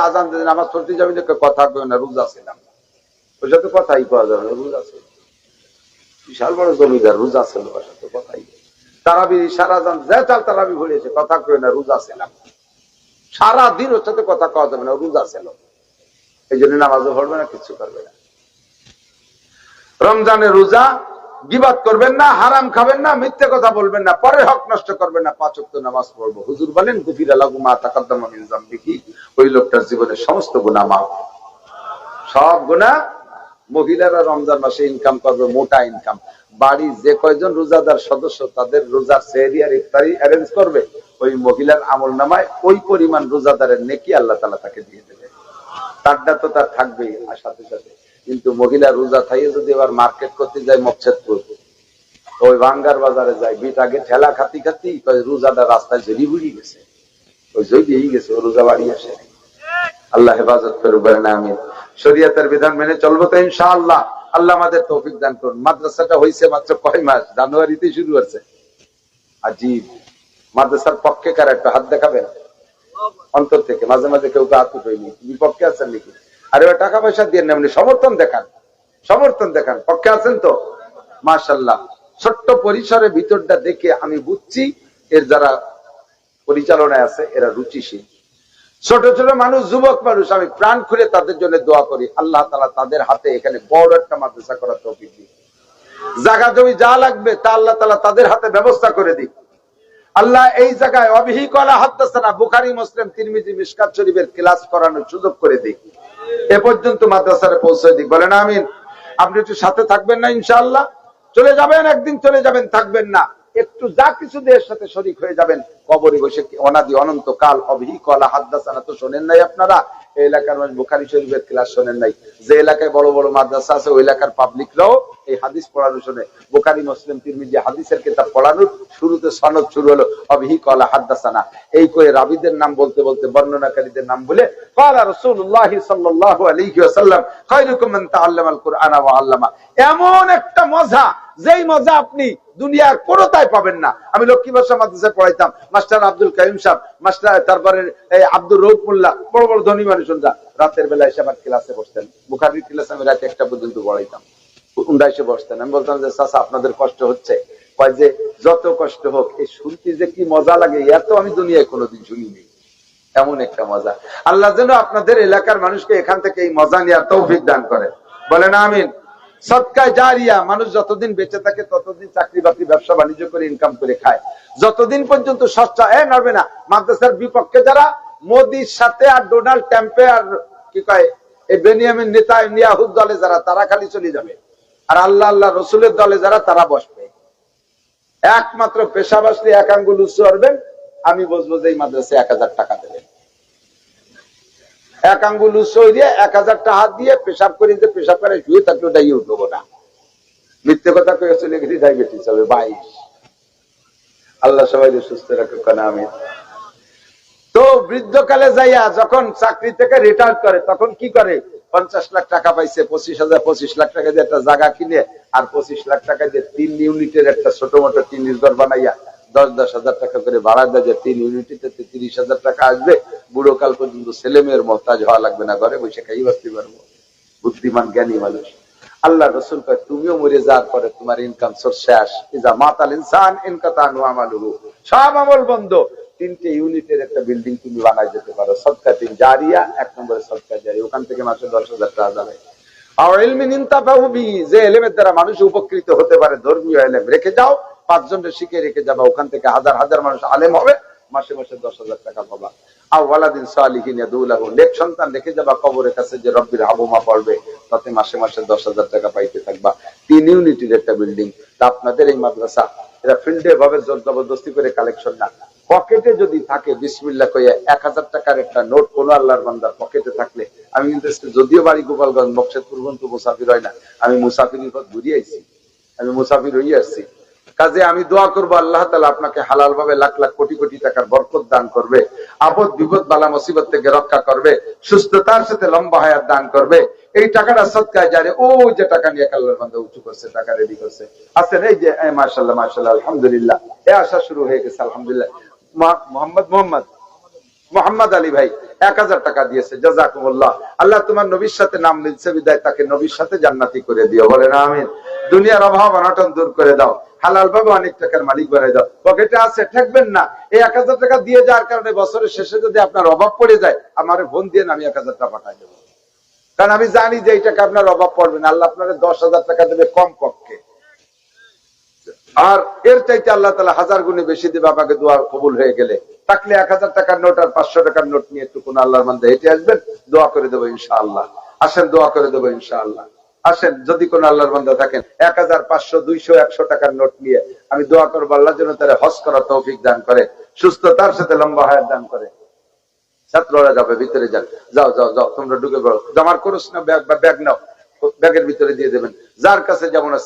আজান দিলে নামাজ পড়তে যাবি না, কথা কই না, রোজা ছিলাম। ওই সাথে কথাই পাওয়া যাবে না, রোজা ছিল। বিশাল বড় জমিদার, রোজা ছিল, ওর সাথে কথাই। তারাবি সারা জান যে চাল তারাবি ভরেছে, কথা কই না, রোজা ছিলাম। সারাদিন ওর সাথে কথা কওয়া যাবে না, রোজা ছিল। এই জন্য নামাজও পড়বে না, কিছু করবে না। রমজানের রোজা গীবাত করবেন না, হারাম খাবেন না, মিথ্যে কথা বলবেন না, পরের হক নষ্ট করবেন না, 5 ওয়াক্ত নামাজ পড়বো। হুজুর বলেন গুফিরা লাহু মা তাকাদ্দামা মিন যামবিহি, ওই লোকটার জীবনের সমস্ত গুনাহ মাফ, সব গুনাহ। মহিলারা রমজান মাসে ইনকাম করবে, মোটা ইনকাম। বাড়ি যে কয়জন রোজাদার সদস্য, তাদের রোজার সেহরি আর ইফতারি অ্যারেঞ্জ করবে, ওই মহিলার আমলনামায় ওই পরিমাণ রোজাদারের নেকি আল্লাহ তাআলা তাকে দিয়ে দেবে। তারটা তো তার থাকবেই আর সাথে সাথে। কিন্তু মহিলা রোজা থাইয়ে যদি এবার মার্কেট করতে যায় মকসেদপুর, ওই ভাঙ্গার বাজারে যায়, বিট আগে ঠেলা খাতি খাতি রোজাটা রাস্তায় ঝেড়ি বুড়ি গেছে, ওই জড়িয়েই গেছে, ও রোজা বাড়ি আসে। আল্লাহ হেফাজত করুক, বলেন আমিন। শরীয়তের বিধান মেনে চলবো তো ইনশাআল্লাহ। আল্লাহ আমাদের তৌফিক দান করুন। মাদ্রাসাটা হয়েছে মাত্র কয় মাস, জানুয়ারিতে শুরু হচ্ছে। আজীব। মাদ্রাসার পক্ষে কার একটা হাত দেখাবেন অন্তর থেকে? মাঝে মাঝে কেউ হাত উঠেনি, বিপক্ষে আছেন নাকি? আরে টাকা পয়সা দিয়ে নেমনি, সমর্থন দেখান, সমর্থন দেখান। পক্ষে আছেন তো? মাশাআল্লাহ। ছোট্ট পরিসরের ভিতরটা দেখে আমি বুঝছি এর যারা পরিচালনায় আছে এরা রুচিশীল। ছোট ছোট মানুষ, যুবক মানুষ, আমি প্রাণ খুলে তাদের জন্য দোয়া করি, আল্লাহ তাআলা তাদের হাতে এখানে বড় একটা মাদ্রাসা করার তৌফিক দিন। জায়গা জমি যা লাগবে তা আল্লাহ তাআলা তাদের হাতে ব্যবস্থা করে দিন। আল্লাহ এই জায়গায় অবিহি কলা হাদাসানা, বুখারী, মুসলিম, তিরমিজি, মিশকাত শরীফের ক্লাস করানোর সুযোগ করে দিক, এ পর্যন্ত মাদ্রাসায় পৌঁছে দিক, বলেন আমিন। আপনি একটু সাথে থাকবেন না ইনশাআল্লাহ? চলে যাবেন একদিন, চলে যাবেন, থাকবেন না, একটু যা কিছু দেহের সাথে শরীক হয়ে যাবেন। কবরে বসে অনাদি অনন্ত কাল অবিহি কলা হাদাসানা তো শোনেন নাই আপনারা? এই এলাকার মানুষ বুখারী শরীফের ক্লাস শোনেন নাই? যে এলাকায় বড় বড় মাদ্রাসা আছে ওই এলাকার পাবলিকরাও এই হাদিস পড়ানো শোনে। বুখারী, মুসলিম, তিরমিজি হাদিসের কিতাব পড়ানোর শুরুতে সনদ শুরু হলো অবিহি কলা হাদাসানা। এই কয়ে রাবীদের নাম বলতে বলতে, বর্ণনাকারীদের নাম বলে, ক্বালা রাসূলুল্লাহ সাল্লাল্লাহু আলাইহি ওয়াসাল্লাম খায়রুকুম মান তাআল্লামাল কুরআনা ওয়া আল্লামা। এমন একটা মজা, যেই মজা আপনি দুনিয়ার কোনোটাই পাবেন না। আমি লক্ষ্মী ভাষা মাদ্রাসায় পড়াইতাম, মাস্টার আব্দুল কাইম সাহেব, মাস্টার তারপরে আব্দুর রউফ মোল্লা, বড় বড় ধনী মানুষরা রাতের বেলা এসে আমার ক্লাসে বসতেন। বুখারীর ক্লাস আমি রাত 1টা পর্যন্ত পড়াইতাম, উনরা এসে বসতেন। আমি বলতাম যে চাচা আপনাদের কষ্ট হচ্ছে? কয় যে যত কষ্ট হোক, এই শুনতে যে কি মজা লাগে এত আমি দুনিয়ায় কোনোদিন শুনিনি। এমন একটা মজা। আল্লাহ যেন আপনাদের এলাকার মানুষকে এখান থেকে এই মজা নেওয়ার তৌফিক দান করে, বলেন আমিন। সদকায়ে জারিয়া, মানুষ যতদিন বেঁচে থাকে ততদিন চাকরি বাকরি ব্যবসা বাণিজ্য করে ইনকাম করে খায়, যতদিন পর্যন্ত সচ্চা নড়বে না। মাদ্রাসার বিপক্ষে যারা, মোদির সাথে আর ডোনাল্ড ট্রাম্পে আর কি কয় এই বেনিয়ামিন নেতানিয়াহুর দলে যারা, তারা খালি চলে যাবে। আর আল্লাহ আল্লাহ রসুলের দলে যারা, তারা বসবে। একমাত্র পেশা বসলে 1 আঙ্গুল উঁচু করবেন, আমি বুঝবো যে এই মাদ্রাসায় 1000 টাকা দেবেন। এক আঙ্গুল উৎসরিয়ে 1000 টাকা দিয়ে পেশাব করে যে পেশাব করে শুয়ে থাকলে ওটাই উঠবো না। মিথ্যে কথা কয়ে চলে গেছি ডায়াবেটিস হবে 22। আল্লাহ সবাই সুস্থ রাখুক আমিন। তো বৃদ্ধকালে যাইয়া যখন চাকরি থেকে রিটায়ার করে তখন কি করে, 50 লাখ টাকা পাইছে, 25 লাখ টাকা দিয়ে একটা জায়গা কিনে আর 25 লাখ টাকা দিয়ে 3 ইউনিটের একটা ছোট মোটো টিনের ঘর বানাইয়া 10 হাজার টাকা করে ভাড়া দেয়, 3 ইউনিটিতে 30,000 টাকা আসবে, বুড়ো কাল পর্যন্ত ছেলে মেয়ের মহতাজ হওয়া লাগবে না, ঘরে বসে খাই বাঁচতে পারবো। বুদ্ধিমান জ্ঞানী মানুষ। আল্লাহ রসুল কয় তুমিও মরে যাওয়ার পরে তোমার ইনকাম সোর্স শেষ, ইজা মাতাল ইনসান ইনকাতানু আমালুহু, সব আমল বন্ধ। 3টে ইউনিটের একটা বিল্ডিং তুমি বানাই যেতে পারো, সদকাতুন জারিয়া, 1 নম্বরে সদকা জারি, ওখান থেকে মাসে 10,000 টাকা যাবে। আর ইলমিন ইনতাফাউ বি, যে ইলমের দ্বারা মানুষ উপকৃত হতে পারে, ধর্মীয় ইলম রেখে যাও, 5 জনের শিখে রেখে যাবা, ওখান থেকে হাজার হাজার মানুষ আলেম হবে, মাসে মাসে 10,000 টাকা পাবা। আও ওয়ালাদিন সালিহিন ইয়াদুলাহু, নেক সন্তান রেখে যাবা কবরের কাছে যে রব্বির হাবুমা পড়বে, তাতে মাসে মাসে 10,000 টাকা পাইতে থাকবা। 3 ইউনিটের একটা বিল্ডিং। তা আপনাদের এই মাদ্রাসা এরা ফিল্ডে ভাবে জোর জবরদস্তি করে কালেকশন না, পকেটে যদি থাকে বিসমিল্লাহ কইয়া 1000 টাকার একটা নোট কোন আল্লাহর বান্দার পকেটে থাকলে, আমি কিন্তু যদিও বাড়ি গোপালগঞ্জ মকসেদপুর পর্যন্ত মুসাফির হয় না, আমি মুসাফিরের পথ ঘুরিয়ে আইছি, আমি মুসাফির হয়ে আসছি। কাজে আমি দোয়া করবো আল্লাহ তাআলা আপনাকে হালাল ভাবে লাখ লাখ কোটি কোটি টাকার বরকত দান করবে, আপদ বিপদ বালা মুসিবত থেকে রক্ষা করবে, সুস্থতার সাথে লম্বা হায়াত দান করবে। এই টাকাটা সদকায় জারে, ও যে টাকা নিয়ে আল্লাহর বান্দা উঁচু করছে, টাকা রেডি করছে, আছেন এই যে মাশাআল্লাহ মাশাআল্লাহ আলহামদুলিল্লাহ, এ আশা শুরু হয়ে গেছে আলহামদুলিল্লাহ। মোহাম্মদ আলী ভাই 1000 টাকা দিয়েছে, জাযাকুমুল্লাহ। আল্লাহ তোমার নবীর সাথে নাম মিলছে বিদায় তাকে নবীর সাথে জান্নাতি করে দিও, বলেন আমিন। দুনিয়ার অভাব অনটন দূর করে দাও, হালাল ভাবে অনেক টাকার মালিক বানাই দাও। পকেটে আছে ঠেকবেন না, এই 1000 টাকা দিয়ে যাওয়ার কারণে বছরের শেষে যদি আপনার অভাব পড়ে যায়, আমার ফোন দিয়ে আমি 1000 টাকা পাঠাই দেবো, কারণ আমি জানি যে এই টাকা আপনার অভাব পড়বে না। আল্লাহ আপনার 10,000 টাকা দেবে কম পক্ষে, আর এর চাইতে আল্লাহ তাআলা 1000 গুণে বেশি দেবে আপনাকে দোয়া কবুল হয়ে গেলে। থাকলে 1000 টাকার নোট আর 500 টাকার নোট নিয়ে একটু কোন আল্লাহর বান্দা হেঁটে আসবেন, দোয়া করে দেবো ইনশাআল্লাহ। আসেন দোয়া করে দেবো ইনশাআল্লাহ। আসেন, যদি কোন আল্লাহর বান্দা থাকেন 1000, 500, 200, 100 টাকার নোট নিয়ে আমি দোয়া করবো আল্লাহ যেন তারা হজ করার তৌফিক দান করে, সুস্থতার সাথে লম্বা হায়াত দান করে। ছাত্ররা যাবে, ভিতরে যান, যাও যাও যাও, তোমরা ঢুকে পড়ো, জমার করস না, ব্যাগ নাও, ব্যাগের ভিতরে দিয়ে দেবেন, যার কাছে যেমন আছে।